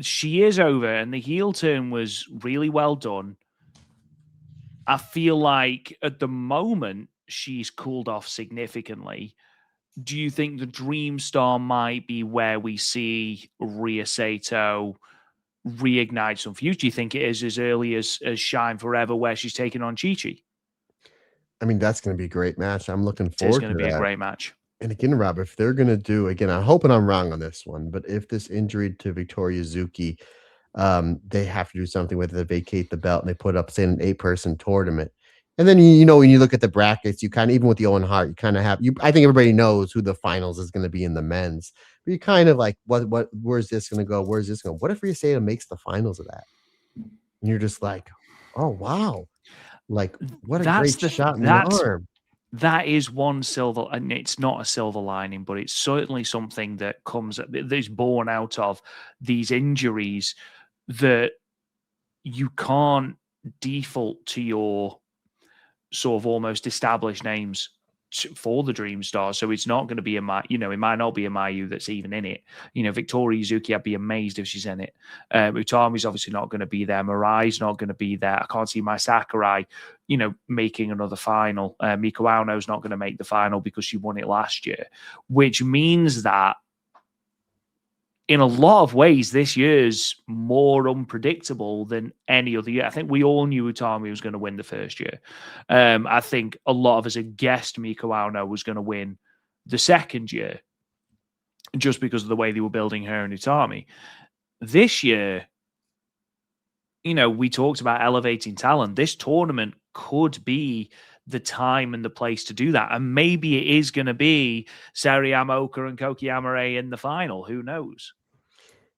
She is over, and the heel turn was really well done. I feel like at the moment she's cooled off significantly. Do you think the Dream Star might be where we see Rhea Sato reignite some future? Do you think it is as early as Shine Forever, where she's taking on Chi-Chi? I mean, that's going to be a great match. I'm looking forward to that. It's going to be a great match. And again, Rob, if they're going to do, again, I'm hoping I'm wrong on this one, but if this injury to Victoria Zuki, they have to do something with it, they vacate the belt and they put up, say, an 8-person tournament. And then, when you look at the brackets, you kind of, even with the Owen Hart, you kind of have, I think everybody knows who the finals is going to be in the men's, but you kind of like, where's this going to go? Where's this going? What if Rhea Sato makes the finals of that? And you're just like, oh, wow. Like, what a great shot in the arm. That is one silver, and it's not a silver lining, but it's certainly something that is born out of these injuries, that you can't default to your sort of almost established names for the Dream Star. So it's not going to be it might not be a Mayu that's even in it. Victoria Zuki, I'd be amazed if she's in it. Utami's obviously not going to be there. Marai's not going to be there. I can't see my Sakurai, making another final. Miko Aono's not going to make the final because she won it last year, which means that in a lot of ways, this year's more unpredictable than any other year. I think we all knew Utami was going to win the first year. I think a lot of us had guessed Miko Aono was going to win the second year, just because of the way they were building her and Utami. This year, we talked about elevating talent. This tournament could be the time and the place to do that. And maybe it is going to be Sareee Yamaoka and Koki Amare in the final. Who knows?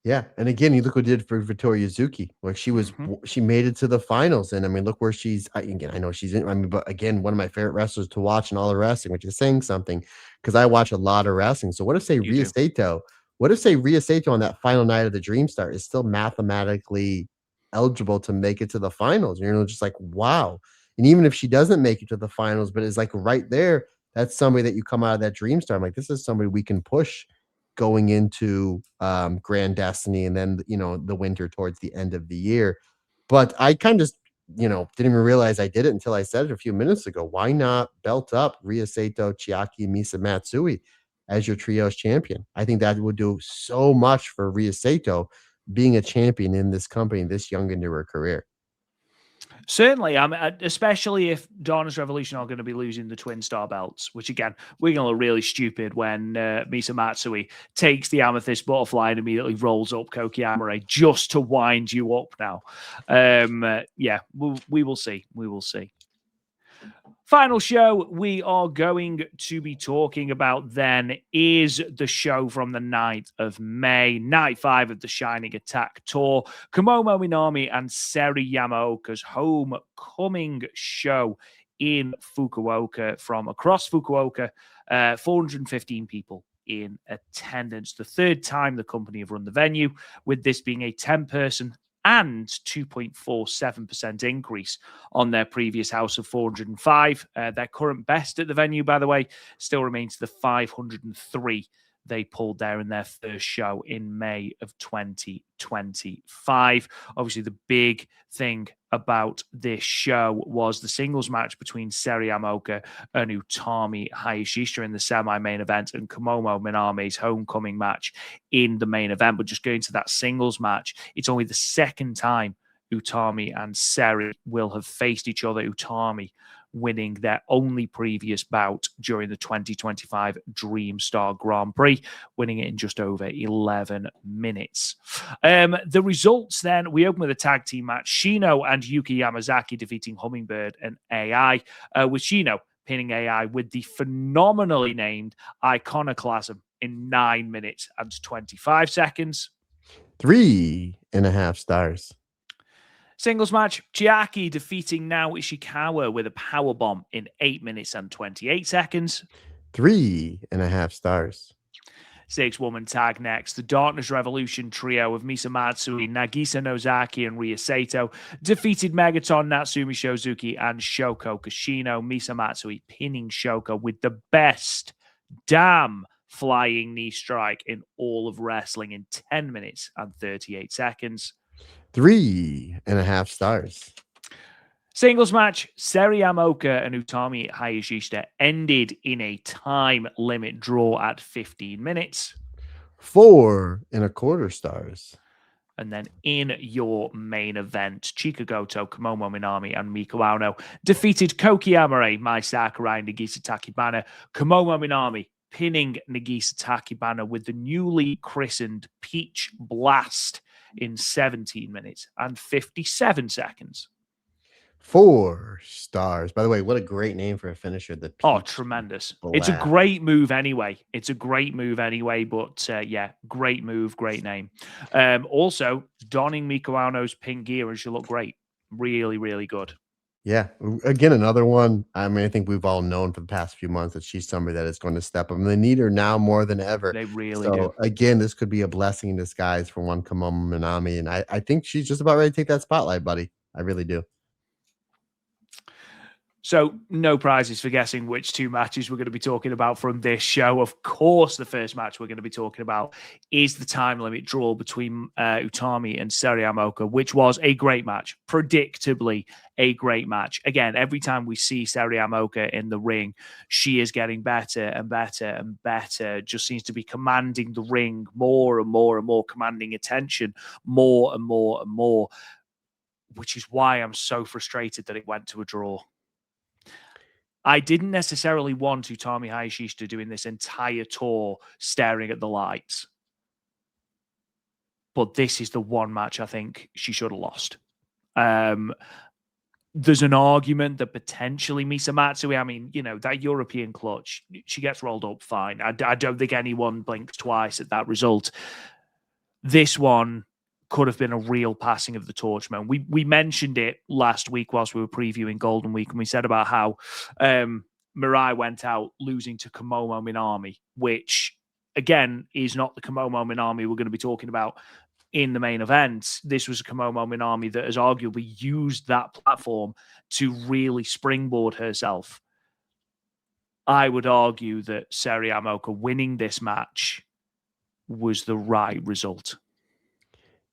Yeah. And again, you look what did for Victoria Zuki. Like she made it to the finals. And I mean, look where she's, I know she's in, but again, one of my favorite wrestlers to watch in all the wrestling, which is saying something, because I watch a lot of wrestling. So what if Rhea Sato on that final night of the Dream Star is still mathematically eligible to make it to the finals? And you're just like, wow. And even if she doesn't make it to the finals, but is like right there, that's somebody that you come out of that Dream Star. I'm like, this is somebody we can push going into Grand Destiny and then, the winter towards the end of the year. But I kind of just, didn't even realize I did it until I said it a few minutes ago. Why not belt up Rhea Sato, Chiaki, Misa Matsui as your trios champion? I think that would do so much for Rhea Sato being a champion in this company, this young into her career. Certainly, especially if Donna's Revolution are going to be losing the Twin Star belts, which again, we're going to look really stupid when Misa Matsui takes the Amethyst Butterfly and immediately rolls up Koki Amare just to wind you up now. We will see. We will see. Final show we are going to be talking about then is the show from the 9th of May, night 5 of the Shining Attack Tour. Komomo Minami and Sareee Yamaoka's homecoming show in Fukuoka from across Fukuoka. 415 people in attendance. The third time the company have run the venue, with this being a 10-person and 2.47% increase on their previous house of 405. Their current best at the venue, by the way, still remains the 503 they pulled there in their first show in May of 2025. Obviously, the big thing about this show was the singles match between Sareee Yamaoka and Utami Hayashishita in the semi-main event, and Komomo Minami's homecoming match in the main event. But just going to that singles match, it's only the second time Utami and Sareee will have faced each other. Utami winning their only previous bout during the 2025 Dream Star Grand Prix, winning it in just over 11 minutes. The results then, we open with a tag team match. Shino and Yuki Yamazaki defeating Hummingbird and AI, with Shino pinning AI with the phenomenally named Iconoclasm in 9 minutes and 25 seconds. 3.5 stars. Singles match, Chiaki defeating Nao Ishikawa with a powerbomb in 8 minutes and 28 seconds. 3.5 stars. 6-woman tag next. The Darkness Revolution trio of Misa Matsui, Nagisa Nozaki, and Ria Sato defeated Megaton, Natsumi Shozuki, and Shoko Kashino. Misa Matsui pinning Shoko with the best damn flying knee strike in all of wrestling in 10 minutes and 38 seconds. 3.5 stars. Singles match, Sareee Yamaoka and Utami Hayashishita ended in a time limit draw at 15 minutes. 4.25 stars. And then in your main event, Chika Goto, Komomo Minami, and Miko Ueno defeated Koki Amare, Mai Sakurai, and Nagisa Takibana. Komomo Minami pinning Nagisa Takibana with the newly christened Peach Blast in 17 minutes and 57 seconds. 4 stars. By the way, what a great name for a finisher. The Peach tremendous. Blast. It's a great move anyway. But yeah, great move, great name. Also, donning Miko Ueno's pink gear and she'll look great. Really, really good. Yeah. Again, another one. I mean, I think we've all known for the past few months that she's somebody that is going to step up. And they need her now more than ever. They really do. Again, this could be a blessing in disguise for one Komomo Minami. And I think she's just about ready to take that spotlight, buddy. I really do. So no prizes for guessing which two matches we're going to be talking about from this show. Of course, the first match we're going to be talking about is the time limit draw between Utami and Sareee Yamaoka, which was a great match, predictably a great match. Again, every time we see Sareee Yamaoka in the ring, she is getting better and better and better. Just seems to be commanding the ring more and more and more, commanding attention more and more and more, which is why I'm so frustrated that it went to a draw. I didn't necessarily want Utami Hayashishita doing this entire tour staring at the lights. But this is the one match I think she should have lost. There's an argument that potentially Misa Matsui, I mean, you know, that European clutch, she gets rolled up fine. I don't think anyone blinks twice at that result. This one could have been a real passing of the torch, man. We mentioned it last week whilst we were previewing Golden Week, and we said about how Mirai went out losing to Komomo Minami, which, again, is not the Komomo Minami we're going to be talking about in the main event. This was a Komomo Minami that has arguably used that platform to really springboard herself. I would argue that Sareee Yamaoka winning this match was the right result.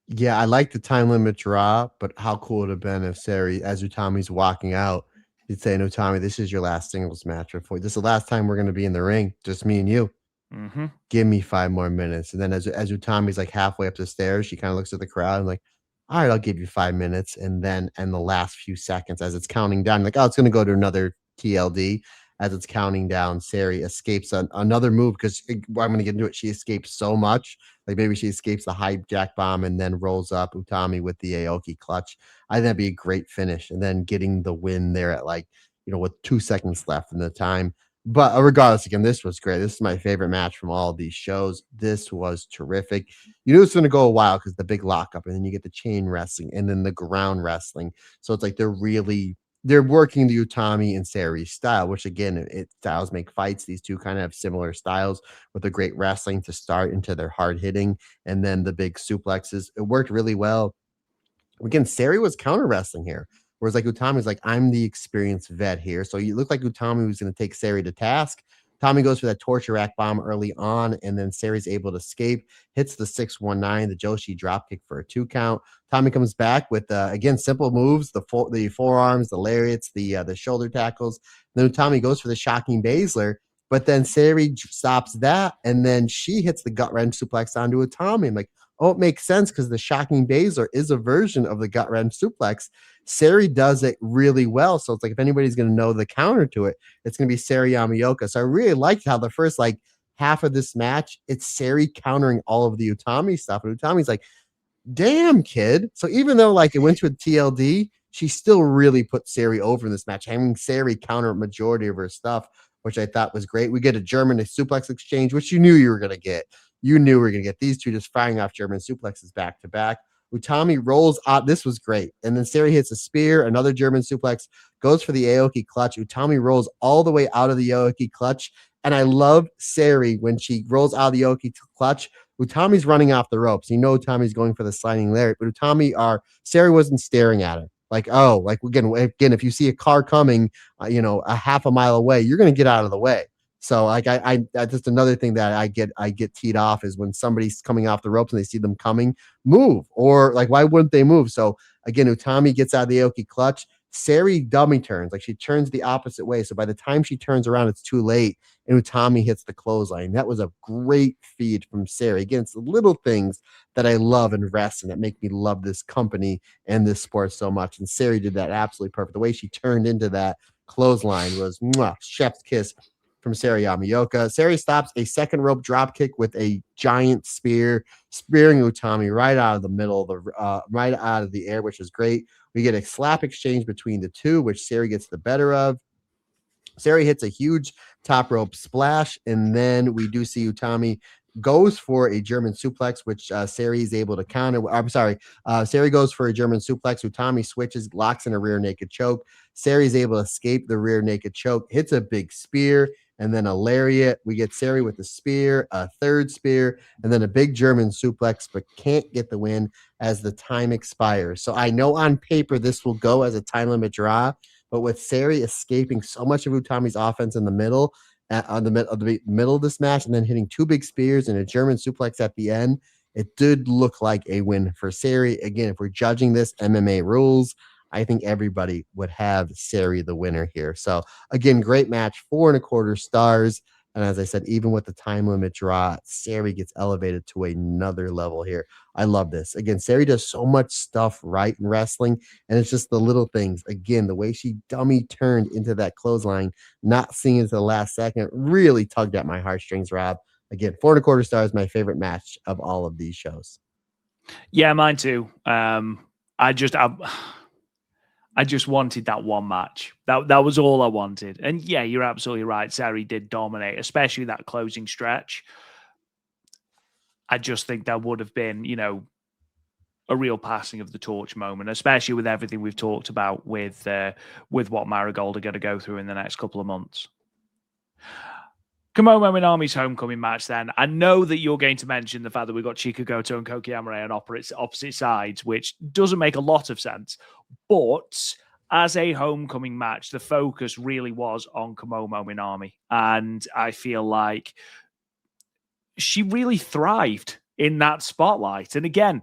Yeah, I like the time limit draw, but how cool would it have been if Sareee, as Utami's walking out, he'd say, "No, Utami, this is your last singles match. This is the last time we're going to be in the ring, just me and you. Mm-hmm. Give me 5 more minutes." And then as Utami's like halfway up the stairs, she kind of looks at the crowd and like, "All right, I'll give you 5 minutes." And then in the last few seconds, as it's counting down, like, "Oh, it's going to go to another TLD." As it's counting down, Sareee escapes another move because I'm going to get into it. She escapes so much. Like maybe she escapes the high jack bomb and then rolls up Utami with the Aoki clutch. I think that'd be a great finish. And then getting the win there at with 2 seconds left in the time. But regardless, again, this was great. This is my favorite match from all of these shows. This was terrific. You knew it's going to go a while because the big lockup, and then you get the chain wrestling and then the ground wrestling. So it's like they're working the Utami and Sareee style, which again, styles make fights. These two kind of have similar styles with the great wrestling to start into their hard hitting and then the big suplexes. It worked really well. Again, Sareee was counter wrestling here, whereas like Utami's like, I'm the experienced vet here. So you look like Utami was going to take Sareee to task. Tommy goes for that torture rack bomb early on, and then Saree's able to escape, hits the 619, the Joshi dropkick for a 2 count. Tommy comes back with again simple moves, the forearms, the lariats, the shoulder tackles. Then Tommy goes for the shocking Baszler, but then Sareee stops that, and then she hits the gut wrench suplex onto Utami. I'm like, oh, it makes sense because the shocking Baszler is a version of the gut wrench suplex. Sareee does it really well. So it's like if anybody's going to know the counter to it, it's going to be Sareee Yamaoka. So I really liked how the first half of this match, it's Sareee countering all of the Utami stuff. And Utami's like, damn, kid. So even though it went to a TLD, she still really put Sareee over in this match, having Sareee counter majority of her stuff, which I thought was great. We get a German suplex exchange, which you were going to get. You knew we were going to get these two just firing off German suplexes back to back. Utami rolls out. This was great. And then Sareee hits a spear, another German suplex, goes for the Aoki clutch. Utami rolls all the way out of the Aoki clutch. And I love Sareee when she rolls out of the Aoki clutch. Utami's running off the ropes. You know Utami's going for the sliding lariat, but Sareee wasn't staring at her. Like, oh, like again, if you see a car coming, a half a mile away, you're going to get out of the way. So like I that's just another thing that I get teed off is when somebody's coming off the ropes and they see them coming, move, or like why wouldn't they move? So again, Utami gets out of the Aoki clutch. Sareee dummy turns, like she turns the opposite way. So by the time she turns around, it's too late, and Utami hits the clothesline. That was a great feed from Sareee. Again, it's the little things that I love in wrestling that make me love this company and this sport so much. And Sareee did that absolutely perfect. The way she turned into that clothesline was chef's kiss from Sareee Yamaoka. Sareee stops a second rope drop kick with a giant spear, spearing Utami right out of the middle, right out of the air, which is great. We get a slap exchange between the two, which Sareee gets the better of. Sareee hits a huge top rope splash, and then we do see Utami goes for a German suplex, which Sareee is able to counter. I'm sorry, Sareee goes for a German suplex. Utami switches, locks in a rear naked choke. Sareee is able to escape the rear naked choke, hits a big spear, and then a lariat. We get Sareee with a spear, a third spear, and then a big German suplex, but can't get the win as the time expires. So I know on paper this will go as a time limit draw, but with Sareee escaping so much of Utami's offense in the middle, on the middle of this match, and then hitting two big spears and a German suplex at the end, it did look like a win for Sareee. Again, if we're judging this MMA rules, I think everybody would have Sareee the winner here. So again, great match, 4.25 stars. And as I said, even with the time limit draw, Sareee gets elevated to another level here. I love this. Again, Sareee does so much stuff right in wrestling, and it's just the little things. Again, the way she dummy turned into that clothesline, not seeing it to the last second, really tugged at my heartstrings, Rob. Again, 4.25 stars, my favorite match of all of these shows. Yeah, mine too. I just wanted that one match. That was all I wanted. And yeah, you're absolutely right. Sareee did dominate, especially that closing stretch. I just think that would have been, a real passing of the torch moment, especially with everything we've talked about with what Marigold are going to go through in the next couple of months. Komomo Minami's homecoming match then. I know that you're going to mention the fact that we've got Chikugoto and Koki Amare on opposite sides, which doesn't make a lot of sense. But as a homecoming match, the focus really was on Komomo Minami. And I feel like she really thrived in that spotlight. And again,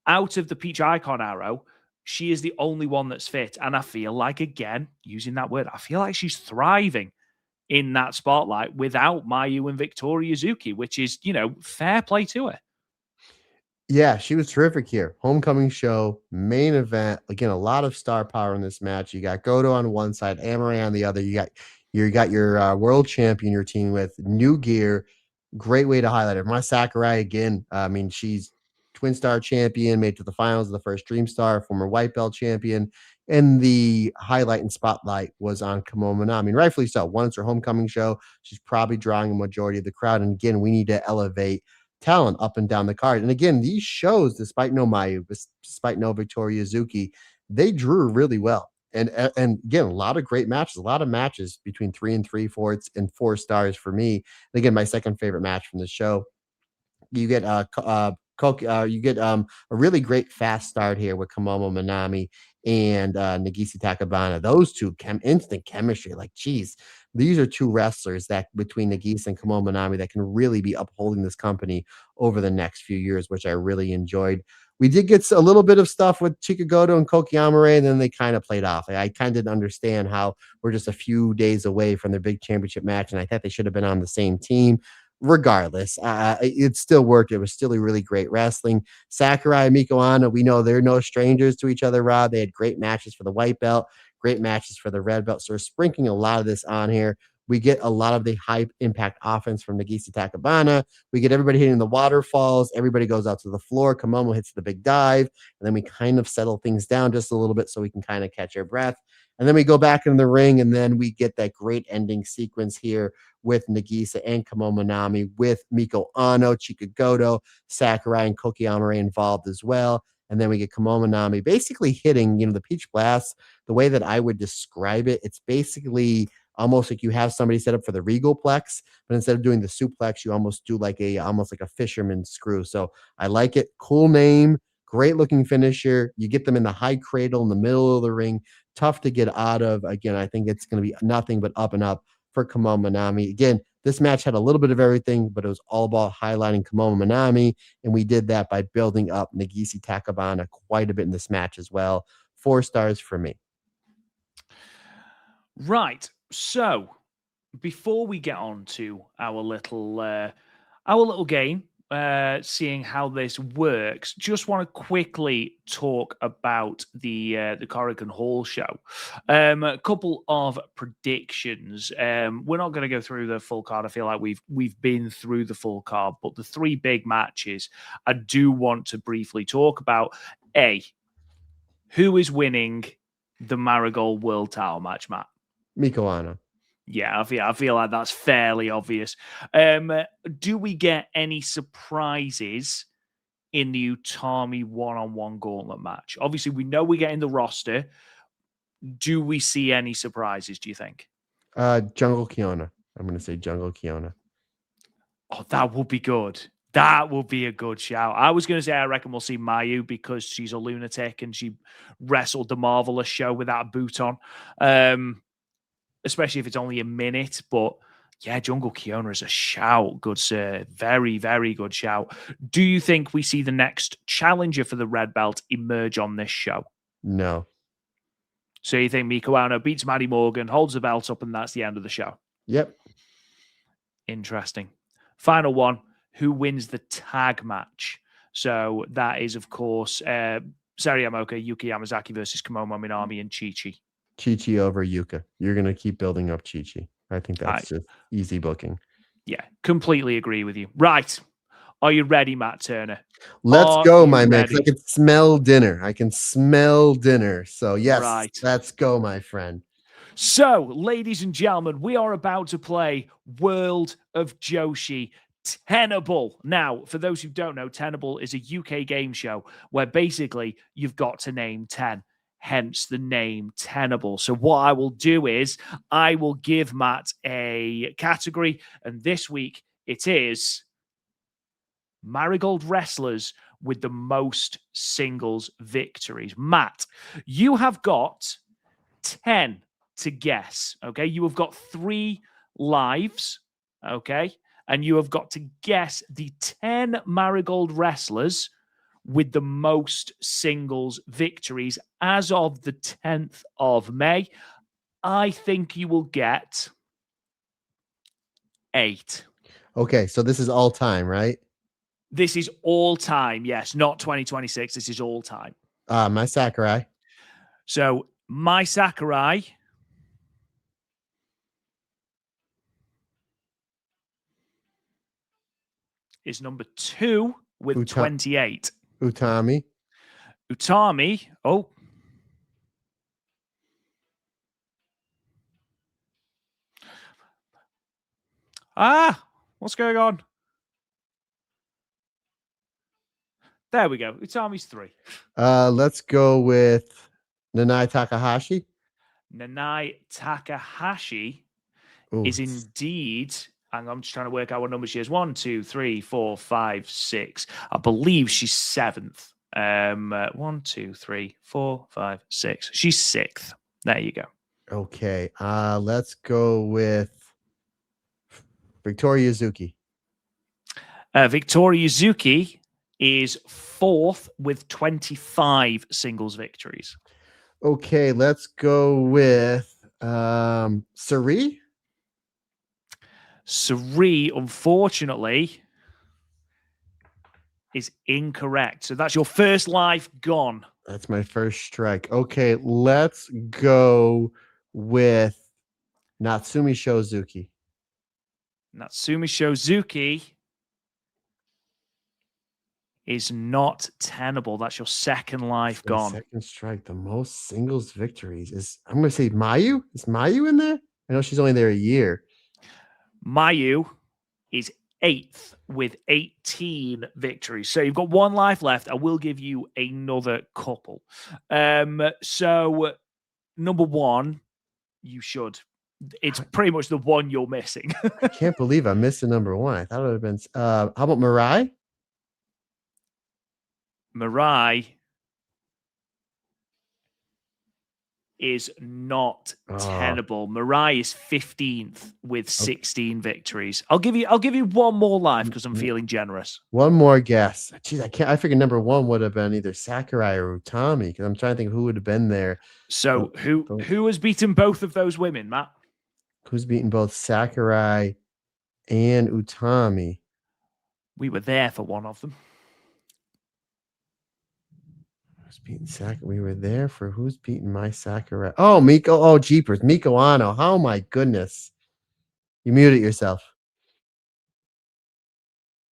out of the Peach Icon arrow, she is the only one that's fit. And I feel like, again, using that word, I feel like she's thriving in that spotlight without Mayu and Victoria Zuki, which is, fair play to her. Yeah, she was terrific here. Homecoming show, main event. Again, a lot of star power in this match. You got Goto on one side, Amare on the other. You got your world champion you're teaming with, new gear. Great way to highlight it. My Sakurai again. I mean, she's twin star champion, made to the finals of the first Dream Star, former white belt champion. And the highlight and spotlight was on Komomo Minami. I mean, rightfully so. One, it's her homecoming show. She's probably drawing a majority of the crowd. And again, we need to elevate talent up and down the card. And again, these shows, despite no Mayu, despite no Victoria Zuki, they drew really well. And again, a lot of great matches, a lot of matches between 3 and 3/4 and 4 stars for me. And again, my second favorite match from the show. You get a really great fast start here with Komomo Minami and Nagise Takabana. Those two instant chemistry. Like, geez, these are two wrestlers that between Nagise and Komomo Minami that can really be upholding this company over the next few years, which I really enjoyed. We did get a little bit of stuff with Chikugoto and Koki Amare, and then they kind of played off. I kind of didn't understand how we're just a few days away from their big championship match, and I thought they should have been on the same team. Regardless, it still worked. It was still a really great wrestling. Sakurai and Miko Anna, we know they're no strangers to each other, Rob. They had great matches for the white belt, great matches for the red belt. So we're sprinkling a lot of this on here. We get a lot of the high impact offense from Nagisa Takabana. We get everybody hitting the waterfalls. Everybody goes out to the floor. Komomo hits the big dive. And then we kind of settle things down just a little bit so we can kind of catch our breath. And then we go back in the ring, and then we get that great ending sequence here with Nagisa and Komomonami, with Miko Ano, Chika Goto, Sakurai, and Koki Amare involved as well. And then we get Komomonami basically hitting, the Peach Blast. The way that I would describe it, it's basically almost like you have somebody set up for the Regal Plex, but instead of doing the suplex, you almost do almost like a fisherman screw. So I like it. Cool name, great looking finisher. You get them in the high cradle in the middle of the ring. Tough to get out of. Again, I think it's going to be nothing but up and up for Komomonami. Again, this match had a little bit of everything, but it was all about highlighting Komomonami, and we did that by building up Nagisa Takabana quite a bit in this match as well. 4 stars for me. Right. So, before we get on to our little game, seeing how this works, just want to quickly talk about the Korakuen Hall show. A couple of predictions. We're not going to go through the full card. I feel like we've been through the full card, but the 3 big matches I do want to briefly talk about. A, who is winning the Marigold World Title match, Matt? Miko Ano. Yeah, I feel like that's fairly obvious. Do we get any surprises in the Utami one-on-one gauntlet match? Obviously, we know we're getting the roster. Do we see any surprises, do you think? Jungle Kiona. I'm going to say Jungle Kiona. Oh, that would be good. That would be a good shout. I was going to say I reckon we'll see Mayu because she's a lunatic and she wrestled the Marvelous show without a boot on. Especially if it's only a minute. But yeah, Jungle Kiona is a shout. Good sir. Very, very good shout. Do you think we see the next challenger for the red belt emerge on this show? No. So you think Miko Ano beats Maddie Morgan, holds the belt up, and that's the end of the show? Yep. Interesting. Final one. Who wins the tag match? So that is, of course, Sareee Yamaoka, Yuki Yamazaki versus Komomo Minami and Chi-Chi. Chi-Chi over Yuka. You're going to keep building up Chi-Chi. I think that's just easy booking. Yeah, completely agree with you. Right. Are you ready, Matt Turner? Let's go, my man. I can smell dinner. So, yes, Let's go, my friend. So, ladies and gentlemen, we are about to play World of Joshi Tenable. Now, for those who don't know, Tenable is a UK game show where basically you've got to name 10. Hence the name Tenable. So what I will do is I will give Matt a category, and this week it is Marigold wrestlers with the most singles victories. Matt, you have got 10 to guess, okay? You have got 3 lives, okay? And you have got to guess the 10 Marigold wrestlers with the most singles victories as of the 10th of May. I think you will get 8. Okay, so this is all time, right? This is all time, yes, not 2026. This is all time. My Sakurai. So, my Sakurai is number 2 with 28. Utami. Oh. What's going on? There we go. Utami's 3. Let's go with Nanae Takahashi. Nanae Takahashi is indeed... I'm just trying to work out what number she is. 1, 2, 3, 4, 5, 6. I believe she's 7th. 1, 2, 3, 4, 5, 6. She's 6th. There you go. Okay. Let's go with Victoria Yuzuki. Victoria Yuzuki is 4th with 25 singles victories. Okay, let's go with Sareee. Sareee, unfortunately, is incorrect. So that's your first life gone. That's my first strike. Okay, let's go with Natsumi Shozuki. Natsumi Shozuki is not tenable. That's your second life gone. Second strike. The most singles victories is, I'm going to say Mayu. Is Mayu in there? I know she's only there a year. Mayu is 8th with 18 victories. So you've got one life left. I will give you another couple. So number one, you should. It's pretty much the one you're missing. I can't believe I'm missing number one. I thought it would have been. How about Mirai? Mirai is not tenable. Mirai is 15th with 16 victories. I'll give you one more life because I'm feeling generous. One more guess. Jeez, I can't. I figured number one would have been either Sakurai or Utami because I'm trying to think who would have been there. So who has beaten both of those women, Matt? Who's beaten both Sakurai and Utami? We were there for one of them. Who's beaten Sakurai? We were there for who's beaten my Sakurai? Oh, Miko. Oh, jeepers. Miko Ano. Oh, my goodness. You muted yourself.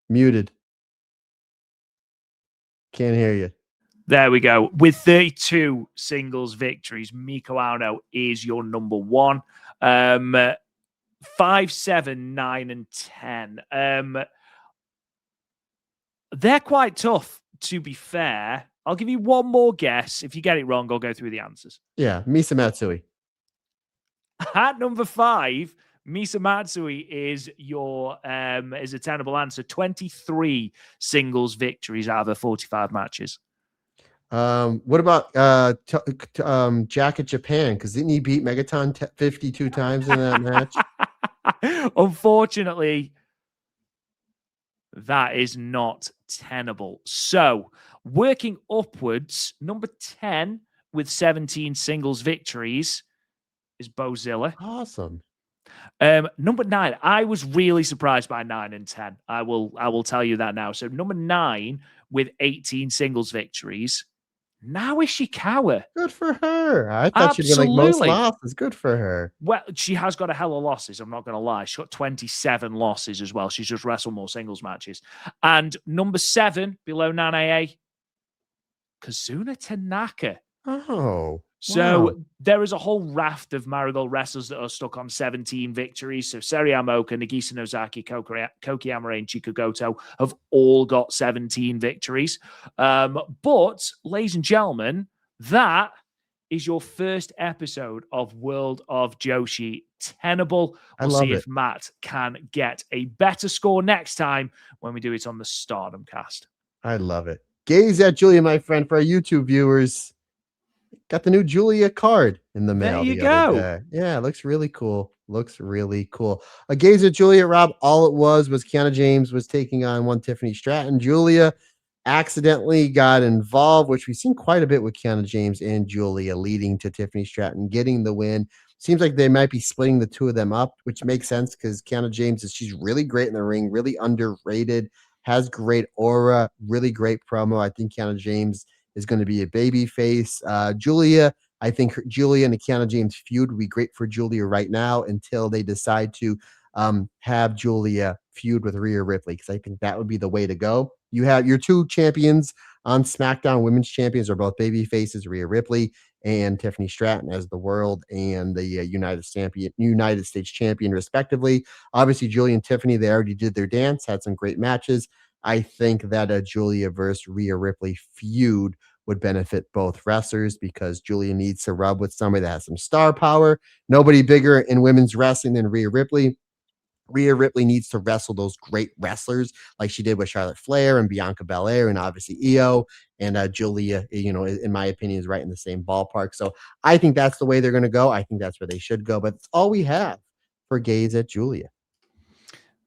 Muted. Can't hear you. There we go. With 32 singles victories, Miko Ano is your number one. 5, 7, 9, and 10. They're quite tough, to be fair. I'll give you one more guess. If you get it wrong, I'll go through the answers. Yeah, Misa Matsui. At number 5, Misa Matsui is your is a tenable answer. 23 singles victories out of her 45 matches. What about Jack at Japan? Because didn't he beat Megaton 52 times in that match? Unfortunately, that is not tenable. So, working upwards, number 10 with 17 singles victories is Bozilla. Awesome. Number 9, I was really surprised by 9 and 10. I will tell you that now. So, number 9 with 18 singles victories, now Ishikawa. Good for her. I thought she'd be like most losses. Good for her. Well, she has got a hell of losses. I'm not going to lie. She's got 27 losses as well. She's just wrestled more singles matches. And number 7 below Nanae, Kazuna Tanaka. Oh. So wow. there is a whole raft of Marigold wrestlers that are stuck on 17 victories. So Sareee Amoka, Nagisa Nozaki, Koki Amare, and Chikugoto have all got 17 victories. But, ladies and gentlemen, that is your first episode of World of Joshi tenable. We'll see if Matt can get a better score next time when we do it on the Stardom cast. I love it. Gaze at Julia, my friend, for our YouTube viewers. Got the new Julia card in the mail. There you go. Yeah, it looks really cool. Looks really cool. A gaze at Julia, Rob. All it was Kiana James was taking on one Tiffany Stratton. Julia accidentally got involved, which we've seen quite a bit with Kiana James and Julia, leading to Tiffany Stratton getting the win. Seems like they might be splitting the two of them up, which makes sense because Kiana James she's really great in the ring, really underrated, has great aura, really great promo. I think Kiana James is going to be a baby face. Julia, I think Julia and the Kiana James feud would be great for Julia right now until they decide to have Julia feud with Rhea Ripley, because I think that would be the way to go. You have your two champions on SmackDown, women's champions are both baby faces, Rhea Ripley and Tiffany Stratton as the world and the United States champion, respectively. Obviously, Julia and Tiffany, they already did their dance, had some great matches. I think that a Julia versus Rhea Ripley feud would benefit both wrestlers because Julia needs to rub with somebody that has some star power. Nobody bigger in women's wrestling than Rhea Ripley. Rhea Ripley needs to wrestle those great wrestlers like she did with Charlotte Flair and Bianca Belair and obviously Io. And Julia, in my opinion, is right in the same ballpark. So I think that's the way they're going to go. I think that's where they should go. But it's all we have for Gaze at Julia.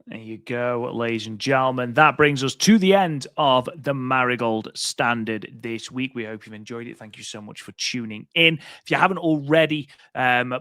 There you go, ladies and gentlemen. That brings us to the end of the Marigold Standard this week. We hope you've enjoyed it. Thank you so much for tuning in. If you haven't already,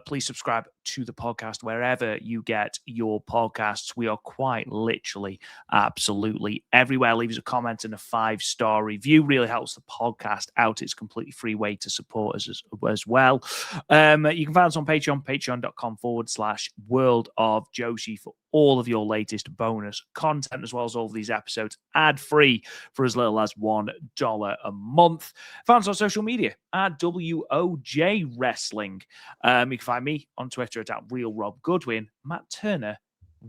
please subscribe to the podcast wherever you get your podcasts. We are quite literally absolutely everywhere. Leave us a comment and a 5-star review. Really helps the podcast out. It's a completely free way to support us as well. You can find us on Patreon, patreon.com/World of Joshi for all of your latest bonus content, as well as all of these episodes ad-free for as little as $1 a month. Find us on social media at WOJ Wrestling. You can find me on Twitter at RealRobGoodwin. Matt Turner,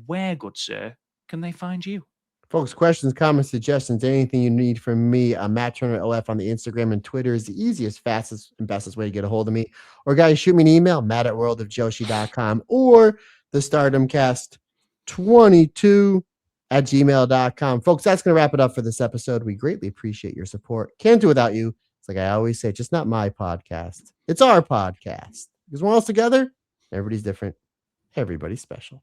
where, good sir, can they find you? Folks, questions, comments, suggestions, anything you need from me, Matt Turner LF on the Instagram and Twitter is the easiest, fastest, and bestest way to get a hold of me. Or guys, shoot me an email, matt@worldofjoshi.com or the StardomCast22@gmail.com. Folks, that's going to wrap it up for this episode. We greatly appreciate your support. Can't do without you. It's like I always say, just not my podcast. It's our podcast. Because when we're all together, everybody's different. Everybody's special.